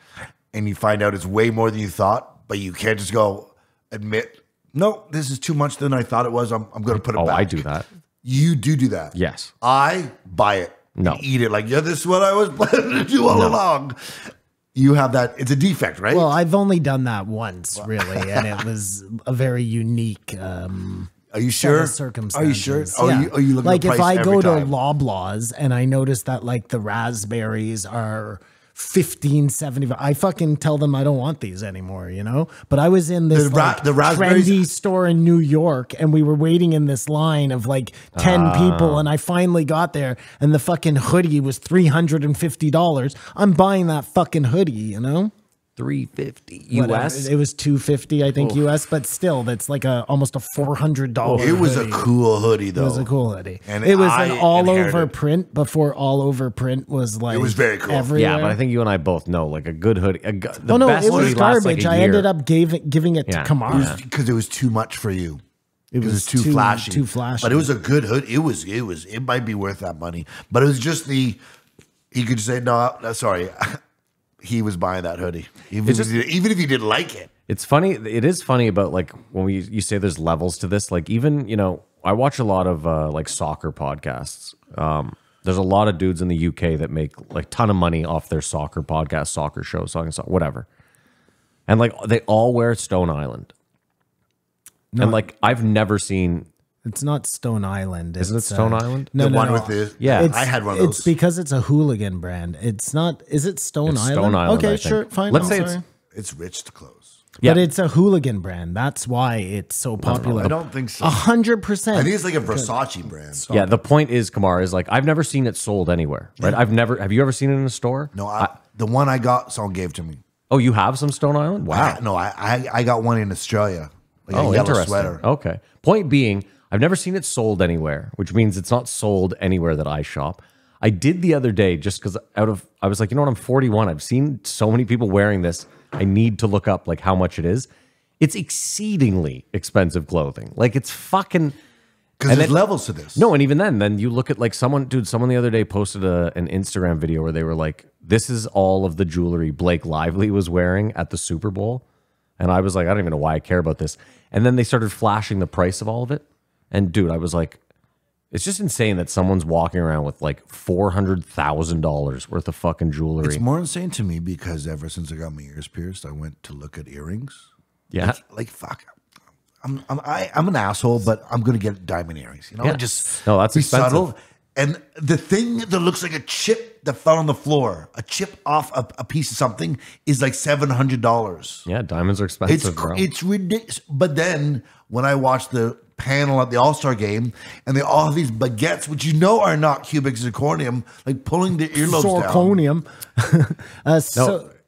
and you find out it's way more than you thought, but you can't just go admit, no, this is too much than I thought it was. I'm going to put it back.
I do that.
You do that.
Yes.
I buy it.
No.
And eat it like, yeah, this is what I was planning to do all along. You have that. It's a defect, right?
Well, I've only done that once, really, and it was a very unique
are you
set
sure?
of circumstances.
Are you sure? Oh,
Yeah.
you look
like
at the
if
price
I go
every
to
time.
Loblaws and I notice that like the raspberries are $15.75, I fucking tell them I don't want these anymore, you know. But I was in this
The raspberries-
trendy store in New York, and we were waiting in this line of like 10 people, and I finally got there, and the fucking hoodie was $350. I'm buying that fucking hoodie, you know.
$350
Whatever.
US.
It was $250, I think, US, but still, that's like almost a $400.
It was a
hoodie.
cool hoodie, though.
It was a cool hoodie.
And
it was
I
an all over
inherited-
print before all over print was like
It was very cool.
everywhere.
Yeah, but I think you and I both know, like a good hoodie. The
Oh no,
best
it was
hoodie lasts,
garbage.
like, a
I
year.
ended up giving it
Yeah.
to Kamar.
Because it was too much for you.
It
It was too flashy.
Too flashy.
But it was a good hood. It might be worth that money. But it was just he could say, no, sorry. he was buying that hoodie, even if he didn't like it.
It's funny. It is funny about like when you say there's levels to this. Like even I watch a lot of like soccer podcasts. There's a lot of dudes in the UK that make like ton of money off their soccer podcast, soccer shows, whatever. And like they all wear Stone Island. No, and like I've never seen.
It's not Stone Island.
Isn't it Stone Island?
No, the one with the I had one of those.
It's because it's a hooligan brand. It's not. Is it Stone Island?
Stone Island.
Okay, sure, fine.
Let's say
it's rich to clothes.
Yeah.
But it's a hooligan brand. That's why it's so popular.
I don't think so.
100%.
I think it's like a Versace brand.
Yeah, the point is, Kamar, is like I've never seen it sold anywhere, right? Have you ever seen it in a store?
No, the one I got, someone gave to me.
Oh, you have some Stone Island? Wow.
I got one in Australia. Like a yellow
interesting.
sweater.
Okay. Point being, I've never seen it sold anywhere, which means it's not sold anywhere that I shop. I did the other day just because I was like, you know what, I'm 41. I've seen so many people wearing this. I need to look up like how much it is. It's exceedingly expensive clothing. Like it's fucking.
Because there's levels to this.
No, and even then you look at like someone the other day posted an Instagram video where they were like, this is all of the jewelry Blake Lively was wearing at the Super Bowl. And I was like, I don't even know why I care about this. And then they started flashing the price of all of it. And dude, I was like, it's just insane that someone's walking around with like $400,000 worth of fucking jewelry.
It's more insane to me because ever since I got my ears pierced, I went to look at earrings.
Yeah.
Like fuck. I'm an asshole, but I'm gonna get diamond earrings. You know, just
no, that's
be
expensive.
subtle. And the thing that looks like a chip that fell on the floor, a chip off a piece of something, is like $700.
Yeah, diamonds are expensive, bro.
It's ridiculous. But then when I watched the panel at the All-Star game and they all have these baguettes, which are not cubic zirconium, like pulling the earlobes
Zirconium.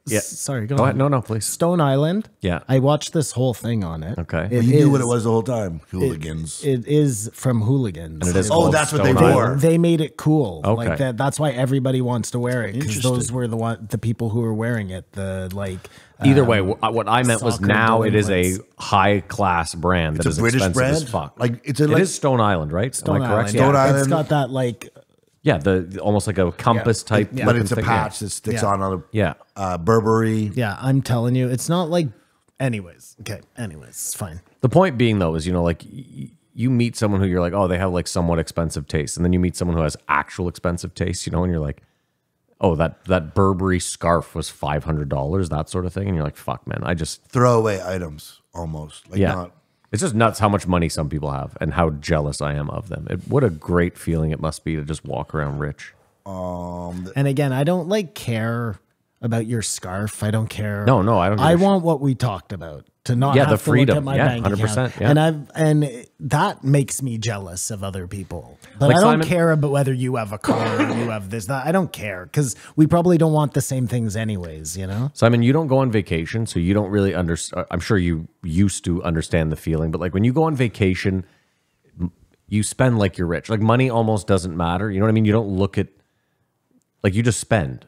Yeah.
Sorry, go
ahead. No, please.
Stone Island.
Yeah.
I watched this whole thing on it.
Okay.
Well, you knew what it was the whole time. Hooligans.
It is from Hooligans.
And it is
Oh, that's what they
Stone
wore.
Island.
They made it cool.
Okay.
Like that. That's why everybody wants to wear it. Because
Interesting.
those were the people who were wearing it. The like.
Either way, what I meant was
soccer
now it is a
delinquents.
high class brand that
It's
is
a British
expensive as
brand?
fuck.
Like, it
is Stone Island, right?
Stone
Am I correct?
Island.
Stone
Yeah.
Island.
It's got that like.
Yeah, the almost like a compass type.
But it's a
thing.
patch that sticks
Yeah.
on a
Yeah.
Burberry.
Yeah, I'm telling you, it's not like. Anyways, okay. Anyways, it's fine.
The point being though is like you meet someone who you're like, oh, they have like somewhat expensive taste, and then you meet someone who has actual expensive taste, and you're like, oh, that Burberry scarf was $500, that sort of thing, and you're like, fuck, man, I just
Throwaway items almost. Like not.
It's just nuts how much money some people have and how jealous I am of them. What a great feeling it must be to just walk around rich.
And again, I don't like care about your scarf. I don't care.
No, I don't give a
I
shit.
want what we talked about to not
Yeah,
have
the
to
freedom.
look at my
Yeah,
bank
100%,
account.
yeah.
And that makes me jealous of other people. But
Like
I don't
Simon-
care about whether you have a car or you have this. That I don't care because we probably don't want the same things anyways. You know.
Simon, you don't go on vacation, so you don't really understand. I'm sure you used to understand the feeling, but like when you go on vacation, you spend like you're rich. Like money almost doesn't matter. You know what I mean? You don't look at, like you just spend.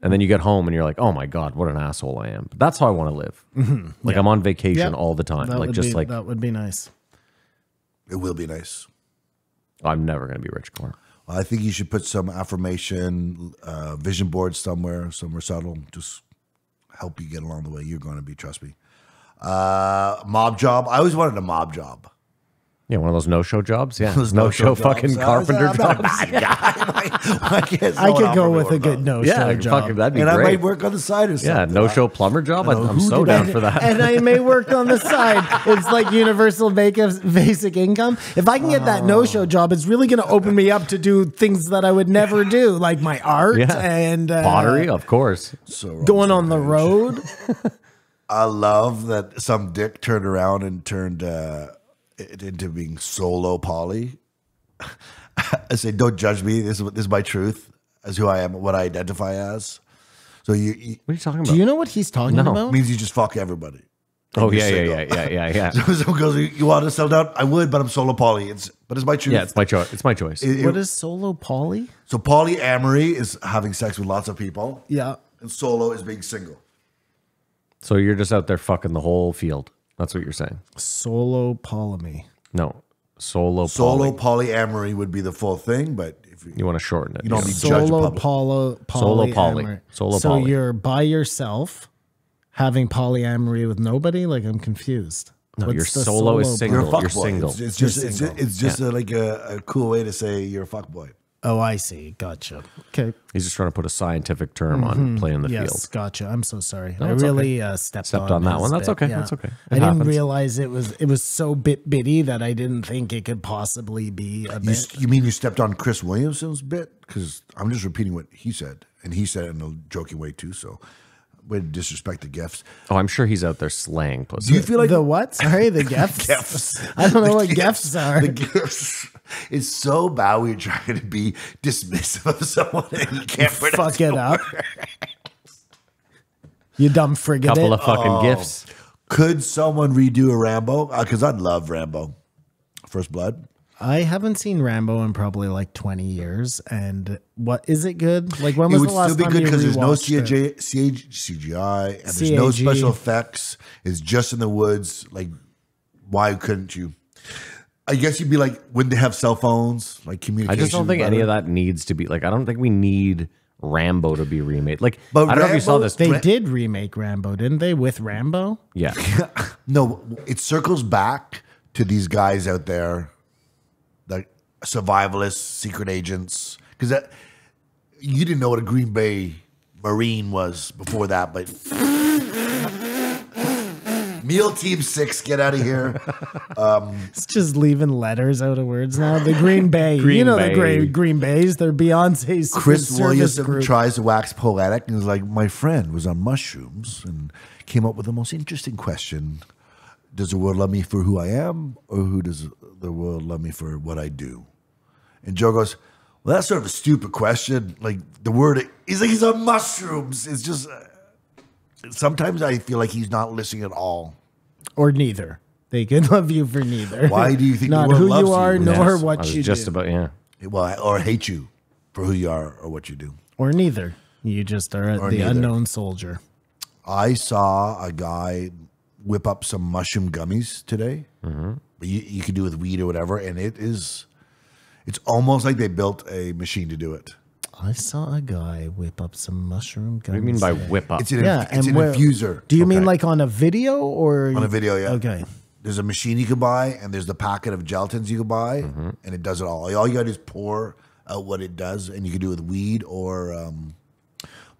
And then you get home and you're like, oh my God, what an asshole I am. But that's how I want to live. Like I'm on vacation all the time.
That
Like
would
just
be,
like,
that would be nice.
It will be nice.
I'm never going to be rich, Clark.
Well, I think you should put some affirmation vision boards somewhere subtle. Just help you get along the way you're going to be. Trust me. Mob job. I always wanted a mob job.
Yeah, one of those no-show jobs. Yeah,
Those
no-show
jobs.
fucking carpenter
I'm not a
jobs.
bad guy. I
I could go with a good no-show
Yeah,
job.
fucking that'd be
And I
great.
might work on the side or something.
Yeah, no-show plumber job.
I know
I'm
who
so
did
down
that.
for that.
And I may work on the side. It's like universal basic income. If I can get that no-show job, it's really going to open me up to do things that I would never do, like my art
Yeah.
and
Pottery, of course.
So wrong.
going on the road.
I love that some dick turned around and turned it into being solo poly. I say, don't judge me. This is my truth as who I am, what I identify as. So you
What are you talking about?
Do you know what he's talking about?
means you just fuck everybody.
Oh,
You're
yeah.
single. So someone goes, you want to settle down? I would, but I'm solo poly. It's my truth.
Yeah, it's my choice. It's my choice.
What is solo poly?
So polyamory is having sex with lots of people,
Yeah.
and solo is being single.
So you're just out there fucking the whole field. That's what you're saying.
Solo polymy.
No. Solo
polyamory would be the full thing, but if
You want to shorten it.
you don't be judged
Solo
public.
Solo poly.
polyamory.
Solo
so
poly.
you're by yourself, having polyamory with nobody. Like I'm confused.
No,
What's
your
the
solo is
part?
single.
You're a fuckboy.
You're single.
It's just
You're
it's just like a cool way to say you're a fuckboy.
Oh, I see. Gotcha. Okay.
He's just trying to put a scientific term on playing the
Yes,
field.
gotcha. I'm so sorry. I
it's
really stepped
on that
his
one. That's
bit.
okay. That's okay. It
I didn't
happens.
realize it was so bitty that I didn't think it could possibly be a bit.
You mean you stepped on Chris Williamson's bit? Because I'm just repeating what he said, and he said it in a joking way too. So, way to disrespect the gifts.
Oh, I'm sure he's out there slaying pussy.
Do you feel like
The what? Sorry, the gifts.
gifts?
I don't know
The
what
gifts.
gifts are.
The gifts. It's so bad when you're trying to be dismissive of someone and you can't pronounce
Fuck it
the
up.
word.
You dumb frigate.
Couple of fucking gifts.
Could someone redo a Rambo? Because I'd love Rambo. First Blood.
I haven't seen Rambo in probably like 20 years. And what is it good? Like when
It
was
would
the last
still be
time
good
you
because there's no
rewatched it?
CGI and there's no
CAG.
special effects. It's just in the woods. Like, why couldn't you? I guess you'd be like, wouldn't they have cell phones? Like
I
communication.
just don't think any of that needs to be like. I don't think we need Rambo to be remade. Like, I don't know if you saw
Rambo-
this.
They did remake Rambo, didn't they? With Rambo?
Yeah,
No, it circles back to these guys out there, like survivalists, secret agents. Because that you didn't know what a Green Bay Marine was before that, but Meal Team 6, get out of here.
It's just leaving letters out of words now. The Green Bay.
Green
you know
Bay.
the Green Bays. They're Beyonce's
Chris
service
Williamson
group.
tries to wax poetic and is like, my friend was on mushrooms and came up with the most interesting question. Does the world love me for who I am, or who does the world love me for what I do? And Joe goes, well, that's sort of a stupid question. Like the word, he's on mushrooms. It's just, sometimes I feel like he's not listening at all.
Or neither. They can love you for neither.
Why do you think the
not
world
who
loves
you
you?
are,
Yes,
nor
I
what
was
you
just
do,
about
Well, or hate you for who you are or what you do.
or neither. You just are
Or
the
neither.
unknown soldier.
I saw a guy whip up some mushroom gummies today. Mm-hmm. You could do it with weed or whatever, and it's almost like they built a machine to do it.
I saw a guy whip up some mushroom gummies.
What do you mean by whip up?
It's an,
Yeah,
it's
and
an
where-
infuser.
Do you
Okay.
mean like on a video or
On a video, yeah.
Okay.
There's a machine you could buy, and there's the packet of gelatins you could buy,
Mm-hmm.
and it does it all. All you got to do is pour out what it does, and you can do it with weed or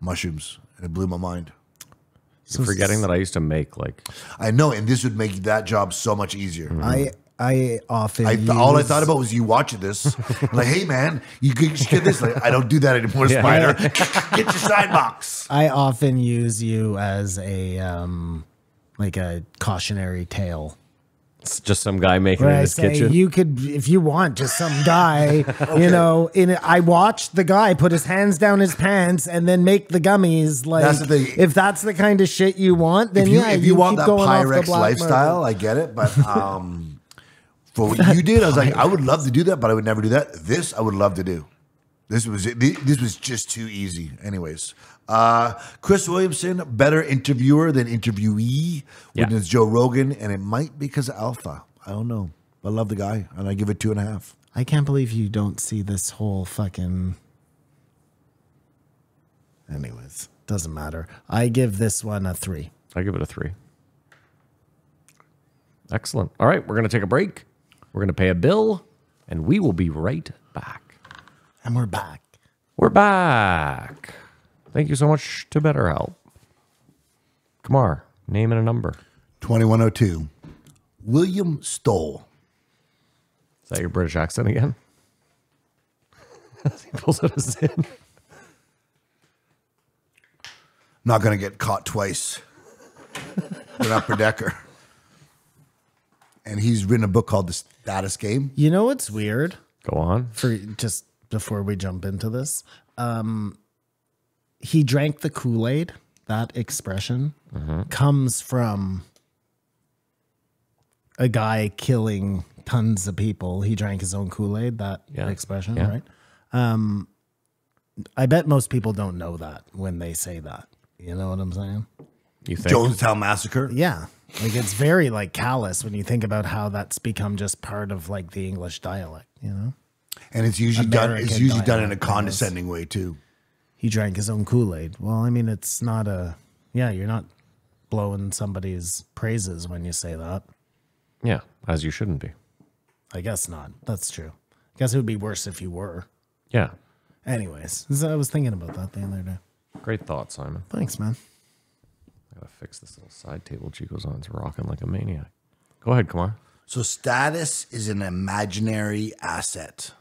mushrooms. And it blew my mind.
You're forgetting that I used to make like
I know, and this would make that job so much easier.
I often
All I
use-
thought about was you watching this. Like, hey man, you should get this. Like, I don't do that anymore, Spider. Get your sign box.
I often use you as a like a cautionary tale.
it's just some guy making it
Where
in
I
his
say
kitchen.
you could, if you want, just some guy, you know. I watched the guy put his hands down his pants and then make the gummies. Like,
That's the thing.
if that's the kind of shit you want, then
If you want
keep
that
going off the
Pyrex
black
lifestyle,
market.
I get it. But for what you did, I was like, I would love to do that, but I would never do that. This I would love to do. This was just too easy. Anyways, Chris Williamson, better interviewer than interviewee.
Yeah.
When it's Joe Rogan, and it might be because of Alpha. I don't know. I love the guy, and I give it 2.5.
I can't believe you don't see this whole fucking. Anyways, doesn't matter. I give this one a 3.
I give it a 3. Excellent. All right, we're going to take a break. We're going to pay a bill, and we will be right back.
And we're back.
We're back. Thank you so much to BetterHelp. Kamar, name and a number.
2102. William Stoll.
Is that your British accent again? He pulls out his in.
Not going to get caught twice. An upper decker. And he's written a book called The Status Game.
You know what's weird?
Go on.
For just before we jump into this, he drank the Kool-Aid. That expression comes from a guy killing tons of people. He drank his own Kool-Aid. That expression,
Yeah.
right? I bet most people don't know that when they say that. You know what I'm saying?
You think?
Jonestown Massacre.
Yeah. Like it's very like callous when you think about how that's become just part of like the English dialect, you know?
And it's usually done. It's
American
usually done in a
dialect,
condescending way too.
He drank his own Kool-Aid. Well, I mean, it's not you're not blowing somebody's praises when you say that.
Yeah, as you shouldn't be.
I guess not. That's true. I guess it would be worse if you were.
Yeah.
Anyways, I was thinking about that the other day.
Great thought, Simon.
Thanks, man.
I gotta fix this little side table Chico's on. It's rocking like a maniac. Go ahead, Kumar.
So status is an imaginary asset.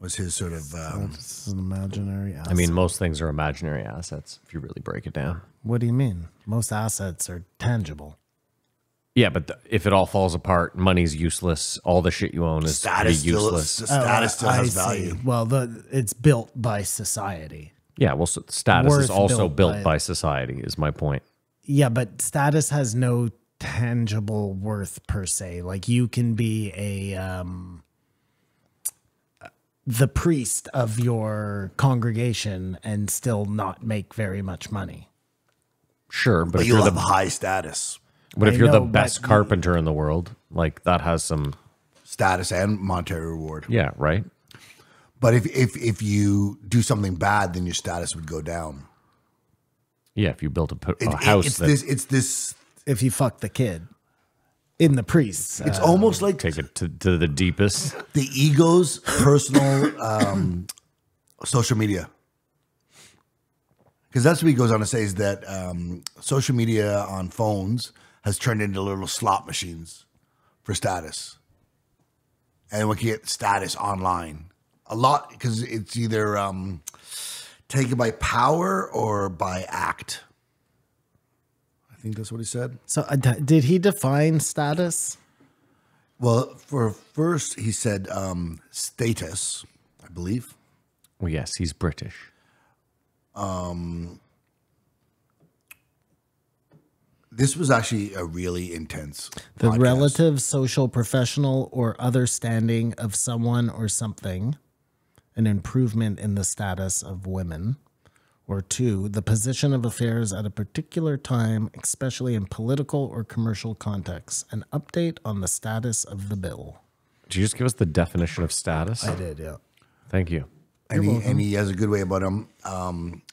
Was his sort of
This is an imaginary asset.
I mean, most things are imaginary assets if you really break it down.
What do you mean? Most assets are tangible.
Yeah, but if it all falls apart, money's useless. All the shit you own is
status
pretty useless.
Status still
I
has
see.
value.
Well, it's built by society.
Yeah, well, so status
Worth
is also
built
built
by-
by society, is my point.
Yeah, but status has no tangible worth per se. Like you can be the priest of your congregation and still not make very much money.
Sure, but
But
if
you'll
you're
have
the
high status.
but if
I
you're the
know, but
best carpenter in the world, like that has some
Status and monetary reward.
yeah, right?
But if you do something bad, then your status would go down.
Yeah, if you built a house
It's
that
this.
If you fuck the kid in the priest,
It's almost like
take it to the deepest.
the ego's personal social media. Because that's what he goes on to say is that social media on phones has turned into little slot machines for status. And we can get status online. A lot, because it's either taken by power or by act. I think that's what he said.
so did he define status?
Well, for first, he said status, I believe.
Well, yes, he's British.
This was actually a really intense
The
podcast.
relative, social, professional, or other standing of someone or something, an improvement in the status of women. Or 2, the position of affairs at a particular time, especially in political or commercial contexts. An update on the status of the bill.
Did you just give us the definition of status?
I did, yeah.
Thank you.
And he has a good way about him.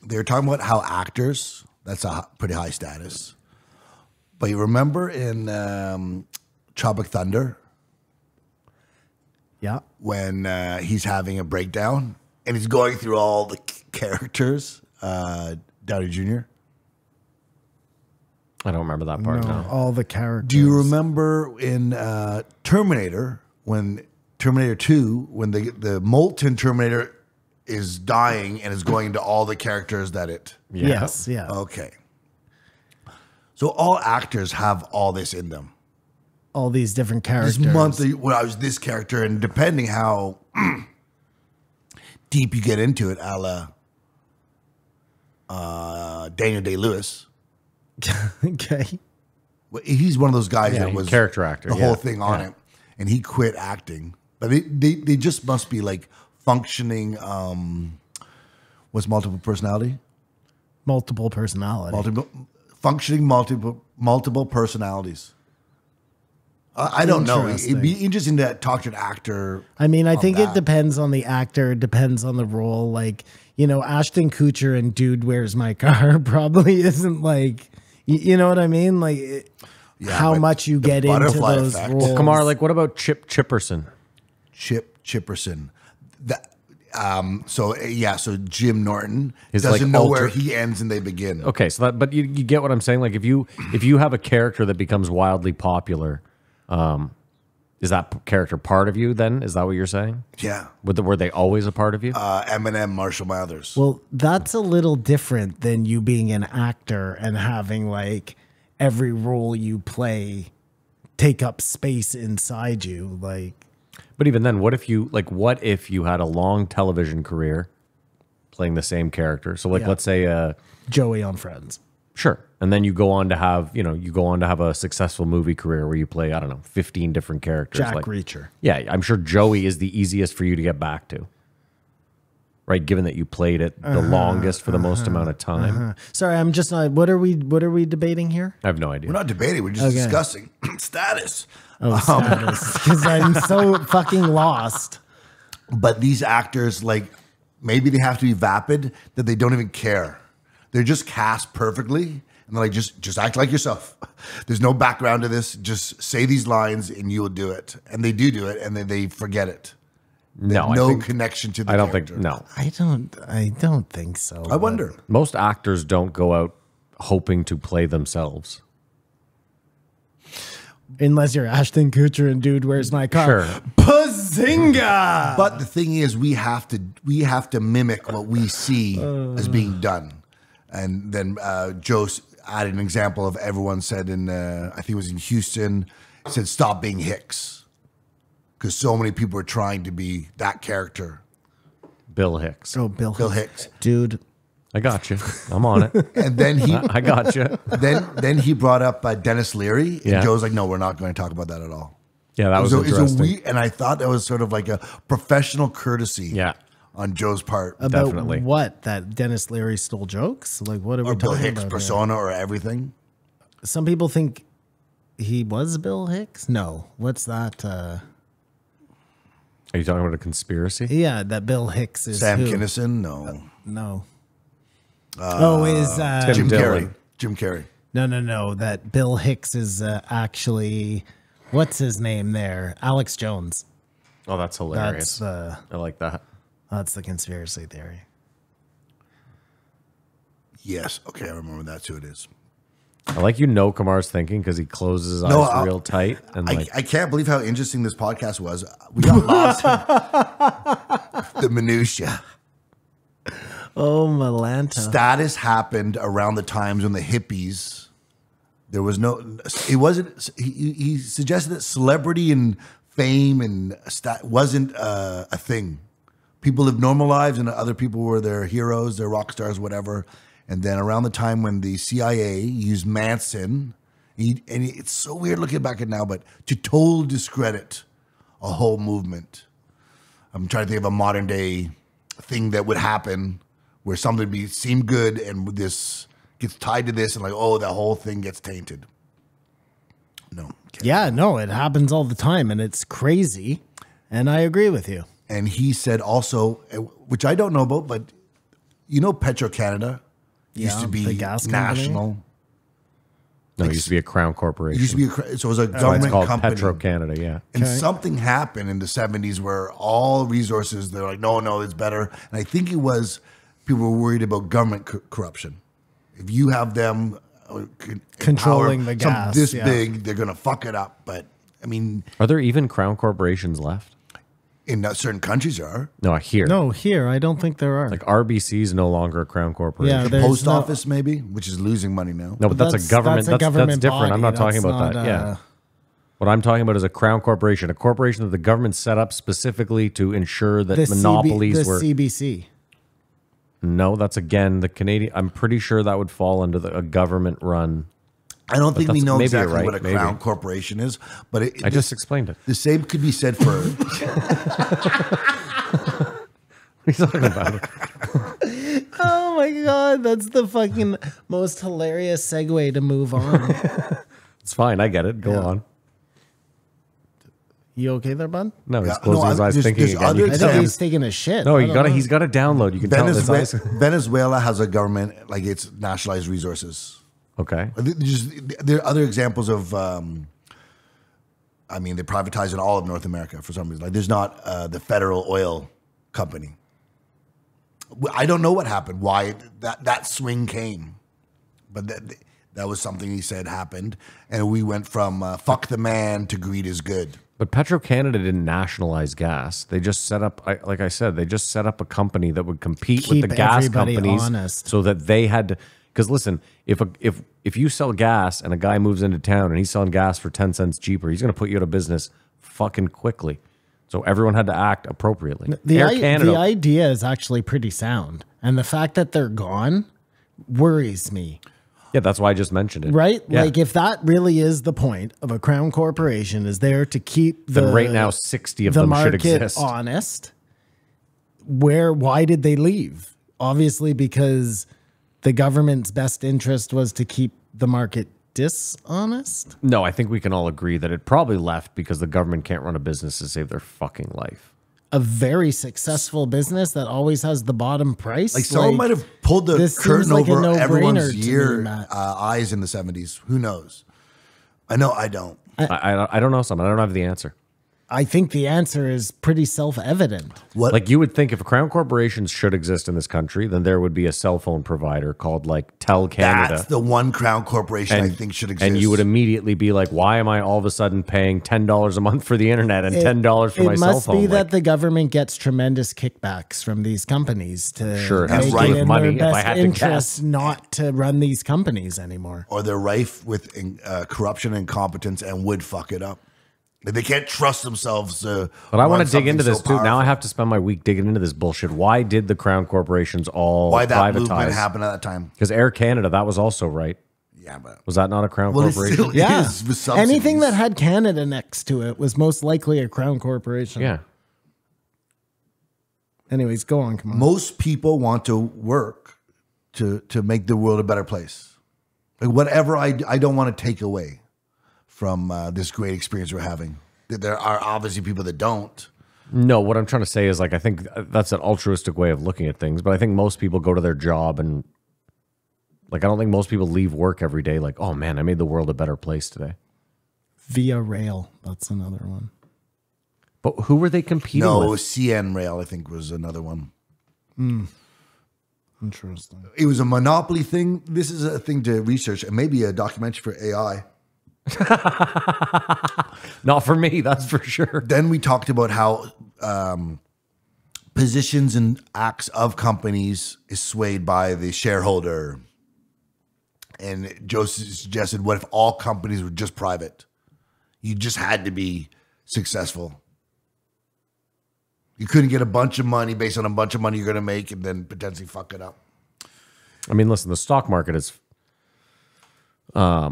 They were talking about how actors, that's a pretty high status. But you remember in Tropic Thunder
Yeah.
when he's having a breakdown and he's going through all the characters, Downey Jr.?
I don't remember that part.
No,
No.
all the characters.
Do you remember in Terminator, when Terminator 2, when the molten Terminator is dying and is going into all the characters that it...
Yeah.
Yes, yeah.
Okay. So all actors have all this in them.
All these different characters.
This month, when I was this character, and depending how deep you get into it, a la Daniel Day-Lewis,
Okay.
he's one of those guys
Yeah,
that
he's
was
a character actor,
the
yeah.
whole thing on
Yeah.
it, and he quit acting. But they just must be like functioning. What's multiple personality?
Multiple personality.
Multiple personalities. I don't know. It'd be interesting to talk to an actor.
I mean, I think it
that.
depends on the actor, depends on the role. Like, you know, Ashton Kutcher and Dude, Where's My Car probably isn't like, you know what I mean? Like, how
but
much you
the
get into
butterfly
those
effect.
roles.
Kamar, like, what about Chip Chipperson?
Chip Chipperson. So Jim Norton
Is
doesn't
like
know
alter-
where he ends and they begin.
Okay, so that, but you get what I'm saying. Like, if you have a character that becomes wildly popular, is that character part of you? Then is that what you're saying?
Yeah.
Were they always a part of you?
Eminem, Marshall Mathers.
Well, that's a little different than you being an actor and having like every role you play take up space inside you. Like,
But even then, what if you had a long television career playing the same character? So like,
Yeah.
let's say,
Joey on Friends.
sure. And then you go on to have a successful movie career where you play, I don't know, 15 different characters.
Jack
like,
Reacher.
yeah, I'm sure Joey is the easiest for you to get back to. right? Given that you played it the longest for the most amount of time.
Sorry, I'm just not. What are we debating here?
I have no idea.
We're not debating. We're just discussing status.
Oh, status. Because I'm so fucking lost.
But these actors, like, maybe they have to be vapid that they don't even care. They're just cast perfectly. And they're like, just act like yourself. There's no background to this. Just say these lines and you will do it. And they do it, and then they forget it.
No,
No
I think,
connection to the
I don't
character.
think, no.
I don't think so.
I wonder.
Most actors don't go out hoping to play themselves.
Unless you're Ashton Kutcher and Dude, Where's My Car?
Sure.
Bazinga!
But the thing is, we have to mimic what we see as being done. And then Joe added an example of everyone said in, I think it was in Houston, said, stop being Hicks. Because so many people are trying to be that character.
Bill Hicks.
Oh, Bill
Hicks.
Dude.
I got you. I'm on it.
And then he
I got you.
then he brought up Dennis Leary. And
Yeah.
Joe's like, no, we're not going to talk about that at all.
Yeah, that was interesting.
And I thought that was sort of like a professional courtesy
Yeah.
on Joe's part.
About
Definitely.
what? That Dennis Leary stole jokes? Like, what are we
Or Bill
talking
Hicks'
about
persona or everything.
here? Some people think he was Bill Hicks? No. What's that?
Are you talking about a conspiracy?
Yeah, that Bill Hicks is
Sam
who?
Kinison, no.
No.
Tim
Jim
Dillon.
Carrey. Jim Carrey.
No. That Bill Hicks is actually, what's his name there? Alex Jones.
Oh, that's hilarious.
That's
I like that.
that's the conspiracy theory.
Yes. Okay, I remember that's who it is.
I like Kamar's thinking because he closes his eyes
No,
real tight and like
I can't believe how interesting this podcast was. We got lost in the minutia.
Oh, Malanta.
Status happened around the times when the hippies. There was no. It wasn't. He suggested that celebrity and fame and wasn't a thing. People lived normal lives, and other people were their heroes, their rock stars, whatever. And then around the time when the CIA used Manson, it's so weird looking back at it now, but to total discredit a whole movement. I'm trying to think of a modern day thing that would happen where something would seem good and this gets tied to this and like, oh, the whole thing gets tainted. No.
Yeah, no, it happens all the time and it's crazy. And I agree with you.
And he said also, which I don't know about, but Petro-Canada used to be
the gas company.
national.
no, it used to be a Crown
It
Corporation.
used to be so it was a
That's why
government
it's called
company.
Petro-Canada, yeah.
And something happened in the 70s where all resources, they're like, no, it's better. And I think it was people were worried about government corruption. If you have them
Controlling the
something
gas,
this
yeah.
big, they're going to fuck it up. But I mean,
Are there even Crown Corporations left?
in certain countries there are.
No, here.
No, here, I don't think there are.
Like RBC is no longer a Crown Corporation.
Yeah,
The
there's
post
no-
office maybe, which is losing money now.
No, but that's a government. That's different.
body.
I'm not talking
That's
about
not,
that. Yeah. What I'm talking about is a Crown Corporation, a corporation that the government set up specifically to ensure that monopolies were.
CBC.
No, that's again the Canadian. I'm pretty sure that would fall under a government run.
I don't think we
that's-
know
maybe you're
exactly
right,
what a
maybe.
crown corporation is, but
I just explained it.
the same could be said for.
What are you talking about?
Oh my God, that's the fucking most hilarious segue to move on.
It's fine. I get it. Go on.
You okay there, bud?
No, he's
Yeah,
closing
no,
his eyes
there's-
thinking
there's
again.
other
You
I
can
think
tell.
he's taking a shit.
No,
I
you
don't
got to.
know.
He's got to download. You can tell his eyes.
Venezuela has a government like it's nationalized resources.
Okay.
There are other examples of. They privatize in all of North America for some reason. Like there's not the federal oil company. I don't know what happened. Why that swing came, but that was something he said happened, and we went from fuck the man to greed is good.
But Petro-Canada didn't nationalize gas. They just set up, like I said, they just set up a company that would compete with
Keep
the gas
everybody
companies,
honest.
so that they had to. Because listen, if you sell gas and a guy moves into town and he's selling gas for 10 cents cheaper, he's going to put you out of business fucking quickly. So everyone had to act appropriately.
The
Air Canada,
idea is actually pretty sound. And the fact that they're gone worries me.
yeah, that's why I just mentioned it.
Right?
Yeah.
Like if that really is the point of a crown corporation is there to keep
Then right now 60 of
the
them should
market
exist.
honest. why did they leave? Obviously, because the government's best interest was to keep the market dishonest.
No, I think we can all agree that it probably left because the government can't run a business to save their fucking life.
A very successful business that always has the bottom price.
Like someone might have pulled the
this
curtain
seems like a
over
no-brainer
everyone's
to me,
year
Matt.
eyes in the 70s. Who knows? I know I don't.
I don't know, Simon. I don't have the answer.
I think the answer is pretty self-evident.
What?
Like you would think if Crown corporations should exist in this country, then there would be a cell phone provider called like Tel Canada.
That's the one Crown corporation I think should exist.
And you would immediately be like, why am I all of a sudden paying $10 a month for the internet and $10 for my cell phone?
It must be that
Like,
the government gets tremendous kickbacks from these companies to
Sure, it has
make
right
it in
money,
their
if I
best
had to
interest
guess.
not to run these companies anymore.
or they're rife with corruption and incompetence and would fuck it up. Like, they can't trust themselves to.
But I want
run
to dig into
something
this
so
too. Now I
powerful.
have to spend my week digging into this bullshit. Why did the Crown corporations all
Why that movement
privatize?
happened at that time?
Because Air Canada, that was also right.
Yeah, but
Was that not a Crown
well, it
corporation?
still
Yeah,
is with subsidies.
anything that had Canada next to it was most likely a Crown corporation.
Yeah.
Anyways, go on. Come on.
Most people want to work to make the world a better place. Like whatever I don't want to take away from this great experience we're having. There are obviously people that don't.
No, what I'm trying to say is like I think that's an altruistic way of looking at things, but I think most people go to their job and like I don't think most people leave work every day like, oh man, I made the world a better place today.
Via rail. That's another one.
But who were they competing
No,
with?
CN Rail I think was another one.
Interesting.
It was a monopoly thing. This is a thing to research and maybe a documentary for AI.
Not for me, that's for sure.
Then we talked about how positions and acts of companies is swayed by the shareholder. And Joe suggested, what if all companies were just private? You just had to be successful. You couldn't get a bunch of money based on a bunch of money you're going to make and then potentially fuck it up.
I mean, listen, the stock market is a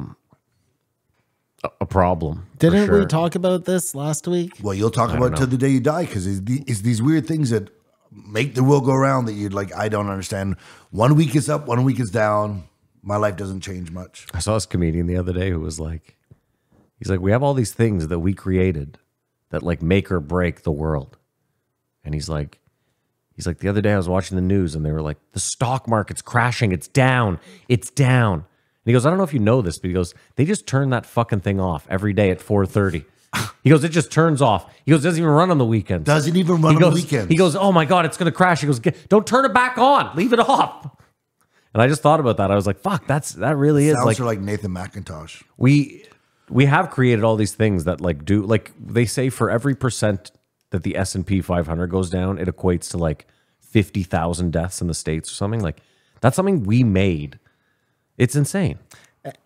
problem. for
Didn't
sure.
we talk about this last week?
Well, you'll talk about it till the day you die because it's these weird things that make the world go around that you'd like, I don't understand. 1 week is up, 1 week is down. My life doesn't change much.
I saw this comedian the other day who was like, he's like, we have all these things that we created that like make or break the world. And he's like, the other day I was watching the news and they were like, the stock market's crashing. It's down. It's down. And he goes, I don't know if you know this, but he goes, they just turn that fucking thing off every day at 4:30. He goes, it just turns off. He goes, it doesn't even run on the weekends.
Doesn't even run
He
on
goes,
the weekends.
He goes, oh my God, it's going to crash. He goes, don't turn it back on. Leave it off. And I just thought about that. I was like, fuck, that really is
Sounds
like,
like Nathan McIntosh.
we have created all these things that like do like they say for every percent that the S&P 500 goes down, it equates to like 50,000 deaths in the States or something. Like that's something we made. It's insane.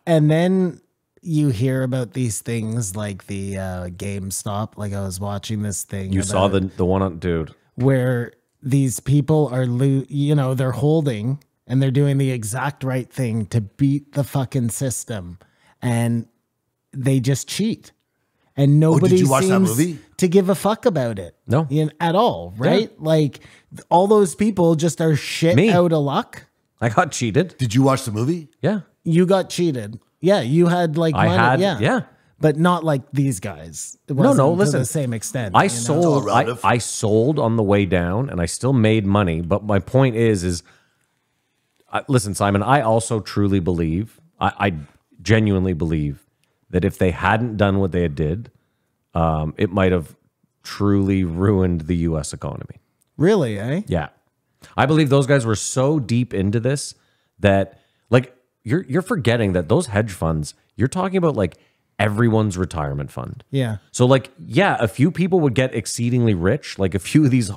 And then you hear about these things like the GameStop. Like I was watching this thing.
You saw
about
the one on dude.
where these people are, they're holding and they're doing the exact right thing to beat the fucking system, and they just cheat. And nobody
you watch that
seems
movie?
to give a fuck about it.
No.
At all, right? Like all those people just are shit
Me.
out of luck.
I got cheated.
Did you watch the movie?
Yeah.
You got cheated. Yeah, you had like
I
money.
had- yeah.
But not like these guys. It
No,
wasn't to
listen.
the same extent.
I
you know?
sold
relative.
I sold on the way down and I still made money, but my point is listen, Simon, I also truly believe, I genuinely believe that if they hadn't done what they did, it might have truly ruined the US economy.
Really, eh?
Yeah. I believe those guys were so deep into this that like you're forgetting that those hedge funds, you're talking about like everyone's retirement fund.
Yeah.
So like, yeah, a few people would get exceedingly rich. Like a few of these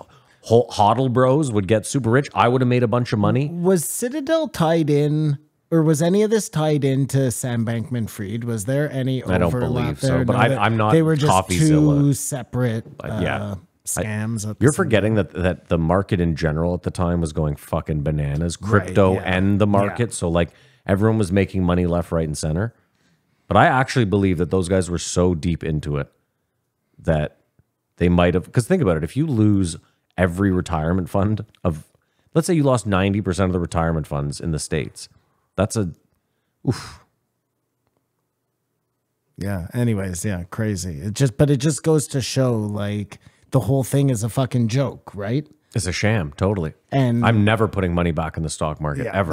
hodl bros would get super rich. I would have made a bunch of money.
Was Citadel tied in, or was any of this tied into Sam Bankman-Fried? Was there any overlap
I don't believe so,
there?
but I'm not
They were just
CoffeeZilla.
two separate
yeah.
scams. at the
You're
same
forgetting that the market in general at the time was going fucking bananas, crypto
yeah.
and the market. So like everyone was making money left, right, and center. But I actually believe that those guys were so deep into it that they might have, because think about it, if you lose every retirement fund of, let's say you lost 90% of the retirement funds in the States. That's
Yeah. Anyways, yeah, crazy. But it just goes to show like the whole thing is a fucking joke, right?
it's a sham, totally.
And
I'm never putting money back in the stock market, ever.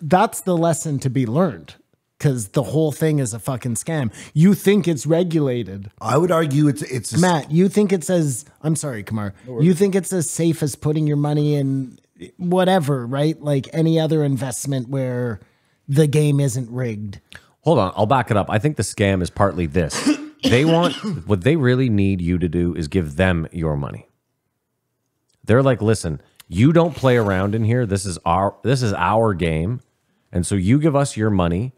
That's the lesson to be learned. Because the whole thing is a fucking scam. You think it's regulated.
I would argue it's
Matt, you think it's as I'm sorry, Kamar. You think it's as safe as putting your money in whatever, right? Like any other investment where the game isn't rigged.
Hold on, I'll back it up. I think the scam is partly this. They want, what they really need you to do is give them your money. They're like, listen, you don't play around in here. This is our game. And so you give us your money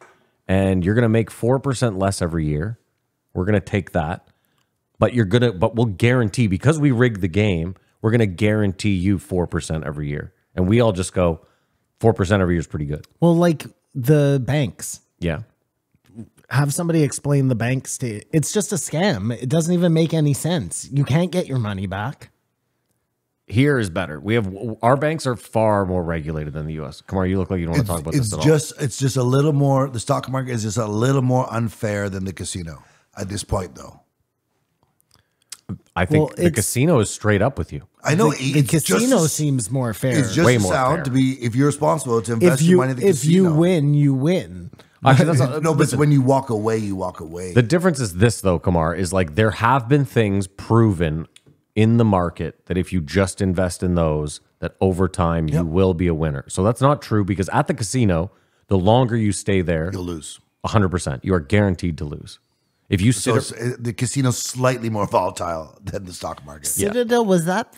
and you're going to make 4% less every year. We're going to take that. But we'll guarantee, because we rigged the game, we're going to guarantee you 4% every year. And we all just go, 4% every year is pretty good.
Well, like the banks.
Yeah.
Have somebody explain the banks to it's just a scam. It doesn't even make any sense. You can't get your money back.
Here is better. Our banks are far more regulated than the U.S. Kamar, you look like you don't want to talk about this at all.
It's just a little more. The stock market is just a little more unfair than the casino at this point, though.
I think the casino is straight up with you.
I know
The casino seems more fair.
It's just
Way
as
more
sound
fair.
to be if you're responsible to invest your money in the
if
casino.
you win, you win.
Actually, that's
No, but when you walk away, you walk away.
The difference is this, though, Kamar, is like there have been things proven in the market that if you just invest in those, that over time you will be a winner. So that's not true, because at the casino, the longer you stay there,
You'll lose.
100%. You are guaranteed to lose. If you
So
sit,
the casino's slightly more volatile than the stock market.
Citadel, was it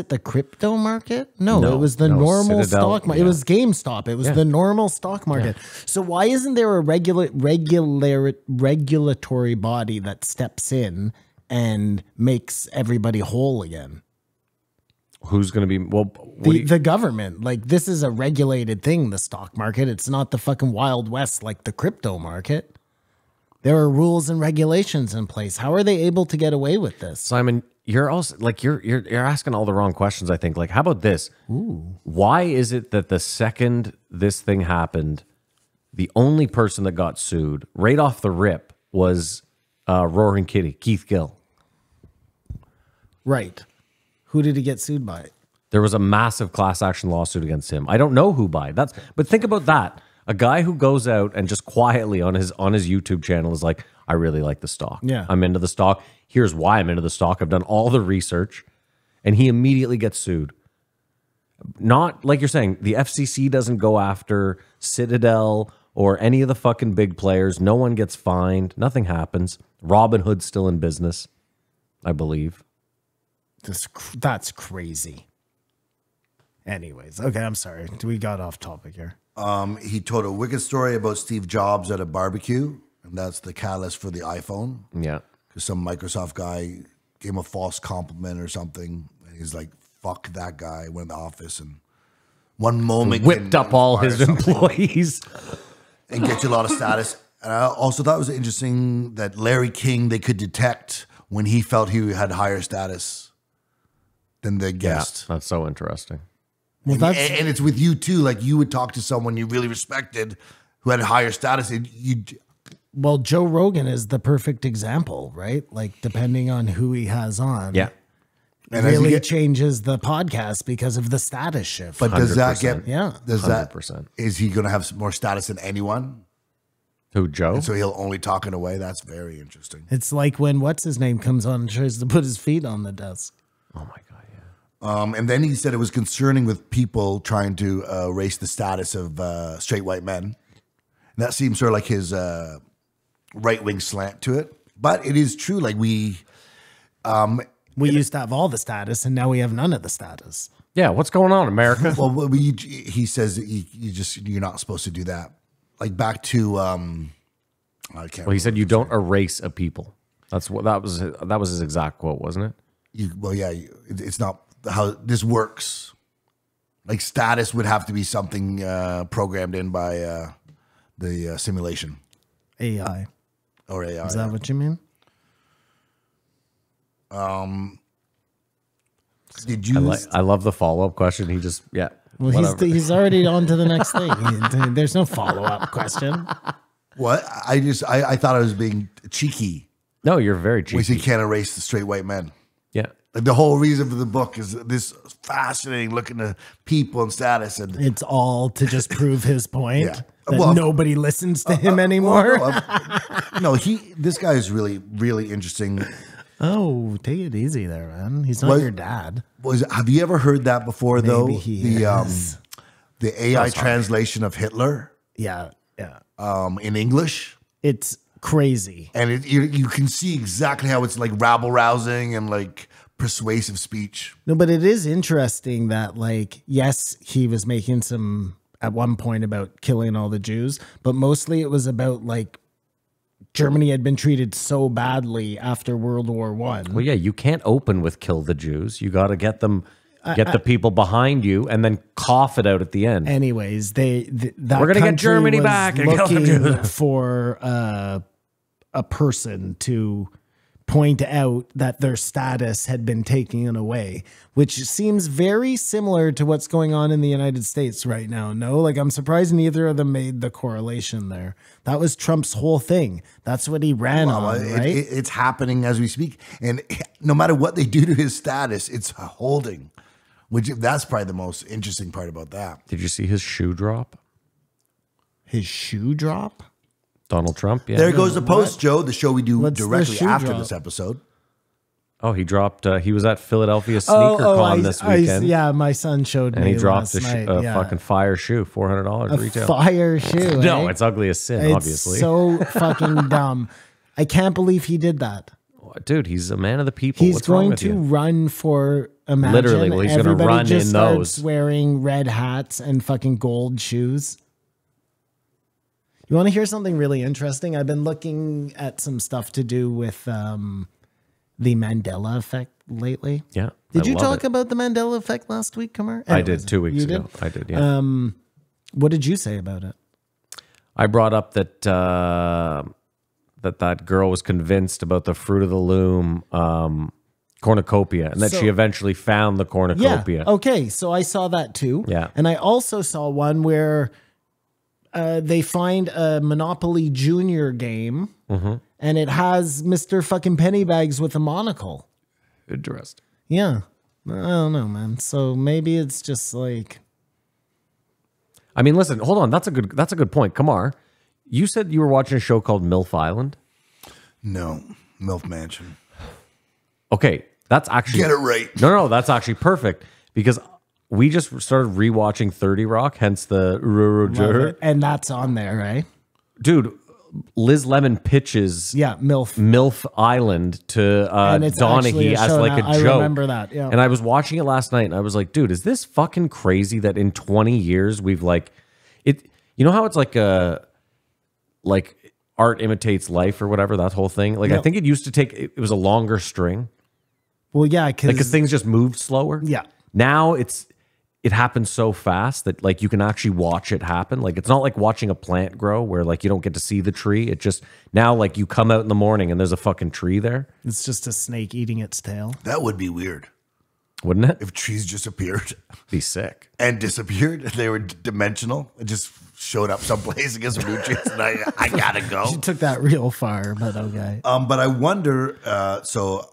the crypto market? No,
No,
it was the
no,
normal
Citadel,
stock market.
yeah.
It was GameStop. It was the normal stock market. So why isn't there a regulatory body that steps in and makes everybody whole again?
who's going to be, well, what do you-
The government. Like, this is a regulated thing, the stock market. It's not the fucking Wild West like the crypto market. There are rules and regulations in place. How are they able to get away with this?
Simon, you're also like you're asking all the wrong questions, I think. Like, how about this? Why is it that the second this thing happened, the only person that got sued right off the rip was Roaring Kitty, Keith Gill?
Right. Who did he get sued by?
There was a massive class action lawsuit against him. I don't know who by. But think about that. A guy who goes out and just quietly on his YouTube channel is like, I really like the stock.
Yeah.
I'm into the stock. Here's why I'm into the stock. I've done all the research. And he immediately gets sued. Not like you're saying, the FCC doesn't go after Citadel or any of the fucking big players. No one gets fined. Nothing happens. Robinhood's still in business, I believe.
That's crazy. Anyways, okay, I'm sorry. We got off topic here.
He told a wicked story about Steve Jobs at a barbecue, and that's the catalyst for the iPhone.
Yeah.
Because some Microsoft guy gave him a false compliment or something. And he's like, fuck that guy. Went in the office and one moment
Whipped
can
up all his
inspire something
employees.
and get you a lot of status. And I also thought it was interesting that Larry King, they could detect when he felt he had higher status than the guest.
That's so interesting.
Well,
And it's with you too. Like you would talk to someone you really respected who had a higher status. And
well, Joe Rogan is the perfect example, right? Like, depending on who he has on.
Yeah.
And as you
really
get-
changes the podcast because of the status shift.
But does that
100%.
get?
Yeah.
Does that?
100%.
Is he going to have more status than anyone?
Who, Joe?
And so he'll only talk in a way. That's very interesting.
It's like when what's his name comes on and tries to put his feet on the desk.
Oh my God, yeah.
And then he said it was concerning with people trying to raise the status of straight white men. And that seems sort of like his right-wing slant to it. But it is true. Like we
used to have all the status, and now we have none of the status.
Yeah, what's going on, America?
well, he says that you're not supposed to do that. Like back to I can't.
Well, he said you don't erase a people. That was his exact quote, wasn't it?
It's not how this works. Like status would have to be something programmed in by the simulation
AI.
or AI.
Is that what you mean?
The Jews.
I love the follow-up question. He just, yeah.
Well,
whatever.
he's already on to the next thing. There's no follow-up question.
What? I thought I was being cheeky.
No, you're very cheeky.
We say can't erase the straight white men.
Yeah.
Like the whole reason for the book is this fascinating looking at people and status, and
It's all to just prove his point
Yeah.
that
Well,
nobody listens to him anymore.
no, this guy is really, really interesting.
Oh, take it easy there, man. He's not
What-
your dad.
Have you ever heard that before though?
Maybe he is.
The AI translation of Hitler
Yeah, yeah.
in English.
It's crazy.
And you can see exactly how it's like rabble rousing and like persuasive speech.
No, but it is interesting that, like, yes, he was making some at one point about killing all the Jews, but mostly it was about like Germany had been treated so badly after World War I.
Well, yeah, you can't open with kill the Jews. You got to get them, the people behind you, and then cough it out at the end.
Anyways, that
We're gonna get
country
Germany
was
back and kill the
looking
Jews.
for a person to point out that their status had been taken away, which seems very similar to what's going on in the United States right now. No, like I'm surprised neither of them made the correlation there. That was Trump's whole thing. That's what he ran on, right?
It's happening as we speak. And no matter what they do to his status, it's holding. That's probably the most interesting part about that.
Did you see his shoe drop?
His shoe drop?
Donald Trump? Yeah.
There goes the post, Joe, the show we do
What's the
directly
shoe
after
drop?
this episode.
Oh, he dropped, he was at Philadelphia SneakerCon this weekend.
Yeah, my son showed
And
me
he dropped
last night.
a
Yeah.
fucking fire shoe, $400 retail.
Fire shoe.
No,
eh?
it's ugly as sin,
It's
obviously.
so fucking dumb. I can't believe he did that.
Dude, he's a man of the people.
He's
What's wrong
going
with
to
you?
run for imagine
Literally, well, he's gonna
everybody
run
just
in
starts
those.
wearing red hats and fucking gold shoes. You want to hear something really interesting? I've been looking at some stuff to do with the Mandela effect lately.
Yeah.
Did
I
you
love
talk
it.
about the Mandela effect last week, Kumar?
I
Anyways,
did 2 weeks
you
ago.
did?
I did, yeah.
What did you say about it?
I brought up that that girl was convinced about the Fruit of the Loom cornucopia, and that
So-
she eventually found the cornucopia.
Yeah. Okay. So I saw that too.
Yeah.
And I also saw one where they find a Monopoly Junior game,
Mm-hmm.
and it has Mr. fucking Pennybags with a monocle.
Interesting.
Yeah. I don't know, man. So maybe it's just like
I mean, listen, hold on. That's a good point. Kamar, you said you were watching a show called MILF Island.
No, MILF Mansion.
Okay, that's actually
Get it right.
No, that's actually perfect because we just started rewatching 30 Rock, hence the
love it. And that's on there, right?
dude. Liz Lemon pitches
Yeah, MILF.
MILF Island to
And it's actually
Donaghy
a
as
show
like
now.
a
I
joke.
remember that, yeah.
And I was watching it last night and I was like, dude, is this fucking crazy that in 20 years we've like it? You know how it's like art imitates life or whatever, that whole thing. Like I
Yep.
think it used to take it was a longer string.
Well, yeah,
Like because things just moved slower.
Yeah.
Now it happens so fast that like you can actually watch it happen. Like it's not like watching a plant grow where like you don't get to see the tree. It just now like you come out in the morning and there's a fucking tree there,
it's just a snake eating its tail.
That would be weird
wouldn't it?
if trees just appeared
Be sick.
and disappeared. They were dimensional. It just showed up someplace and get some nutrients, and I gotta go.
You took that real far, but okay.
But I wonder. So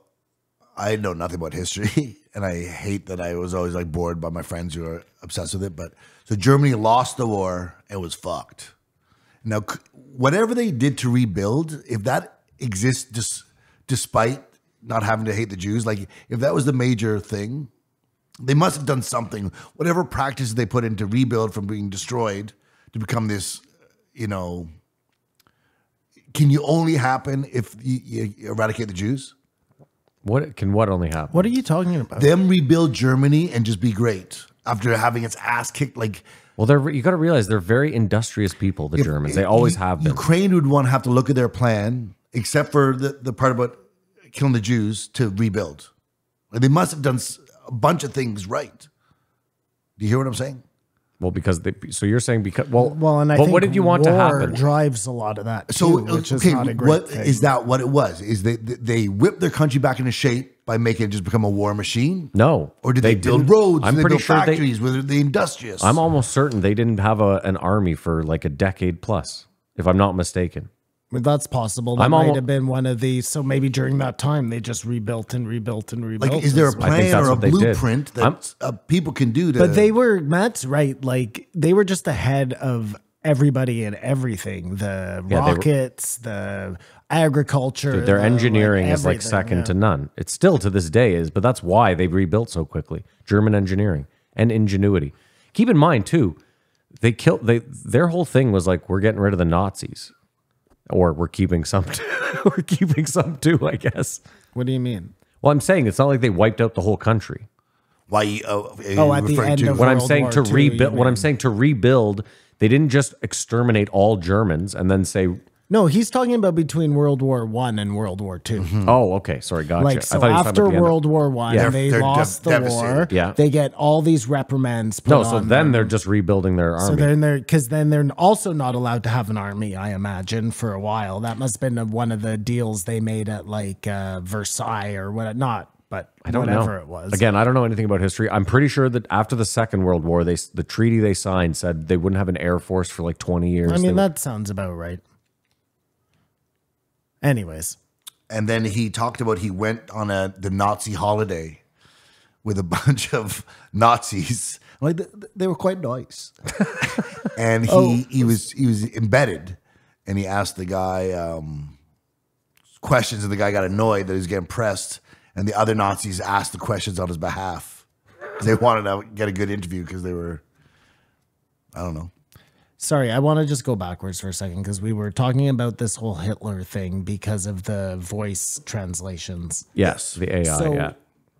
I know nothing about history, and I hate that I was always like bored by my friends who are obsessed with it. But so Germany lost the war and was fucked. Now, whatever they did to rebuild, if that exists just despite not having to hate the Jews, like if that was the major thing, they must have done something. Whatever practices they put in to rebuild from being destroyed to become this, can you only happen if you eradicate the Jews?
What only happen?
What are you talking about?
Them rebuild Germany and just be great after having its ass kicked. Like
Well, you got to realize they're very industrious people. The Germans, they always have been.
Ukraine would want to have to look at their plan, except for the part about killing the Jews, to rebuild. Like they must have done a bunch of things right. Do you hear what I'm saying?
Well, because so you're saying because
and I
but
think
what did you want to
war
happen?
drives a lot of that
So
too, which is
okay,
not a great
what
thing.
is that? What it was is they whipped their country back into shape by making it just become a war machine?
No.
Or did they build
didn't.
roads?
I'm
and they
pretty
build
sure
factories? Were they industrious?
I'm almost certain they didn't have an army for like a decade plus, if I'm not mistaken.
But that's possible. That might have been one of the. So maybe during that time they just rebuilt and rebuilt and rebuilt.
Like, is there a
I think
plan
that's
or a
what they did.
blueprint that people can do to?
But they were, Matt's right. Like they were just ahead of everybody and everything. The rockets, the agriculture,
Dude, their engineering is like
everything,
second to none. It still to this day is, but that's why they rebuilt so quickly. German engineering and ingenuity. Keep in mind too, their whole thing was like, we're getting rid of the Nazis, or we're keeping some. We're keeping some too, I guess.
What do you mean?
Well, I'm saying it's not like they wiped out the whole country.
Why?
At the end of
When I'm
World
saying
War
to
II,
rebuild,
you
when I'm
mean.
saying to rebuild, they didn't just exterminate all Germans and then say,
No, he's talking about between World War I and World War II.
"Oh, okay, sorry, gotcha."
Like,
I
so
thought he was talking
after
about the end of-
World War I,
Yeah.
they
They're
lost the war.
devastated.
Yeah.
They get all these reprimands put
No,
on
so then
them.
they're just rebuilding their army.
So then they're also not allowed to have an army, I imagine, for a while. That must have been one of the deals they made at like Versailles or what not, but
I don't
whatever
know.
it was.
Again, I don't know anything about history. I'm pretty sure that after the Second World War, the treaty they signed said they wouldn't have an air force for like 20 years.
I
They
mean,
would-
that sounds about right. Anyways,
And then he talked about he went on the Nazi holiday with a bunch of Nazis. Like they were quite nice. And he was embedded, and he asked the guy questions, and the guy got annoyed that he was getting pressed, and the other Nazis asked the questions on his behalf. They wanted to get a good interview because they were, I don't know.
sorry, I want to just go backwards for a second because we were talking about this whole Hitler thing because of the voice translations.
yes, the AI.
So,
yeah,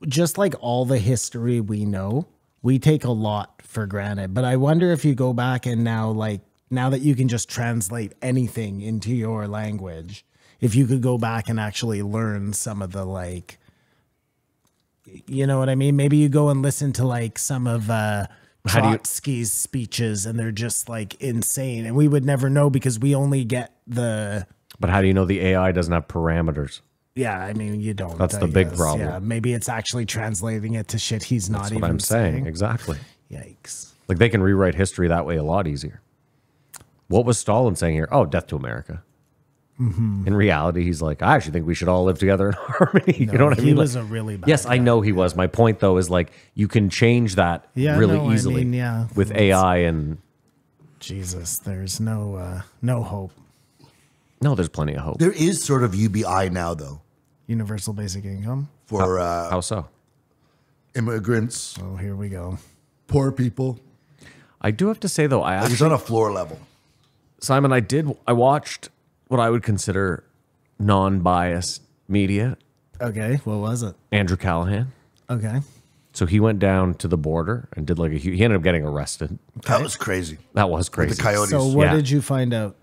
just like all the history we know, we take a lot for granted. But I wonder if you go back and now that you can just translate anything into your language, if you could go back and actually learn some of the like, you know what I mean? Maybe you go and listen to like some of Trotsky's speeches and they're just like insane. And we would never know because we only get the...
but how do you know the AI doesn't have parameters?
Yeah, I mean, you don't.
That's
I
the big
guess.
problem.
Yeah, maybe it's actually translating it to shit he's not
That's
even
what I'm saying.
saying.
Exactly.
Yikes.
Like they can rewrite history that way a lot easier. What was Stalin saying here? Oh, death to America. In reality, he's like, I actually think we should all live together in harmony. You know what I mean?
He was
Like,
a really bad
yes, I know he was. My point though is like you can change that
Yeah,
really
no, I
easily
mean, yeah.
with AI and
Jesus, there's no hope.
no, there's plenty of hope.
There is sort of UBI now, though,
Universal basic income.
for
How so?
immigrants,
Oh, here we go.
poor people.
I do have to say though, I
Like, it's
actually,
on a floor level.
Simon, I watched what I would consider non-biased media.
Okay, what was it?
Andrew Callahan.
Okay.
So he went down to the border and did like he ended up getting arrested.
That was crazy.
That was crazy.
The coyotes.
So what
Yeah.
did you find out?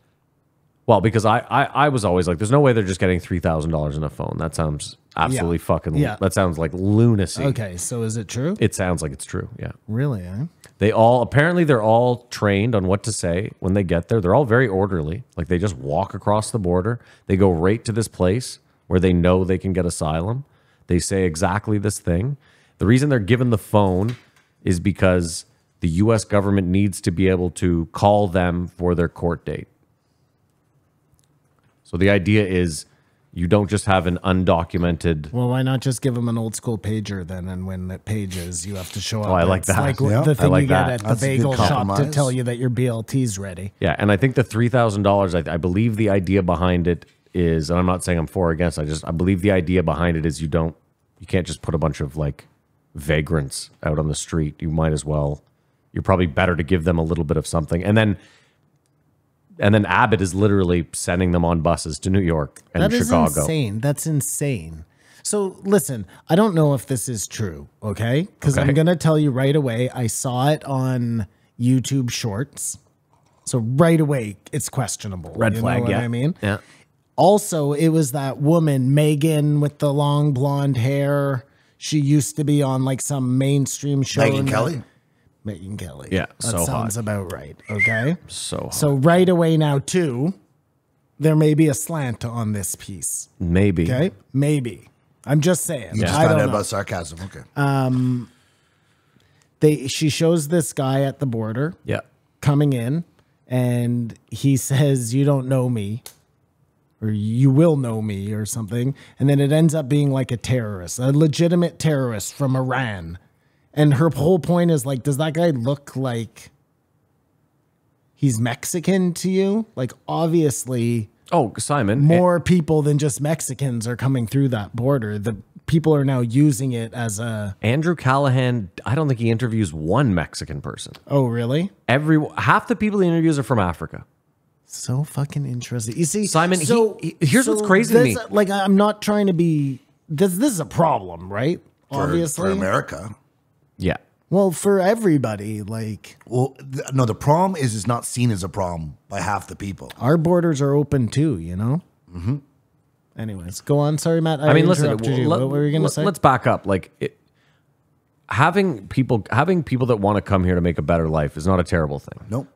Well, because I was always like, there's no way they're just getting $3,000 in a phone. That sounds absolutely fucking.
Yeah.
That sounds like lunacy.
Okay, so is it true?
It sounds like it's true. Yeah.
Really, eh?
They're all trained on what to say when they get there. They're all very orderly. Like they just walk across the border. They go right to this place where they know they can get asylum. They say exactly this thing. The reason they're given the phone is because the US government needs to be able to call them for their court date. So the idea is you don't just have an undocumented.
Well, why not just give them an old school pager then? And when it pages, you have to show up.
I like
It's
that.
Like
Yeah.
the
I
thing
like
you get
that.
at the
That's a good
bagel shop to
compromise.
tell you that your BLT's ready.
Yeah, and I think the $3,000. I believe the idea behind it is, and I'm not saying I'm for or against. I believe the idea behind it is you can't just put a bunch of like vagrants out on the street. You might as well. You're probably better to give them a little bit of something, and then Abbott is literally sending them on buses to New York and
That is
Chicago.
insane. That's insane. So listen, I don't know if this is true, okay? Because
Okay.
I'm going to tell you right away. I saw it on YouTube Shorts. So right away, it's questionable.
Red
You
flag.
know what
Yeah,
I mean?
yeah.
Also, it was that woman, Megan, with the long blonde hair. She used to be on like some mainstream show.
Megyn Kelly?
Megyn Kelly.
Yeah,
that
so
sounds
hot.
about right. Okay.
So
So right away now, too, there may be a slant on this piece.
maybe.
Okay, maybe. I'm just saying.
You just
I
found
don't
out
know.
about sarcasm. Okay.
She shows this guy at the border
Yeah.
coming in, and he says, "You don't know me," or "You will know me," or something. And then it ends up being like a terrorist, a legitimate terrorist from Iran. And her whole point is like, does that guy look like he's Mexican to you? Like, obviously,
Oh, Simon.
more people than just Mexicans are coming through that border. The people are now using it as a,
Andrew Callahan, I don't think he interviews one Mexican person.
oh, really?
Half the people he interviews are from Africa.
So fucking interesting. You see,
Simon, here's what's crazy to me.
Like, I'm not trying to be. This is a problem, right?
For America.
Yeah.
Well, for everybody, like
Well, no, the problem is it's not seen as a problem by half the people.
our borders are open too. You know. Mm-hmm. Anyways, go on. Sorry, Matt.
I mean, listen,
interrupted you. What were you going to say?
Let's back up. Like, having people that want to come here to make a better life is not a terrible thing.
Nope.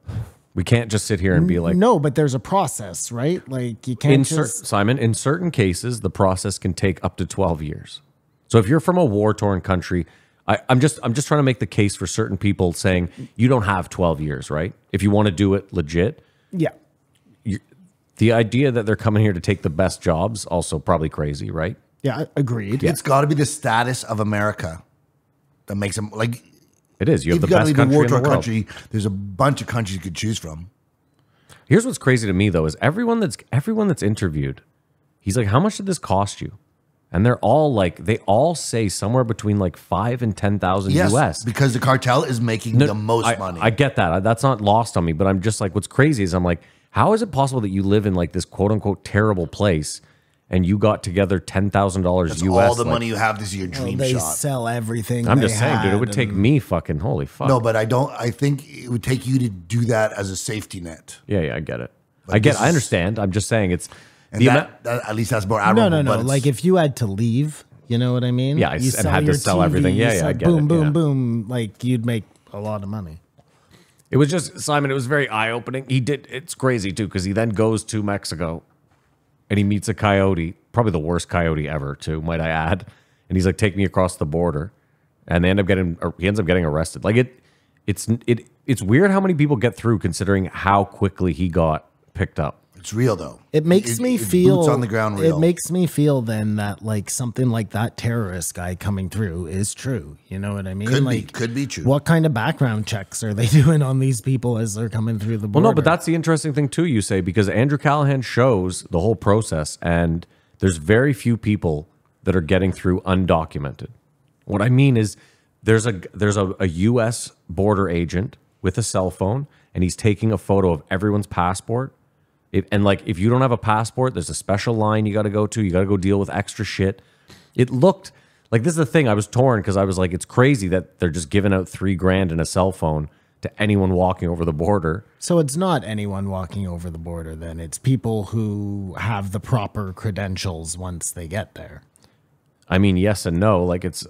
We can't just sit here and be like,
no, but there's a process, right? Like you can't just.
Simon, in certain cases, the process can take up to 12 years. So if you're from a war-torn country, I'm just trying to make the case for certain people saying you don't have 12 years, right? If you want to do it legit,
Yeah.
the idea that they're coming here to take the best jobs also probably crazy, right?
Yeah. Agreed.
It's got to be the status of America that makes them like.
It is. You have
If
the
you got to
best
leave a
country in the
war-torn
world.
country, there's a bunch of countries you could choose from.
Here's what's crazy to me though is everyone that's interviewed, he's like, how much did this cost you? And they're all like, they all say somewhere between like 5 and 10,000
Yes,
US.
because the cartel is making the most money.
I get that. That's not lost on me. But I'm just like, what's crazy is I'm like, how is it possible that you live in like this quote unquote terrible place and you got together $10,000
That's
US?
all the
like,
money you have. This is your dream
They
shot.
sell everything.
I'm
they
just saying, dude, it would
had
take
and-
me fucking holy fuck.
No, but I think it would take you to do that as a safety net.
Yeah, I get it.
Like, this
I
is-
understand. I'm just saying it's
And
the
that, at least that's more admirable.
No.
but it's-
Like if you had to leave, you know what I mean?
Yeah,
you
and had to
your
sell everything.
you
Yeah, I
sell
get
boom,
it,
boom,
yeah.
boom. Like you'd make a lot of money.
It was just, Simon, it was very eye-opening. It's crazy too, because he then goes to Mexico and he meets a coyote, probably the worst coyote ever too, might I add. And he's like, take me across the border. And he ends up getting arrested. Like it's weird how many people get through considering how quickly he got picked up.
it's real though.
It makes me
it's
feel
boots on the ground real.
It makes me feel then that like something like that terrorist guy coming through is true. You know what I mean?
Could be true.
What kind of background checks are they doing on these people as they're coming through the border?
Well, no, but that's the interesting thing too, you say, because Andrew Callahan shows the whole process and there's very few people that are getting through undocumented. What I mean is there's a US border agent with a cell phone and he's taking a photo of everyone's passport. And like, if you don't have a passport, there's a special line you got to go to. You got to go deal with extra shit. It looked like, this is the thing. I was torn because I was like, it's crazy that they're just giving out $3,000 in a cell phone to anyone walking over the border.
So it's not anyone walking over the border then. It's people who have the proper credentials once they get there.
I mean, yes and no. Like it's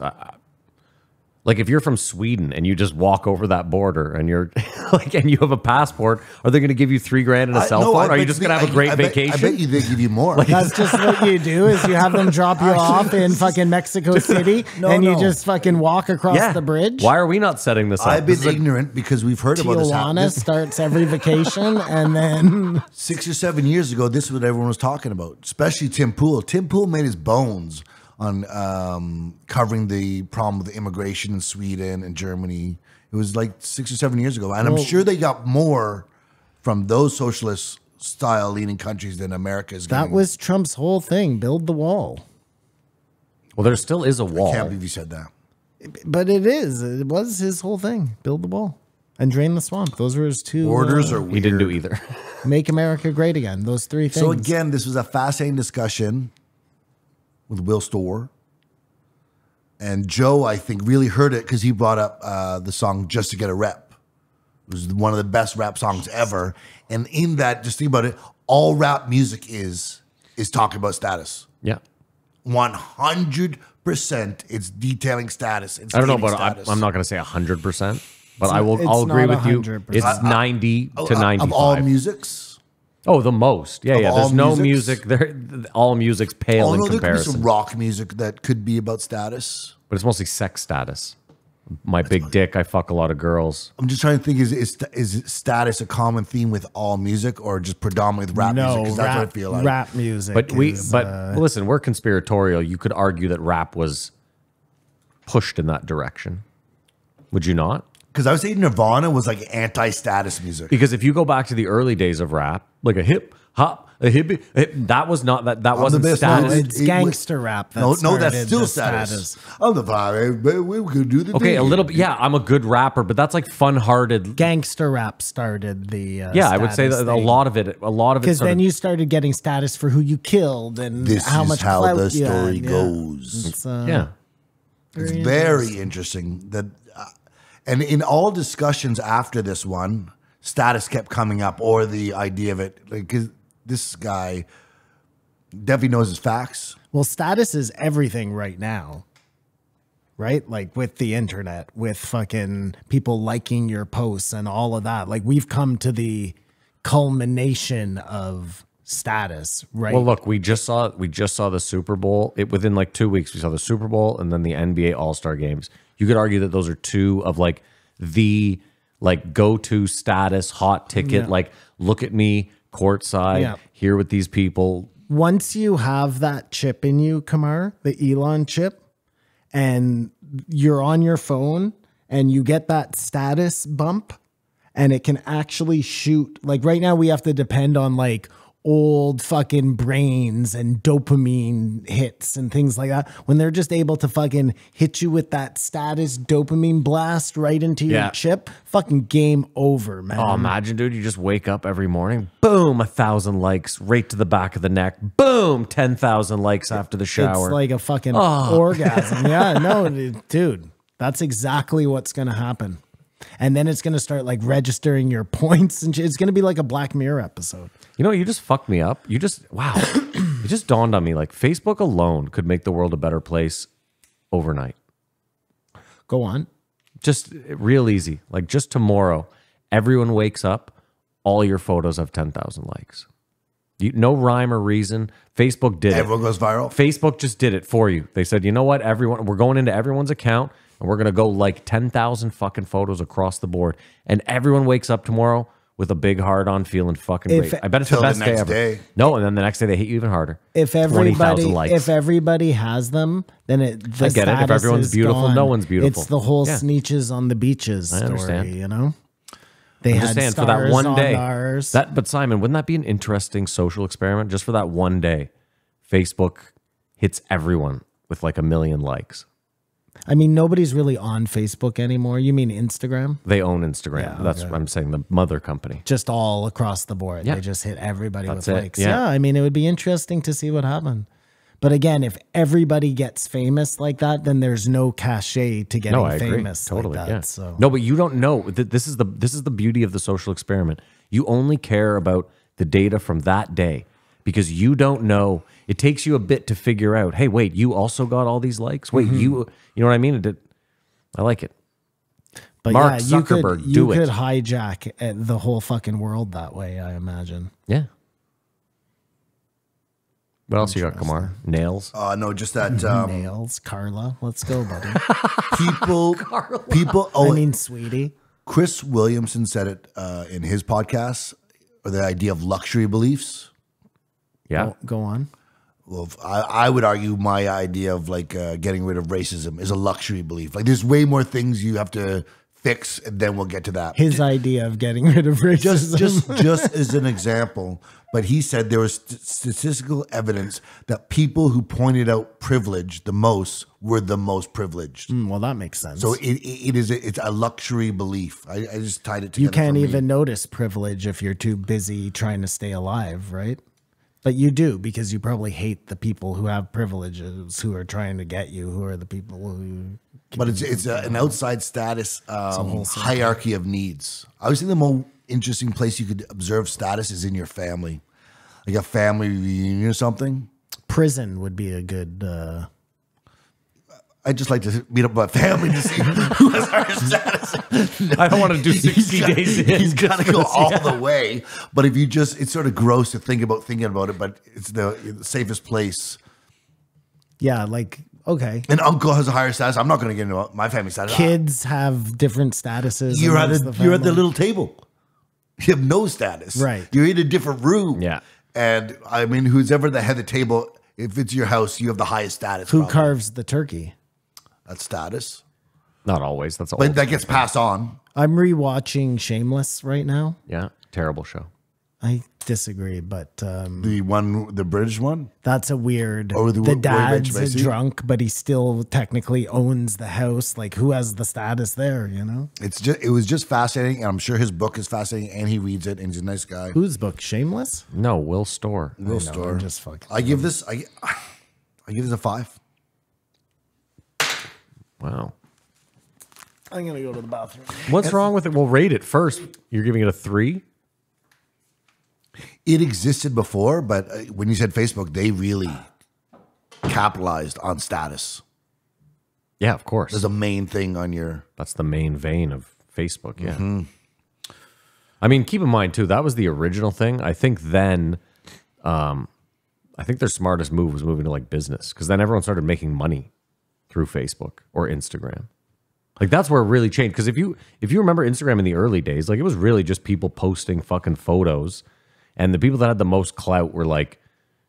like if you're from Sweden and you just walk over that border and you're like, and you have a passport, are they going to give you $3,000 in a cell
No,
phone?
I
Are you
bet
just going to have a great vacation?
I bet you they give you more.
That's just what you do is you have them drop you off in fucking Mexico City and you
no.
just fucking walk across the bridge.
Why are we not setting this up?
I've been
This is a-
ignorant because we've heard about this happen.
Tijuana starts every vacation and then
6 or 7 years ago, this is what everyone was talking about, especially Tim Pool. Tim Pool made his bones on covering the problem with the immigration in Sweden and Germany. It was like 6 or 7 years ago. And I'm sure they got more from those socialist style leaning countries than America is
that
getting.
was Trump's whole thing, build the wall.
well, there still is a wall.
I can't believe you said that.
But it was his whole thing, build the wall and drain the swamp. Those were his two
Borders are weird.
He didn't do either.
make America great again. Those three things.
So again, this was a fascinating discussion with Will Storr. And Joe, I think, really heard it because he brought up the song Just to Get a Rep. It was one of the best rap songs ever. And in that, just think about it, all rap music is talking about status.
Yeah.
100% it's detailing status. It's
I don't know,
stating
but
status.
I'm not going to say 100%, but
It's
I'll agree
not
with you.
100%.
It's 90 to 95.
Of all musics,
Oh, the most. Yeah, yeah.
all
There's no
musics?
music. All music's pale in
there could be
comparison.
some rock music that could be about status.
But it's mostly sex status. My big dick, I fuck a lot of girls.
I'm just trying to think: is status a common theme with all music, or just predominantly with rap music?
No,
Because that's what I feel like.
rap music.
But
is,
listen, we're conspiratorial. You could argue that rap was pushed in that direction. Would you not?
Because I would say Nirvana was like anti-status music.
Because if you go back to the early days of rap, like a hip hop, a hippie, that was not that wasn't
best
status.
man.
it's gangster rap. That
No, that's
started
still
the
status. I'm the vibe. We could do the
Okay,
thing.
a little bit. Yeah, I'm a good rapper, but that's like fun-hearted.
Gangster rap started the.
Yeah, I would say that a lot of it.
Because then you started getting status for who you killed and
This
how
is
much
how
clout
the
you had.
story
Yeah.
goes.
It's,
yeah.
It's very interesting that, and in all discussions after this one, status kept coming up, or the idea of it, like, 'cause this guy definitely knows his facts.
Well, status is everything right now, right? Like with the internet, with fucking people liking your posts and all of that. Like we've come to the culmination of status, right?
Well, look, we just saw the Super Bowl. Within like 2 weeks, we saw the Super Bowl and then the NBA All-Star games. You could argue that those are two of like the like go-to status hot ticket.
Yeah.
Like, look at me courtside
Yeah.
here with these people.
Once you have that chip in you, Kamar, the Elon chip, and you're on your phone and you get that status bump and it can actually shoot. Like right now we have to depend on like old fucking brains and dopamine hits and things like that. When they're just able to fucking hit you with that status dopamine blast right into your
Yeah.
chip, fucking game over, man.
Oh, imagine, dude, you just wake up every morning, boom, 1,000 likes right to the back of the neck, boom, 10,000 likes after the shower.
It's like a fucking
Oh.
orgasm. Yeah, no, dude, that's exactly what's going to happen. And then it's going to start like registering your points and shit. It's going to be like a Black Mirror episode.
You know, you just fucked me up. Wow. It just dawned on me like Facebook alone could make the world a better place overnight.
Go on.
Just real easy. Like just tomorrow, everyone wakes up, all your photos have 10,000 likes. No rhyme or reason. Facebook did
Everyone
it.
goes viral.
Facebook just did it for you. They said, you know what, we're going into everyone's account and we're going to go like 10,000 fucking photos across the board. And everyone wakes up tomorrow with a big heart on feeling fucking
If-
great. I bet it's the
Till the
best day
next
ever.
day.
No, and then the next day they hit you even harder.
If
20,000 likes.
everybody has them, then the
I get it. If
status
everyone's
is
beautiful,
gone.
no one's beautiful.
It's the whole
Yeah.
Sneetches on the beaches
I
story,
understand.
you know? They
I'm
had
just saying, for
stars
that one
on
day.
ours.
But Simon, wouldn't that be an interesting social experiment? Just for that one day, Facebook hits everyone with like 1 million likes.
I mean, nobody's really on Facebook anymore. You mean Instagram?
They own Instagram.
Yeah,
That's
okay.
what I'm saying, the mother company.
Just all across the board.
Yeah.
They just hit everybody
That's
with
it,
likes.
yeah.
Yeah, I mean, it would be interesting to see what happened. But again, if everybody gets famous like that, then there's no cachet to getting
No, I agree.
famous
Totally.
like that.
Yeah.
So
No, but you don't know. This is the beauty of the social experiment. You only care about the data from that day because you don't know. It takes you a bit to figure out, hey, wait, you also got all these likes? Wait,
Mm-hmm.
you know what I mean? I like it.
But
Mark
yeah,
Zuckerberg,
you
do it.
could hijack the whole fucking world that way, I imagine.
Yeah. What else you got, Kamar? Nails?
No, just that
Nails, Carla, let's go, buddy.
people. Oh,
I mean, sweetie.
Chris Williamson said it in his podcast, or the idea of luxury beliefs.
Yeah.
Go on.
Well, I would argue my idea of like getting rid of racism is a luxury belief. Like there's way more things you have to fix, and then we'll get to that.
His idea of getting rid of racism.
just as an example, but he said there was statistical evidence that people who pointed out privilege the most were the most privileged.
Well, that makes sense.
So it's a luxury belief. I just tied it together.
you can't
for me.
even notice privilege if you're too busy trying to stay alive, right? But you do, because you probably hate the people who have privileges, who are trying to get you, who are the people who...
But it's an outside status hierarchy of needs. I would say the most interesting place you could observe status is in your family, like a family reunion or something.
Prison would be a good...
I'd just like to meet up with my family to see who has higher status.
I don't want to do 60 days in.
He's got to go all the way. But if you just, it's sort of gross to think about thinking about it, but it's the safest place.
Yeah, like, okay.
An uncle has a higher status. I'm not going to get into my family status.
Kids have different statuses.
You're at
amongst
you're at the
family.
little table. You have no status.
Right.
You're in a different room.
Yeah.
And I mean, who's ever the head of the table, if it's your house, you have the highest status.
Who
probably.
carves the turkey?
That's status.
Not always. That's all.
But that gets passed on.
I'm rewatching Shameless right now.
Yeah. Terrible show.
I disagree, but
The British one?
that's a weird.
Or
the
Roy
dad's
Rich Macy?
drunk, but he still technically owns the house. Like, who has the status there? You know,
It was just fascinating, and I'm sure his book is fascinating, and he reads it, and he's a nice guy.
whose book? Shameless.
No, Will Storr.
Real
know,
store.
I'm just fucking.
I give this a 5.
Wow.
I'm gonna go to the bathroom.
What's wrong with it? We'll rate it first. You're giving it a 3?
It existed before, but when you said Facebook, they really capitalized on status.
Yeah, of course.
There's a main thing on your.
That's the main vein of Facebook. Yeah. I mean, keep in mind too, that was the original thing. I think then, I think their smartest move was moving to like business, because then everyone started making money through Facebook or Instagram. Like that's where it really changed. Because if you remember Instagram in the early days, like it was really just people posting fucking photos, and the people that had the most clout were like,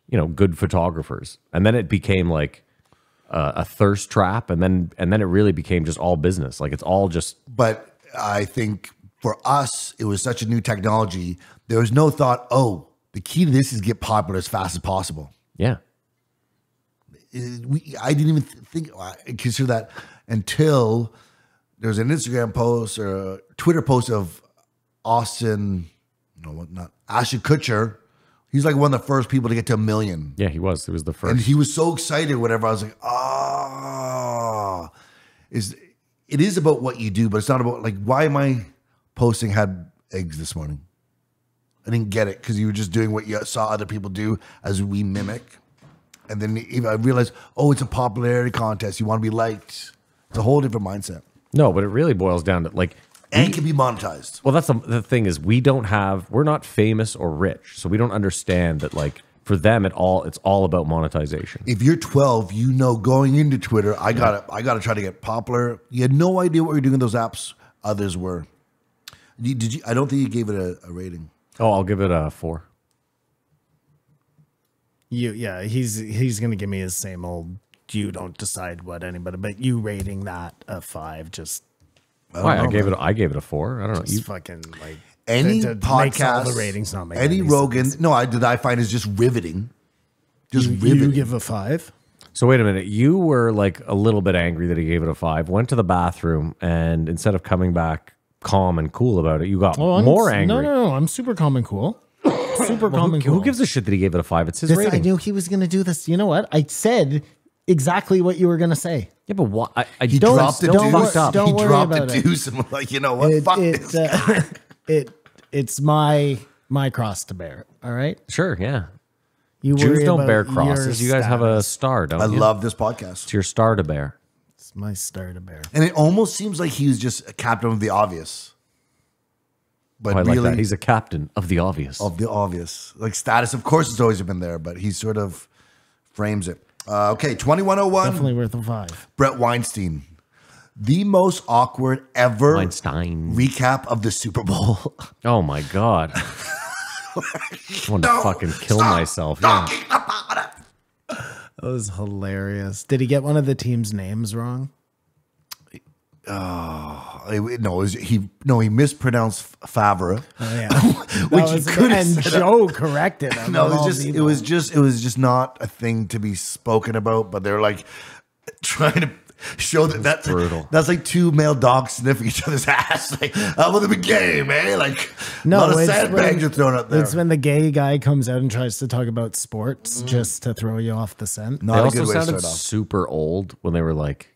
you know, good photographers, and then it became like a thirst trap, and then it really became just all business. Like it's all just.
But I think for us, it was such a new technology. There was no thought, oh, the key to this is get popular as fast as possible.
Yeah.
I didn't even consider that until there was an Instagram post or a Twitter post of Ashton Kutcher. He's like one of the first people to get to 1 million.
Yeah, he was. He was the first.
And he was so excited whenever I was like, it is about what you do, but it's not about like, why am I posting had eggs this morning? I didn't get it because you were just doing what you saw other people do as we mimic. And then I realized, oh, it's a popularity contest. You want to be liked. It's a whole different mindset.
No, but it really boils down to like.
And can be monetized.
Well, that's the thing is we're not famous or rich, so we don't understand that like for them it's all about monetization.
If you're 12, you know going into Twitter, I gotta try to get popular. You had no idea what you were doing in those apps. Others were. Did you? I don't think you gave it a rating.
Oh, I'll give it a 4.
He's gonna give me his same old. You don't decide what anybody, but you rating that a 5 just.
Why? I gave it a 4. I don't know.
You fucking like
Any
makes all
podcast,
the ratings not make
any
any
Rogan.
sense.
No, I find is just riveting. Just
You
riveting.
give a 5.
So wait a minute. You were like a little bit angry that he gave it a 5. Went to the bathroom, and instead of coming back calm and cool about it, you got more angry.
No. I'm super calm and cool. Super calm and cool.
Who gives a shit that he gave it a 5? It's his
This,
rating.
I knew he was going to do this. You know what? I said exactly what you were going to say.
Yeah, but what?
He
Don't-
dropped the
don't
deuce.
wor- don't
He
worry
dropped the
about it.
deuce and was like, you know what? Fuck this.
It's my cross to bear. All right.
Sure, yeah.
You
Jews
worry
don't
about
bear crosses.
your
You guys have a
status.
star, don't
I
you?
love this podcast.
It's your star to bear.
It's my star to bear.
And it almost seems like he was just a captain of the obvious. But
Oh, I like
really,
that. He's a captain of the obvious.
of the obvious. Like status, of course, it's always been there, but he sort of frames it. Okay, 2101.
Definitely worth a 5.
Brett Weinstein. The most awkward ever
Weinstein.
recap of the Super Bowl.
Oh my god. I want to fucking kill myself. Yeah.
That was hilarious. Did he get one of the team's names wrong?
He mispronounced Favre.
Oh, yeah.
Which he could have
and
said
Joe corrected him.
No,
of all
it
people.
was just not a thing to be spoken about. But they're like trying to show that's
brutal.
That's like two male dogs sniffing each other's ass. Like, how about the game, man? Like,
No,
a lot of
it's
sandbags
when-
are thrown out there.
It's when the gay guy comes out and tries to talk about sports just to throw you off the scent.
Not
They
a
also
good way to
sounded
start off.
super old when they were like,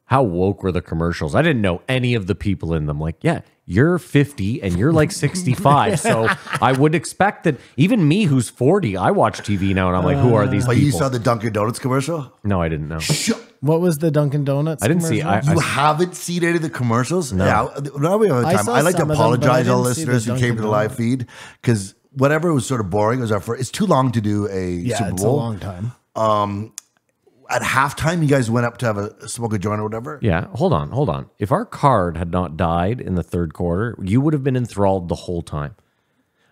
how woke were the commercials? I didn't know any of the people in them. Like, yeah, you're 50 and you're like 65. So I would expect that even me, who's 40, I watch TV now and I'm like, who are these
But
people?
you saw the Dunkin' Donuts commercial?
No, I didn't know.
Shut
What was the Dunkin' Donuts?
I didn't see-
commercial?
You haven't seen any of the commercials?
No.
Yeah. Now we have
I
time.
saw
I like to
some of them, but I
apologize to all
didn't see the
listeners who came
Dunkin'
to the live
Donut.
feed because whatever was sort of boring. It was our first. It's too long to do a
Yeah,
Super
it's a
Bowl.
long time.
At halftime, you guys went up to have a smoke a joint or whatever.
Yeah, hold on. If our card had not died in the third quarter, you would have been enthralled the whole time.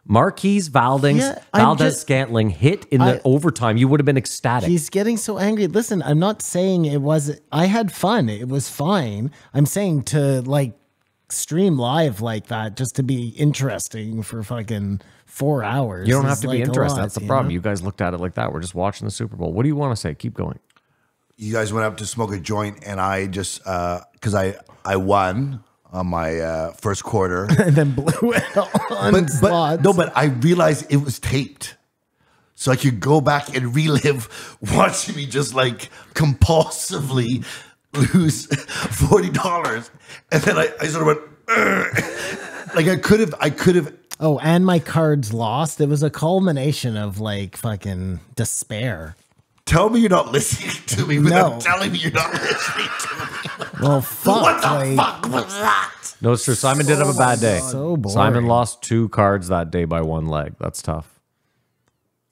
Marquise
Yeah, I'm just-
Scantling hit in the overtime. You would have been ecstatic.
He's getting so angry. Listen, I'm not saying it was. I had fun. It was fine. I'm saying to like stream live like that just to be interesting for fucking 4 hours.
You don't
is,
have to be
like, a
interested.
lot,
That's the
you
problem.
know?
You guys looked at it like that. We're just watching the Super Bowl. What do you want to say? Keep going.
You guys went up to smoke a joint, and I just because I won on my first quarter.
And then blew it on spots.
But I realized it was taped. So I could go back and relive watching me just like compulsively lose $40. And then I sort of went, "Ugh." Like I could have.
Oh, and my cards lost. It was a culmination of like fucking despair.
Tell me you're not listening to me without
No.
telling me you're not listening to me.
Well, fuck.
What the
like,
fuck was that?
No, it's true. Simon did have a bad day.
So boring.
Simon lost 2 cards that day by 1 leg. That's tough.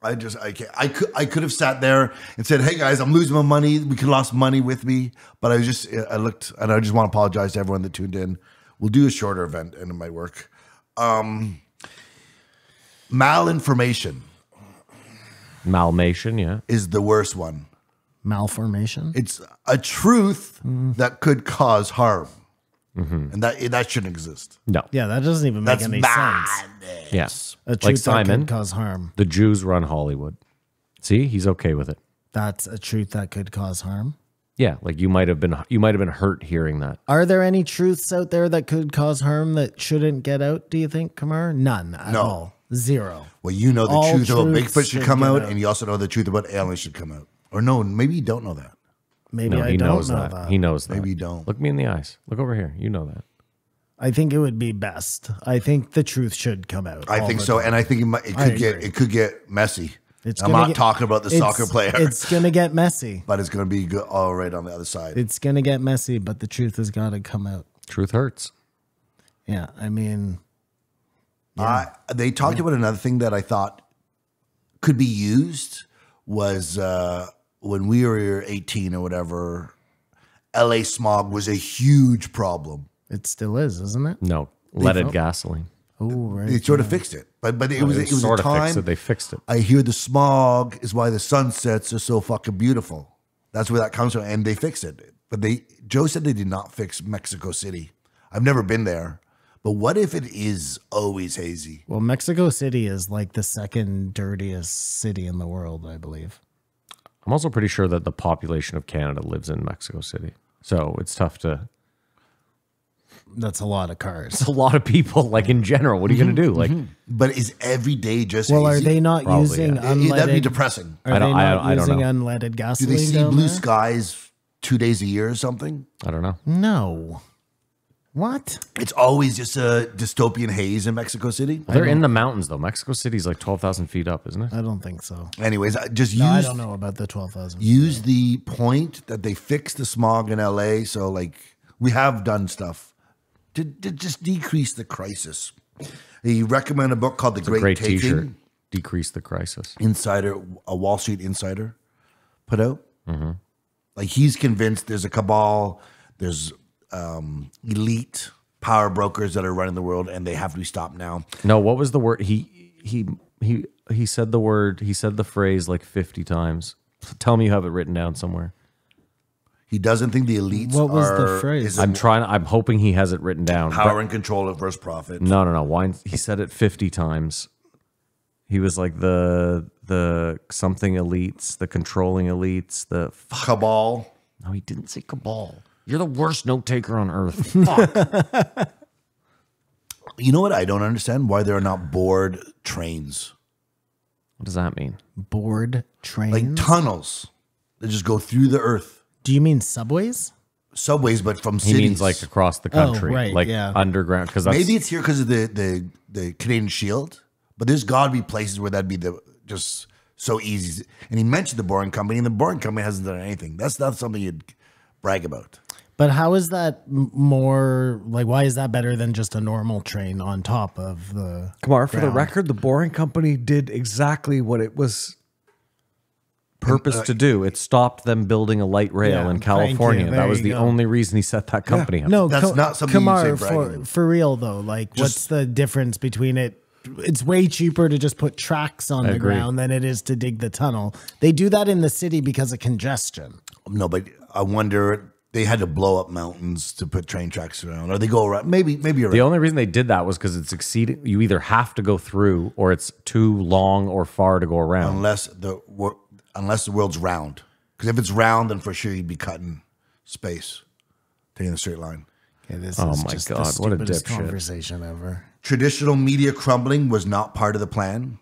I can't. I could have sat there and said, "Hey guys, I'm losing my money. We could have lost money with me." But I looked, and I just want to apologize to everyone that tuned in. We'll do a shorter event, and it might work. Malinformation
Malmation, yeah.
is the worst one.
malformation.
It's a truth that could cause harm, and that shouldn't exist.
No.
Yeah, that doesn't even make
That's
any
mad.
sense.
Yes.
A truth
Like
that
Simon,
could cause harm.
the Jews run Hollywood. See, he's okay with it.
That's a truth that could cause harm.
Yeah, like you might have been hurt hearing that.
Are there any truths out there that could cause harm that shouldn't get out, do you think, Kamar? None at
No.
all. Zero.
Well, you know the
All
truth about
truths
Bigfoot should
should
come
get
out,
out.
and you also know the truth about aliens should come out. Or no, maybe you don't know that.
Maybe
No,
I
he
don't
knows
know
that.
that.
He knows that.
Maybe you don't.
Look me in the eyes. Look over here. You know that.
I think it would be best. I think the truth should come out.
I
all
think
the
so,
time.
and I think
I
it could get messy.
It's
I'm
gonna
not
get-
talking about the soccer player,
It's gonna get messy.
but it's going to be good, all right on the other side.
It's gonna get messy, but the truth has got to come out.
Truth hurts.
Yeah, I mean,
They talked about another thing that I thought could be used was when we were 18 or whatever, LA smog was a huge problem.
it still is, isn't it?
No, leaded
felt-
gasoline.
Oh, right.
They sort of fixed it, but it was a
sort of
time.
fixed it. They fixed it.
I hear the smog is why the sunsets are so fucking beautiful. That's where that comes from, and they fixed it. But Joe said they did not fix Mexico City. I've never been there, but what if it is always hazy?
Well, Mexico City is like the second dirtiest city in the world, I believe.
I'm also pretty sure that the population of Canada lives in Mexico City. So it's tough to.
That's a lot of cars.
It's a lot of people, like in general. What are you going to do? Like,
But is every day just
Well, are
hazy?
they not
Probably,
using
yeah.
unleaded?
That'd be depressing.
Are
I don't-
they not
I don't
using
know.
unleaded
Do
gasoline?
they see
down
blue
there?
skies 2 days a year or something?
I don't know.
No. What?
It's always just a dystopian haze in Mexico City.
They're in the mountains, though. Mexico City's like 12,000 feet up, isn't it?
I don't think so.
Anyways, just
No, I
use
don't know about the 12,000.
use the point that they fixed the smog in LA. So like we have done stuff to just decrease the crisis. He recommended a book called The Great,
Great
Taking.
T-shirt. Decrease the crisis.
Insider, a Wall Street insider put out. Like he's convinced there's a cabal, there's elite power brokers that are running the world, and they have to be stopped now.
No, what was the word? He said the word. He said the phrase like 50 times. Tell me you have it written down somewhere.
He doesn't think the elites
What was the
are
phrase?
is
I'm hoping he has it written down.
power and control of first profit.
No. He said it 50 times. He was like the something elites, the controlling elites, the
Cabal.
No, he didn't say cabal. You're the worst note taker on earth. Fuck.
You know what I don't understand? Why there are not board trains,
What does that mean?
Board trains?
like tunnels that just go through the earth.
Do you mean subways?
Subways, but from
He
cities.
means like across the country,
right,
like
yeah.
underground. Because
Maybe it's here because of the Canadian Shield, but there's got to be places where that'd be just so easy. And he mentioned the Boring Company, and the Boring Company hasn't done anything. That's not something you'd brag about.
But how is that more like? Why is that better than just a normal train on top of the?
Kamar, for the
ground?
record, the Boring Company did exactly what it was purposed to do. It stopped them building a light rail
Yeah,
in
thank
California.
you.
That
There
was
you
the
go.
only reason he set that company up.
No,
That's not something you
Kamar,
say bragging.
for real though. Like, what's the difference between it? It's way cheaper to just put tracks on the
agree.
ground than it is to dig the tunnel. They do that in the city because of congestion.
No, but I wonder they had to blow up mountains to put train tracks around, or they go around. Maybe you're
The
right.
only reason they did that was because it's exceeding. You either have to go through, or it's too long or far to go around.
Unless the world's round. Because if it's round, then for sure you'd be cutting space, taking a straight line.
Okay, this
Oh
is
my
just
God,
the
what a
stupidest
dipshit.
conversation ever.
Traditional media crumbling was not part of the plan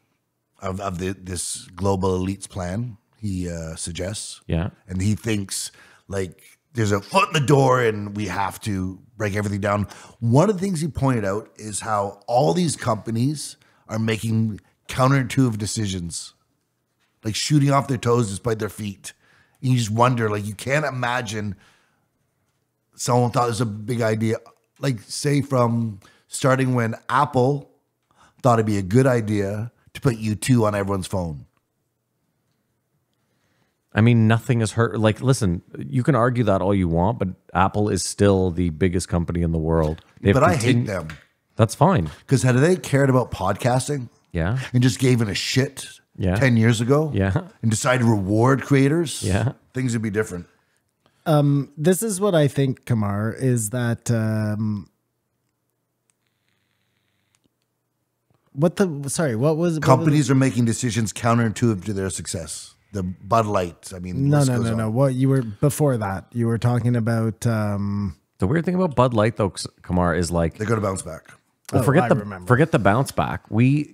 of this global elites plan. He suggests,
Yeah.
and he thinks like there's a foot in the door and we have to break everything down. One of the things he pointed out is how all these companies are making counterintuitive decisions, like shooting off their toes despite their feet. And you just wonder, like, you can't imagine someone thought it was a big idea. Like, say from starting when Apple thought it'd be a good idea to put U2 on everyone's phone.
I mean, nothing is hurt. Like, listen, you can argue that all you want, but Apple is still the biggest company in the world. They've
But I hate
continu-
them.
That's fine.
Because had they cared about podcasting
Yeah.
and just gave it a shit
Yeah.
10 years ago
Yeah.
and decided to reward creators,
Yeah.
things would be different.
This is what I think, Kamar, is that what was
Companies are making decisions counterintuitive to their success. The Bud Light, I mean,
No,
list
no,
goes
no,
on.
no. What you were before that? You were talking about.
The weird thing about Bud Light, though, Kamar, is like,
They're going to bounce back.
well,
I
forget
remember.
the bounce back. There's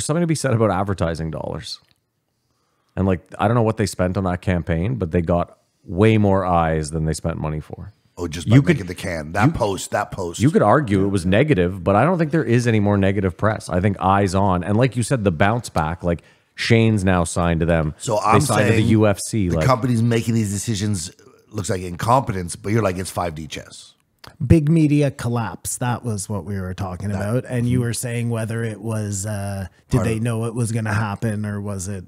something to be said about advertising dollars. And like, I don't know what they spent on that campaign, but they got way more eyes than they spent money for.
Oh, just by making the can. That post.
You could argue it was negative, but I don't think there is any more negative press. I think eyes on. And like you said, the bounce back, like Shane's now signed to them.
So I'm
they signed
saying
to the UFC.
the
Like,
companies making these decisions looks like incompetence, but you're like, it's 5D chess.
big media collapse. That was what we were talking about. And you were saying whether it was, did they know it was going to happen or was it?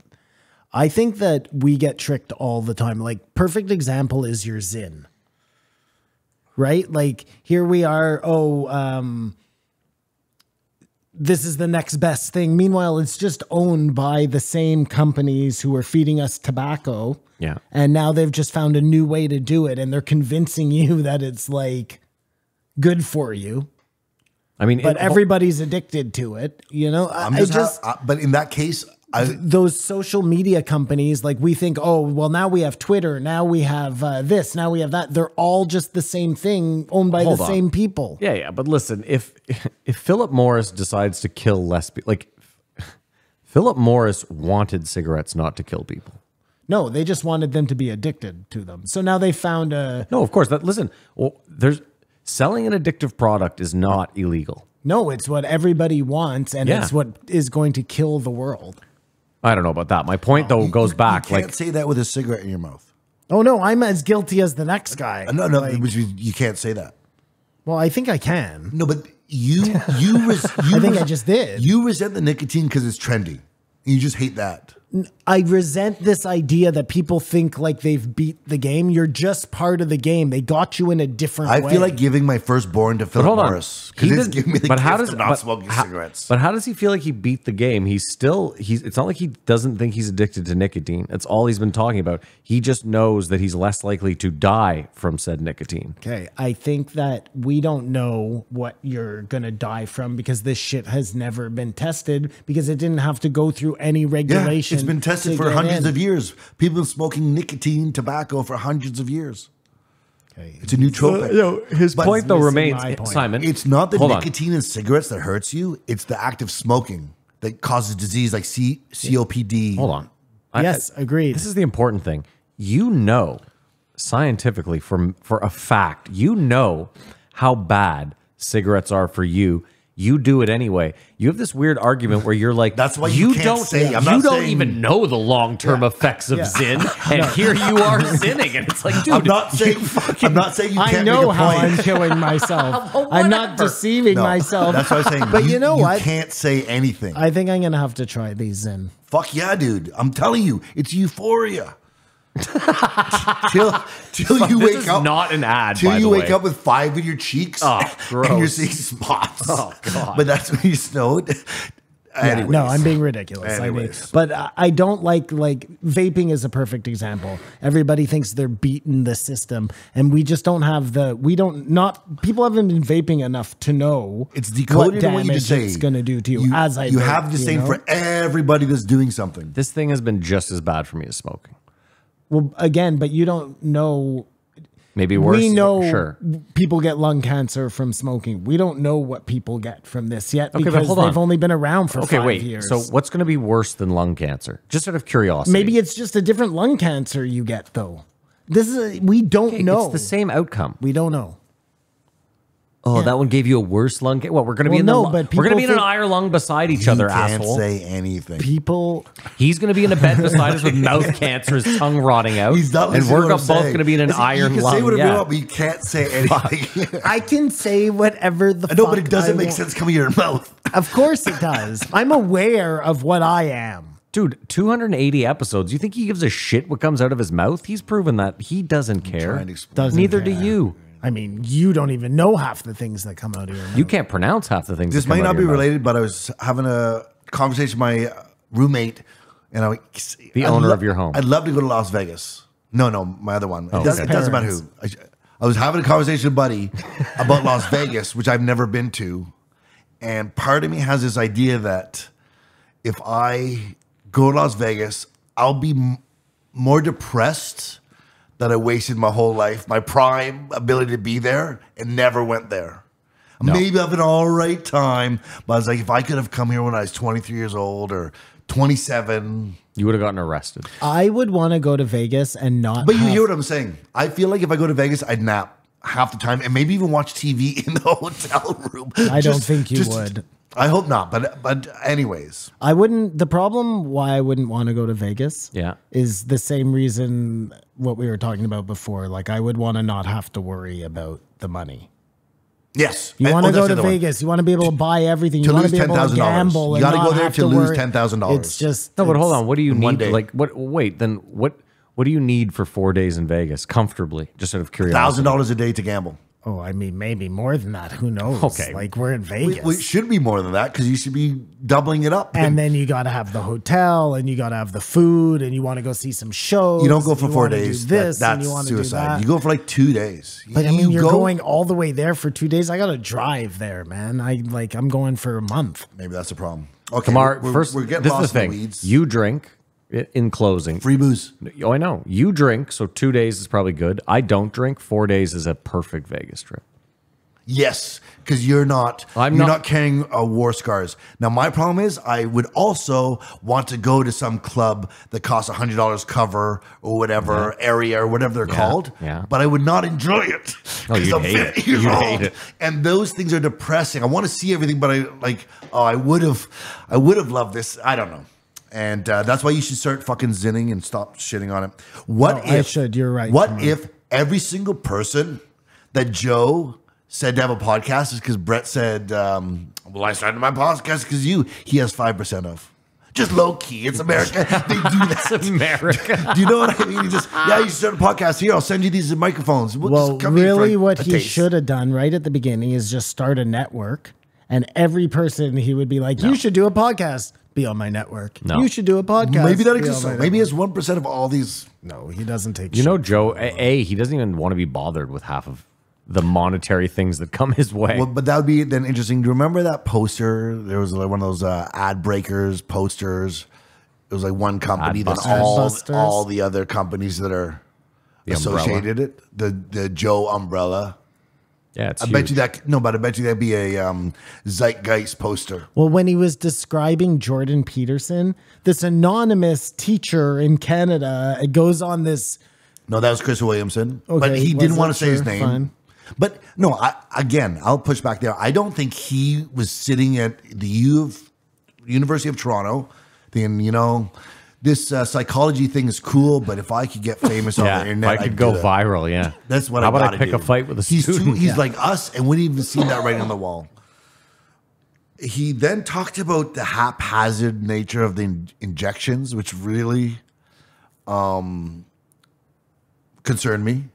I think that we get tricked all the time. Like, perfect example is your Zyn, right? Like, here we are. This is the next best thing. Meanwhile, it's just owned by the same companies who are feeding us tobacco.
Yeah.
And now they've just found a new way to do it. And they're convincing you that it's like good for you.
I mean,
But everybody's addicted to it. You know,
But in that case,
those social media companies, like we think, oh, well, now we have Twitter. Now we have this. Now we have that. They're all just the same thing owned by
Hold
the
on.
same people.
Yeah. But listen, if Philip Morris decides to kill less people, like Philip Morris wanted cigarettes not to kill people.
No, they just wanted them to be addicted to them. So now they found a.
No, of course. There's selling an addictive product is not illegal.
No, it's what everybody wants, and
Yeah.
it's what is going to kill the world.
I don't know about that. My point though goes back.
You can't
Like,
say that with a cigarette in your mouth.
Oh no, I'm as guilty as the next guy.
No,
Like,
you can't say that.
well, I think I can.
No, but you
I think I just did.
You resent the nicotine because it's trendy. You just hate that.
I resent this idea that people think like they've beat the game. You're just part of the game. They got you in a different way.
I feel like giving my firstborn to Philip
hold on.
Morris because it's giving me the gift of not smoking cigarettes.
But how does he feel like he beat the game? It's not like he doesn't think he's addicted to nicotine. That's all he's been talking about. He just knows that he's less likely to die from said nicotine.
Okay, I think that we don't know what you're going to die from because this shit has never been tested because it didn't have to go through any regulation.
It's been tested
to
for
get
hundreds
in.
of years. People have been smoking nicotine, tobacco for hundreds of years.
Okay.
It's a nootropic.
His
But
point though
missing
remains,
my point.
Simon.
It's not the
hold on.
nicotine in cigarettes that hurts you. It's the act of smoking that causes disease like COPD.
Hold on.
Yes, agreed.
This is the important thing. You know, scientifically, for a fact, you know how bad cigarettes are for you. You do it anyway. You have this weird argument where you're like,
That's why you can't
don't
say- I'm
you
not
don't
saying-
even know the long-term effects of Zyn, and here you are sinning, and it's like, dude,
I'm not saying you
I
can't
know
make a
how
point.
I'm killing myself.
Well,
I'm not
whatever.
deceiving
No,
myself.
That's what I'm saying.
But you know what?
You can't say anything.
I think I'm gonna have to try these in.
Fuck yeah, dude. I'm telling you, it's euphoria. till you
this
wake
is
up.
not an ad,
Till
by
you
the
wake
way.
up with 5 in your cheeks.
Oh,
And you're
gross.
seeing spots.
Oh, God.
But that's when you snowed. Anyways.
No, I'm being ridiculous.
Anyways.
But I don't like vaping is a perfect example. Everybody thinks they're beating the system, and we just don't have people haven't been vaping enough to know
It's decoded in what you
damage
just say.
it's going to do to you.
You have the same for everybody that's doing something.
this thing has been just as bad for me as smoking.
Well, again, but you don't know.
Maybe worse.
We know
Sure.
people get lung cancer from smoking. We don't know what people get from this yet
Okay, but
because
hold
they've
on.
only been around for
Okay,
5
wait.
years.
So what's going to be worse than lung cancer? Just out of curiosity.
Maybe it's just a different lung cancer you get, though. We don't know.
It's the same outcome.
We don't know.
Oh, that one gave you a worse lung cancer. What, we're going to be
Well,
in
no,
the
but
we're going to be in
people
an
think-
eye lung beside each
You
other,
can't
asshole.
say anything.
People,
He's going to be in a bed beside us with mouth cancer, his tongue rotting out.
He's not
and
listening
we're
to what I'm
both
saying.
going to be in an
Listen,
iron
You can
lung.
say whatever
yeah.
you want, but you can't say anything.
I can say whatever the
I know,
fuck
but it doesn't
I
make
want.
sense coming out of your mouth.
Of course it does. I'm aware of what I am.
Dude, 280 episodes. You think he gives a shit what comes out of his mouth? He's proven that he doesn't care.
trying to explain.
Doesn't
Neither do
care.
you.
I mean, you don't even know half the things that come out of your mouth.
You can't pronounce half the things.
This
that come
might
out
not
of
be
your mouth.
related, but I was having a conversation with my roommate, and I
The owner of your home.
I'd love to go to Las Vegas. No, my other one.
Oh,
It doesn't matter
Parents.
who. I was having a conversation with Buddy about Las Vegas, which I've never been to, and part of me has this idea that if I go to Las Vegas, I'll be more depressed that I wasted my whole life, my prime ability to be there, and never went there. Maybe I'll have an all right time, but I was like, if I could have come here when I was 23 years old or 27.
You would have gotten arrested.
I would want to go to Vegas and not.
But you
have-
hear what I'm saying. I feel like if I go to Vegas, I'd nap half the time and maybe even watch TV in the hotel room.
I don't think you would.
I hope not. But anyways,
I wouldn't. The problem why I wouldn't want to go to Vegas,
Yeah.
is the same reason what we were talking about before. Like I would want to not have to worry about the money.
yes.
You want to
that's
go
the
to
other one.
Vegas. You want to be able to buy everything.
To
You want to
lose
be able to
$10,000.
gamble.
You
and
gotta
not
go there
have
to lose
worry.
$10,000.
It's just
No, but hold
it's-
on. What do you
in one
need?
day.
Like, what? Wait, then what do you need for 4 days in Vegas comfortably? Just out of curiosity.
$1,000 a day to gamble.
Oh, I mean, maybe more than that. Who knows?
Okay.
Like we're in Vegas.
Well, it should be more than that because you should be doubling it up.
And then you got to have the hotel, and you got to have the food, and you want to go see some shows.
you don't go
and
for
you
4
wanna do
days.
This and
That's
you want to do
suicide.
that.
You go for like 2 days.
But I mean, you're
go-
going all the way there for 2 days. I got to drive there, man. I'm going for a month.
Maybe that's the problem. Okay,
Kamar,
we're
first,
getting
this is
lost
the
in
thing.
the weeds.
You drink. In closing,
Free booze.
Oh, I know you drink, so 2 days is probably good. I don't drink. 4 days is a perfect Vegas trip.
Yes, because you're not carrying war scars. Now my problem is I would also want to go to some club that costs $100 cover or whatever area or whatever they're called.
yeah.
But I would not enjoy it.
Oh, you'd
'cause I'm
hate it.
50 years
You'd
old.
hate it.
And those things are depressing. I want to see everything, but I would have loved this. I don't know. And that's why you should start fucking zinning and stop shitting on it. What
No, I
if
should. You're right,
What
Kamar.
if every single person that Joe said to have a podcast is because Brett said, well, I started my podcast because he has 5% of. Just low key. It's America. They do that.
It's America.
Do you know what I mean? You just, you start a podcast here. I'll send you these microphones. We'll
Well,
just come in for
really,
a
what he
taste.
should have done right at the beginning is just start a network, and every person he would be like, "You should do a podcast. Be on my network.
No.
You should do a podcast.
Maybe that
be
exists.
on my
Maybe
network."
it's 1% of all these.
No, he doesn't take.
You know,
shit.
Joe. He doesn't even want to be bothered with half of the monetary things that come his way.
Well, but that would be then interesting. Do you remember that poster? There was like one of those ad breakers posters. It was like one company, then
Adbusters.
all the other companies that are
The
associated it. The Joe umbrella.
yeah, it's
I
huge.
bet you that'd be a Zeitgeist poster.
Well, when he was describing Jordan Peterson, this anonymous teacher in Canada, it goes on this.
No, that was Chris Williamson.
Okay,
but he
was
didn't
it?
want to say his
Sure,
name.
fine.
But no, I'll push back there. I don't think he was sitting at the University of Toronto thinking, this psychology thing is cool, but if I could get famous on the internet,
if I could go viral, yeah.
That's what
How
I
about
gotta
I pick
do.
a fight with a
He's
student?
He's like us, and we didn't even see that writing on the wall. He then talked about the haphazard nature of the injections, which really concerned me.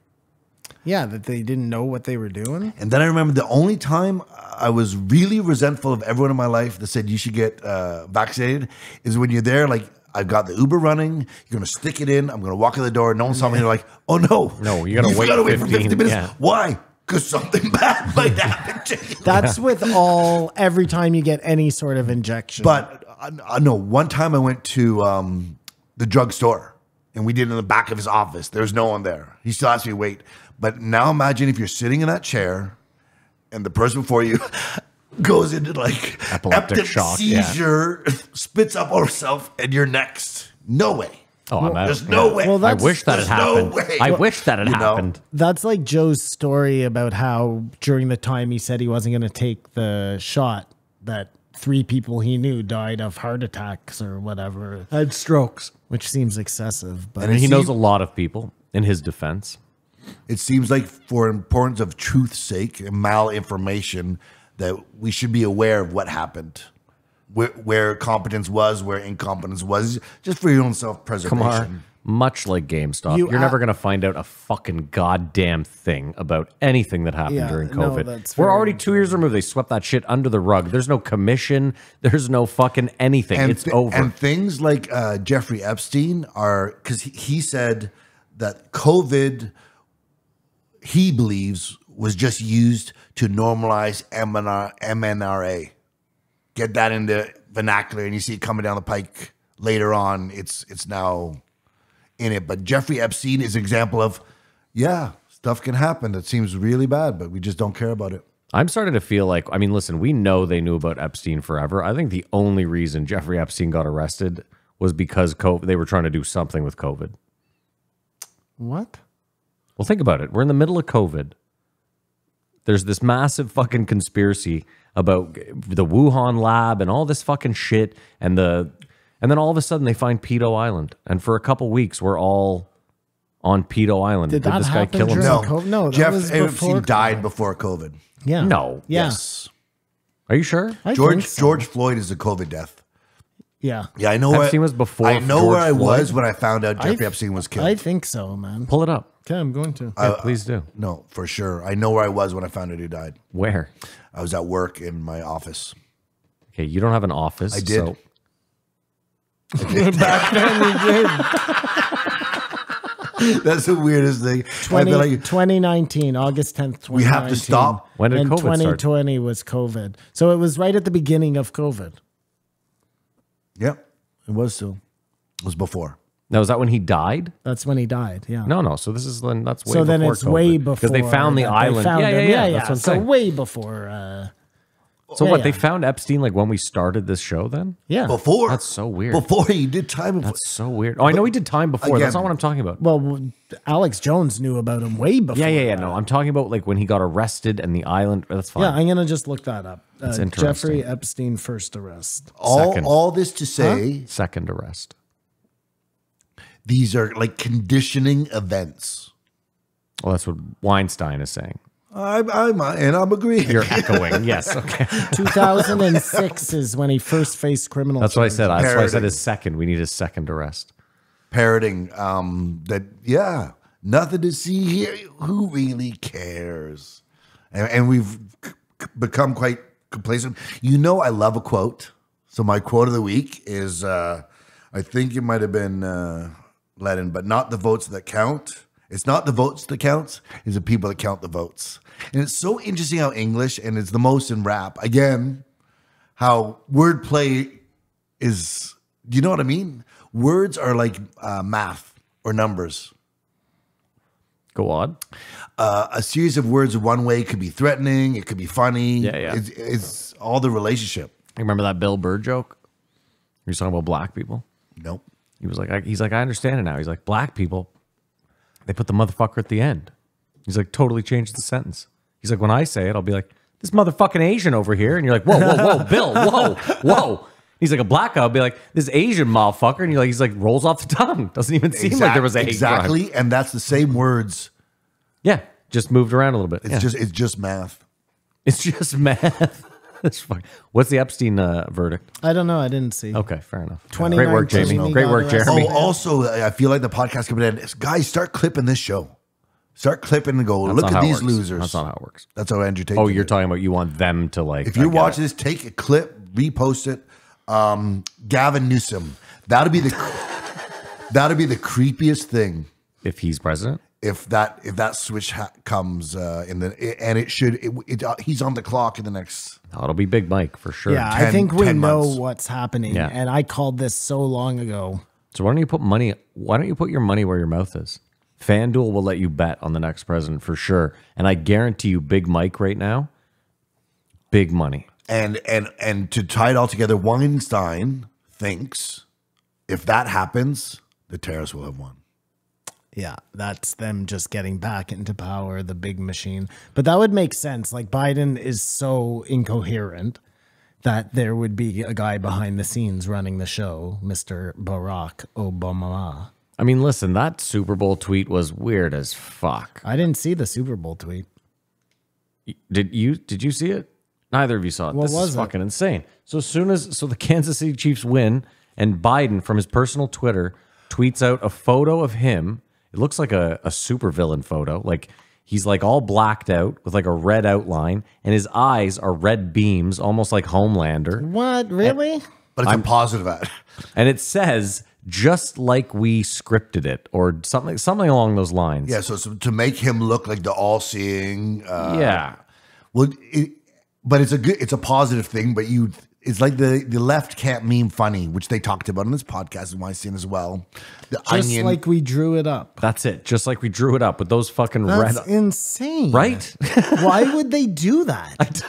Yeah, that they didn't know what they were doing.
And then I remember the only time I was really resentful of everyone in my life that said you should get vaccinated is when you're there, like, I've got the Uber running, you're going to stick it in, I'm going to walk in the door, no one saw me, you're like, oh no.
No, you got to wait
gotta
15
for 50 minutes.
yeah.
Why? Because something bad might happen to you.
That's with every time you get any sort of injection.
But no, one time I went to the drugstore and we did it in the back of his office. There's no one there. He still asked me to wait. But now imagine if you're sitting in that chair and the person before you goes into like
Epileptic shock,
seizure, spits up on herself, and you're next. No way.
Oh, I'm out.
There's no way.
Well,
I wish that had
there's no
happened.
way.
I wish that had
You know?
happened.
that's like Joe's story about how during the time he said he wasn't going to take the shot, that 3 people he knew died of heart attacks or whatever,
Had strokes.
which seems excessive. But
And he knows a lot of people in his defense.
It seems like for importance of truth's sake and malinformation that we should be aware of what happened, where competence was, where incompetence was, just for your own self-preservation.
Kamar, much like GameStop, you're never going to find out a fucking goddamn thing about anything that happened
Yeah,
during
no,
COVID.
that's
We're
very
already 2 years removed. They swept that shit under the rug. There's no commission. There's no fucking anything. It's over.
And things like Jeffrey Epstein are, because he said that COVID, he believes, was just used to normalize MNRA. Get that into vernacular, and you see it coming down the pike later on. It's now in it. But Jeffrey Epstein is an example of, stuff can happen that seems really bad, but we just don't care about it.
I'm starting to feel like, I mean, listen, we know they knew about Epstein forever. I think the only reason Jeffrey Epstein got arrested was because they were trying to do something with COVID.
what?
Well, think about it. We're in the middle of COVID. There's this massive fucking conspiracy about the Wuhan lab and all this fucking shit, and then all of a sudden they find Pedo Island, and for a couple weeks we're all on Pedo Island.
Did that
this guy
happen
kill
during
himself?
COVID? No, that
Jeff
was
Epstein
before
died
COVID.
before COVID.
Yeah.
No.
Yeah.
Yes.
Are you sure?
I think
George
so.
George Floyd is a COVID death.
Yeah.
Yeah, I know.
Epstein was before
I know
George
where I was
Floyd?
when I found out Jeffrey Epstein was killed.
I think so, man.
Pull it up.
Okay, I'm going to.
Yeah, please do.
No, for sure. I know where I was when I found out he died.
Where?
I was at work in my office.
Okay, you don't have an office.
I did.
So
Back then you did.
That's the weirdest thing. I feel like
2019, August 10th, 2019.
we have to stop.
when did
And
COVID start?
2020 was COVID. So it was right at the beginning of COVID.
Yep, it was still. It was before.
Now, is that when he died?
That's when he died. Yeah.
No. So this is when that's way
So
before
then it's
COVID.
way before.
Because they found the
that they
island.
found him.
Yeah. That's what I'm
So
saying.
way before.
So
yeah,
what?
yeah.
They found Epstein like when we started this show. Then
Yeah.
Before.
That's so weird.
Before he did time. Before.
That's so weird. Oh, I know he did time before. That's
again-
not what I'm talking about.
Well, Alex Jones knew about him way before.
Yeah. No, I'm talking about like when he got arrested and the island. That's fine.
Yeah, I'm going to just look that up.
That's interesting.
Jeffrey Epstein first arrest.
Second.
all this to say,
Second arrest.
these are like conditioning events.
Well, that's what Weinstein is saying.
I'm agreeing.
You're echoing. Yes. Okay.
2006 is when he first faced criminal
That's what I said. That's why I said
Parroting.
his second. We need his second arrest.
Parroting that nothing to see here. Who really cares? And we've become quite complacent. I love a quote. So my quote of the week is I think it might have been Lennon, but not the votes that count. It's not the votes that counts, it's the people that count the votes. And it's so interesting how English, and it's the most in rap, again, how wordplay is, do you know what I mean? Words are like math or numbers.
Go on.
A series of words one way could be threatening, it could be funny.
Yeah.
It's all the relationship.
You remember that Bill Burr joke? He was talking about black people.
Nope.
He's like, I understand it now. He's like, black people, they put the motherfucker at the end. He's like, totally changed the sentence. He's like, when I say it, I'll be like, this motherfucking Asian over here. And you're like, whoa, whoa, whoa, Bill, whoa, whoa. He's like, a black guy. I'll be like, this Asian motherfucker. And he's like, rolls off the tongue. Doesn't even seem like there was a hate
exactly.
crime.
And that's the same words.
Yeah. Just moved around a little bit.
It's just math.
It's just math. That's fine. What's the Epstein verdict?
I don't know. I didn't see.
Okay, fair enough.
29
Great work, Jamie.
Jamie
Great
got
work,
arrested.
Jeremy.
Oh, also, I feel like the podcast coming in. Guys, start clipping this show. Start clipping and go,
That's
look
not
at
how it
these
works.
losers.
That's not how it works.
That's how Andrew Tate
Oh,
did
you're
it.
talking about you want them to like.
If you're
I get
watching
it.
this, take a clip, repost it. Gavin Newsom. That'd be the creepiest thing
if he's president.
if that switch comes in the and it should he's on the clock in the next.
Oh, it'll be Big Mike for sure.
Yeah, I
10
think we
10
know
months.
what's happening.
Yeah.
And I called this so long ago.
So why don't you put money? Why don't you put your money where your mouth is? FanDuel will let you bet on the next president for sure, and I guarantee you, Big Mike right now, big money.
And to tie it all together, Weinstein thinks if that happens, the terrorists will have won.
Yeah, that's them just getting back into power, the big machine. But that would make sense. Like Biden is so incoherent that there would be a guy behind the scenes running the show, Mr. Barack Obama.
I mean, listen, that Super Bowl tweet was weird as fuck.
I didn't see the Super Bowl tweet.
Did you see it? Neither of you saw it.
What
This
was
is
it?
fucking insane. So the Kansas City Chiefs win, and Biden from his personal Twitter tweets out a photo of him. It looks like a supervillain photo. Like he's like all blacked out with like a red outline, and his eyes are red beams, almost like Homelander.
What? Really?
But it's a positive ad.
And it says, just like we scripted it, or something along those lines.
Yeah, so to make him look like the all-seeing.
Yeah.
Well, but it's a positive thing. But it's like the left can't meme funny, which they talked about on this podcast and Weinstein as well. The
Just
onion,
like we drew it up.
That's it. Just like we drew it up with those fucking
That's
red.
insane.
Right?
Why would they do that?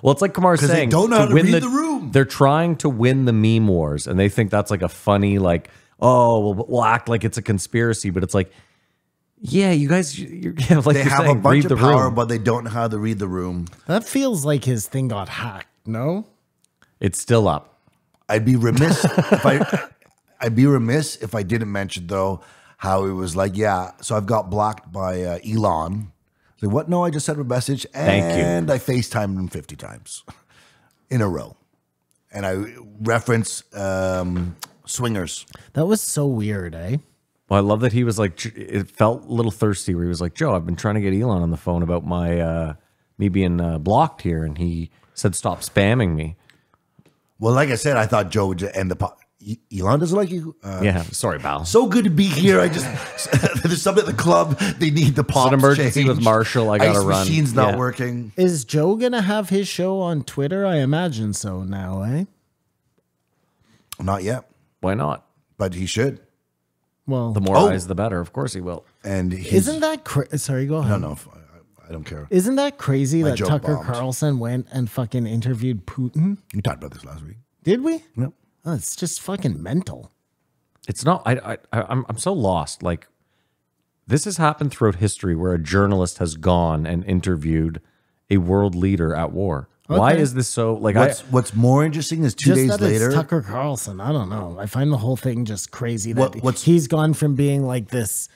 Well, it's like Kamar's
'Cause they
saying.
don't know how to
win
read the room.
They're trying to win the meme wars, and they think that's like a funny, like, oh, we'll act like it's a conspiracy, but it's like, yeah, you guys, like
they
you're
have
saying,
a bunch
read
of
the
power,
room.
but they don't know how to read the room.
That feels like his thing got hacked. No?
It's still up.
I'd be remiss if I didn't mention though how it was like, yeah. So I've got blocked by Elon. So what? No, I just sent him a message
Thank you.
and I FaceTimed him 50 times in a row, and I reference swingers.
That was so weird, eh?
Well, I love that he was like, it felt a little thirsty where he was like, Joe, I've been trying to get Elon on the phone about my me being blocked here, and he said, stop spamming me.
Well, like I said, I thought Joe would just end the pod. Elon doesn't like you.
Yeah, sorry, pal.
So good to be here. I just there's something at the club. They need the pops
an emergency
changed.
with Marshall. I gotta
Ice
run.
Machine's not
Yeah.
working.
Is Joe going to have his show on Twitter? I imagine so now, eh?
Not yet,
Why not?
but he should.
Well,
The more
Oh.
eyes, the better. Of course he will.
And he's,
isn't that sorry, go ahead.
I don't know if I don't care.
Isn't that crazy
My
that
joke
Tucker
bombed.
Carlson went and fucking interviewed Putin?
We talked about this last week.
Did we?
Yep.
Oh, it's just fucking mental.
It's not. I'm so lost. Like, this has happened throughout history where a journalist has gone and interviewed a world leader at war. Why
Okay.
is this so? Like,
What's more interesting is two
Just
days
that
later.
it's Tucker Carlson. I don't know. I find the whole thing just crazy that
What's-
he's gone from being like this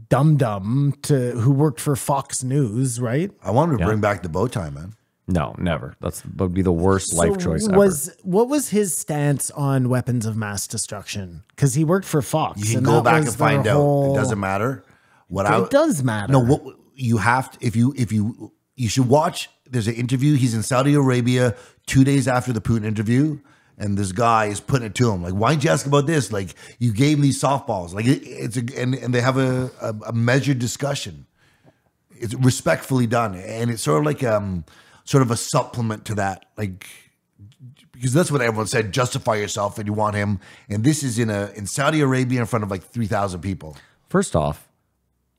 dum-dum to who worked for Fox News, right?
I wanted to bring back the bow tie, man.
no, never. That would be the worst life choice ever.
What was his stance on weapons of mass destruction? Because he worked for Fox.
You can
and
go
that
back
was
and find
their
out.
whole-
It doesn't matter.
It does matter.
No, what you have to if you should watch. There's an interview. He's in Saudi Arabia 2 days after the Putin interview, and this guy is putting it to him like, "Why didn't you ask about this? Like, you gave me these softballs." Like, and they have a measured discussion. It's respectfully done, and it's sort of like sort of a supplement to that, like. Because that's what everyone said. Justify yourself, and you want him. And this is in Saudi Arabia in front of like 3,000 people.
First off,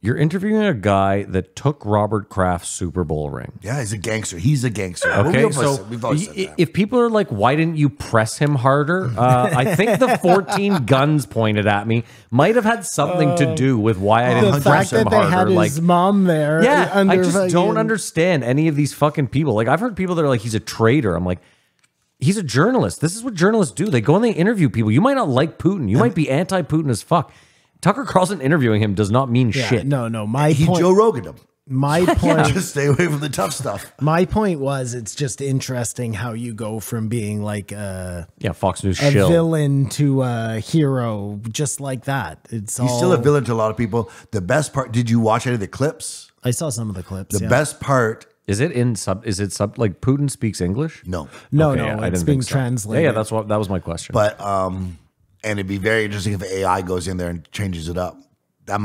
You're interviewing a guy that took Robert Kraft's Super Bowl ring.
Yeah, he's a gangster. He's a gangster.
Okay,
We've always said that.
if people are like, why didn't you press him harder? I think the 14 guns pointed at me might have had something to do with why I
The
didn't press
fact
him
that they
harder.
had his mom there.
yeah, I
under
just don't
fucking-
understand any of these fucking people. Like, I've heard people that are like, he's a traitor. I'm like, he's a journalist. This is what journalists do. They go and they interview people. You might not like Putin. You might be anti-Putin as fuck. Tucker Carlson interviewing him does not mean
Yeah,
shit.
no. My
He
point.
Joe Rogan him.
My point.
Just stay away from the tough stuff.
My point was, it's just interesting how you go from being like a
Fox News
a
shill.
villain to a hero, just like that.
He's still a villain to a lot of people. The best part, did you watch any of the clips?
I saw some of the clips.
The best part,
Is it like Putin speaks English?
no.
No,
Okay,
no,
yeah, I
it's
didn't
being
think so.
translated.
Yeah, that was my question.
But and it'd be very interesting if AI goes in there and changes it up. They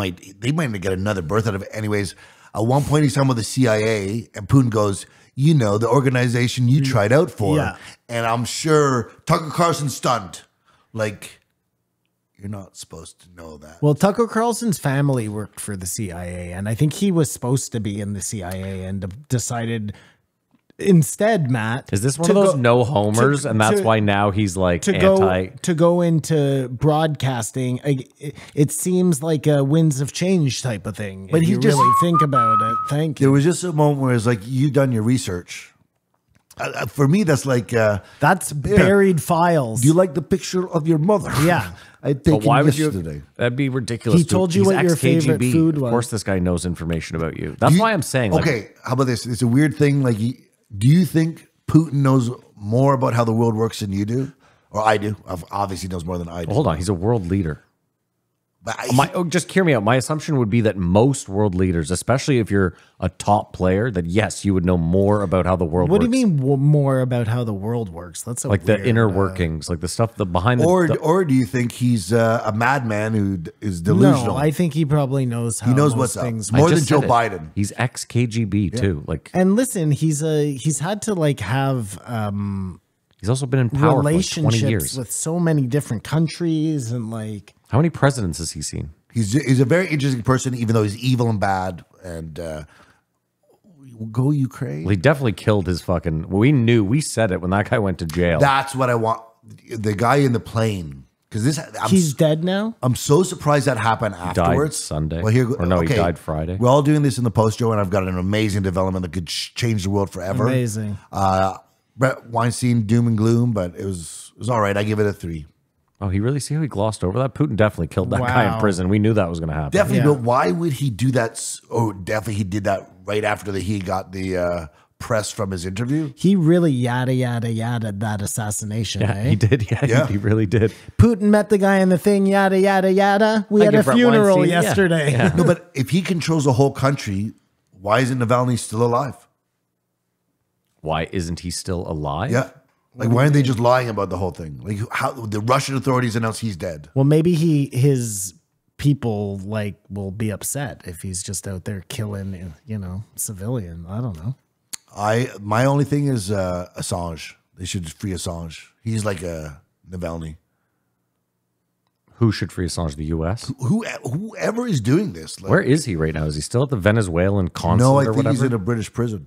might get another birth out of it. Anyways, at one point he's talking about the CIA, and Putin goes, "You know, the organization you tried out for."
Yeah.
And I'm sure Tucker Carlson's stunned. Like, you're not supposed to know that.
Well, Tucker Carlson's family worked for the CIA, and I think he was supposed to be in the CIA and decided instead, Matt.
Is this one
to
of those
go-
no homers, and that's
to-
why now he's like
to
anti?
go into broadcasting? It seems like a winds of change type of thing.
But
if
he
you
just-
really think about it. Thank you.
There was just a moment where it's like, you done your research. For me, that's like,
That's buried files.
do you like the picture of your mother?
Yeah.
I
But
think
why would
yesterday.
you? That'd be ridiculous.
He told you
He's
what your favorite
ex-KGB.
food
Of
was.
course, this guy knows information about you. That's why I'm saying. Like,
Okay, how about this? It's a weird thing. Like, do you think Putin knows more about how the world works than you do? Or I do. Obviously knows more than I do.
well, hold on, he's a world leader.
But
Just hear me out. My assumption would be that most world leaders, especially if you're a top player, that yes, you would know more about how the world
What
works.
do you mean more about how the world works? That's a
Like the
weird,
inner workings, like the stuff the behind the.
or do you think he's a madman who is delusional?
No, I think he probably knows how
he knows
most
what's up.
things
More
I
than
just
Joe
said it.
Biden.
He's ex KGB too. Like
And listen, he's had to like have
he's also been in power for like 20
relationships
years.
with so many different countries and like
How many presidents has he seen?
He's a very interesting person, even though he's evil and bad. And go Ukraine.
Well, he definitely killed his fucking. We said it when that guy went to jail.
That's what I want. The guy in the plane, because
he's dead now.
I'm so surprised that happened afterwards.
Sunday.
Well,
Or no, he died Friday.
We're all doing this in the post, Joe, and I've got an amazing development that could change the world forever.
Amazing.
Brett Weinstein, doom and gloom, but it was all right. I give it a 3.
Oh, he really see how he glossed over that? Putin definitely killed that guy in
Wow.
prison. We knew that was going to happen.
Definitely,
Yeah.
but why would he do that? Oh, definitely, he did that right after he got the press from his interview.
He really yada that assassination.
Yeah,
eh?
he did. Yeah,
Yeah.
He really did.
Putin met the guy in the thing. Yada yada. We
Like
had a
if Brett
funeral
Weinstein- yeah.
yesterday.
Yeah.
No, but if he controls the whole country, why isn't Navalny still alive?
Why isn't he still alive?
Yeah. Like, why aren't they just lying about the whole thing? Like, how the Russian authorities announced he's dead.
Well, maybe his people like will be upset if he's just out there killing, civilian. I don't know.
My only thing is Assange. They should free Assange. He's like a Navalny.
Who should free Assange? The U.S.?
Whoever is doing this. Like,
Where is he right now? Is he still at the Venezuelan consulate
no, I
or
think he's
whatever?
in a British prison.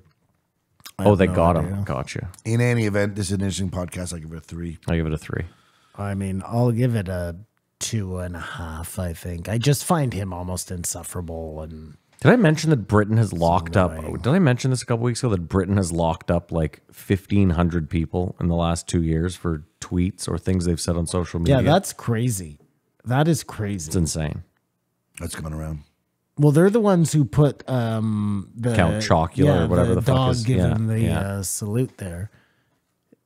Oh, they
no
got
idea.
him. Gotcha.
In any event, this is an interesting podcast. I give it a 3.
I give it a 3.
I mean, I'll give it a 2.5. I think I just find him almost insufferable and.
Did I mention that Britain has locked up?
annoying.
Did I mention this a couple weeks ago that Britain has locked up like 1,500 people in the last 2 years for tweets or things they've said on social media?
Yeah, that's crazy. That is crazy.
it's insane.
That's coming around.
Well, they're the ones who put the
Count Chocula or whatever the fuck
dog
is-
giving
yeah,
the
yeah.
salute there.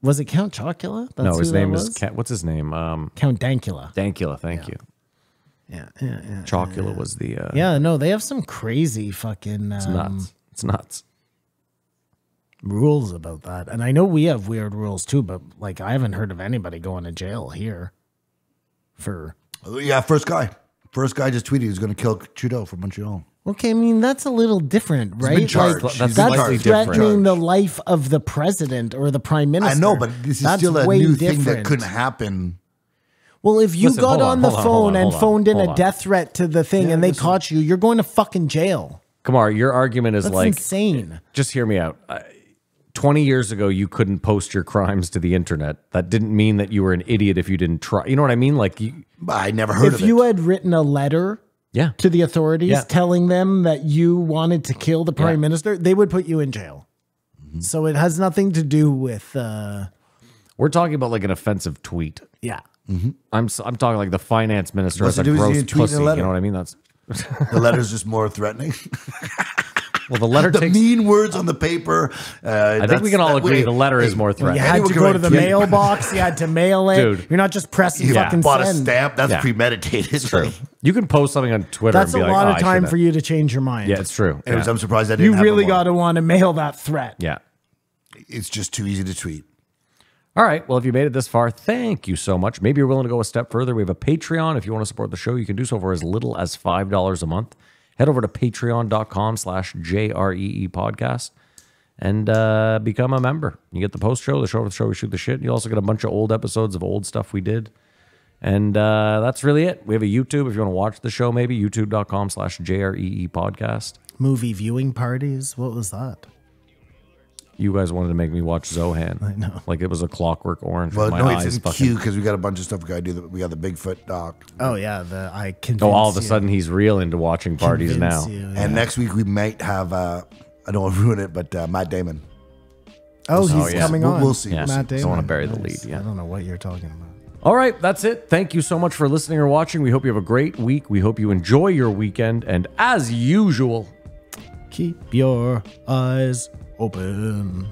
Was it Count Chocula? That's
No, his
who that
name
was?
is what's his name?
Count Dankula.
Dankula. Thank you.
Yeah.
Chocula was the.
Yeah, no, they have some crazy fucking
It's nuts. It's nuts.
rules about that. And I know we have weird rules too, but like I haven't heard of anybody going to jail here for.
Yeah, first guy. First guy just tweeted he's going to kill Trudeau from Montreal.
Okay, I mean that's a little different, right?
been charged.
Like,
He's
That's
been
that's
slightly
charged.
threatening
different.
the life of the president or the prime minister.
I know, but this is
That's
still a
way
new thing that
different.
couldn't happen.
Well, if you
Listen,
got
hold on,
on the
hold on,
phone
hold on,
and
hold on,
phoned in
hold
a
on.
death threat to the thing and they caught you, you're going to fucking jail.
Kamar, your argument is
That's
like,
insane.
just hear me out. 20 years ago, you couldn't post your crimes to the internet. That didn't mean that you were an idiot if you didn't try. You know what I mean? Like,
I never heard of
If you
it.
had written a letter
yeah.
to the authorities
Yeah.
telling them that you wanted to kill the prime
Yeah.
minister, they would put you in jail. So it has nothing to do with,
We're talking about like an offensive tweet.
yeah.
I'm talking like the finance minister
What's
is a
the difference
gross
between tweet and a
pussy.
letter?
You know what I mean? That's
The letter's just more threatening.
well, the letter
The
takes.
mean words on the paper.
I think we can all agree the letter is more
You
threatening.
had
Anyone
to
can
go
write
to the
kid-
mailbox. You had to mail it.
Dude.
You're not just pressing
Yeah.
fucking
Bought a
send.
stamp. That's
Yeah.
premeditated.
True. You can post something on Twitter.
That's
and
a
be like,
lot
"Oh,
of
I
time
should've."
for you to change your mind.
Yeah, it's true.
Anyways,
Yeah.
I'm surprised I didn't
You
have
really
more.
got to want to mail that threat.
Yeah.
It's just too easy to tweet.
All right. Well, if you made it this far, thank you so much. Maybe you're willing to go a step further. We have a Patreon. If you want to support the show, you can do so for as little as $5 a month. Head over to patreon.com/JREE podcast and become a member. You get the post show, the show we shoot the shit. You also get a bunch of old episodes of old stuff we did. And that's really it. We have a YouTube if you want to watch the show, maybe youtube.com/JREE podcast.
Movie viewing parties. What was that?
You guys wanted to make me watch Zohan.
I know.
Like it was a Clockwork Orange.
Well,
My
no,
eyes
it's in
fucking-
queue because we got a bunch of stuff we got to do. We got the Bigfoot doc.
Oh yeah, I convinced
Oh, all of a
you.
sudden he's real into watching parties now.
Convince you,
And next week we might have, I don't want to ruin it, but Matt Damon.
Oh, he's
yeah.
coming
We'll-
on.
we'll see.
Yeah.
Matt
Don't
Damon.
wanna bury the
Nice.
lead, yeah.
I don't know what you're talking about.
All right, that's it. Thank you so much for listening or watching. We hope you have a great week. We hope you enjoy your weekend. And as usual,
Keep your eyes open.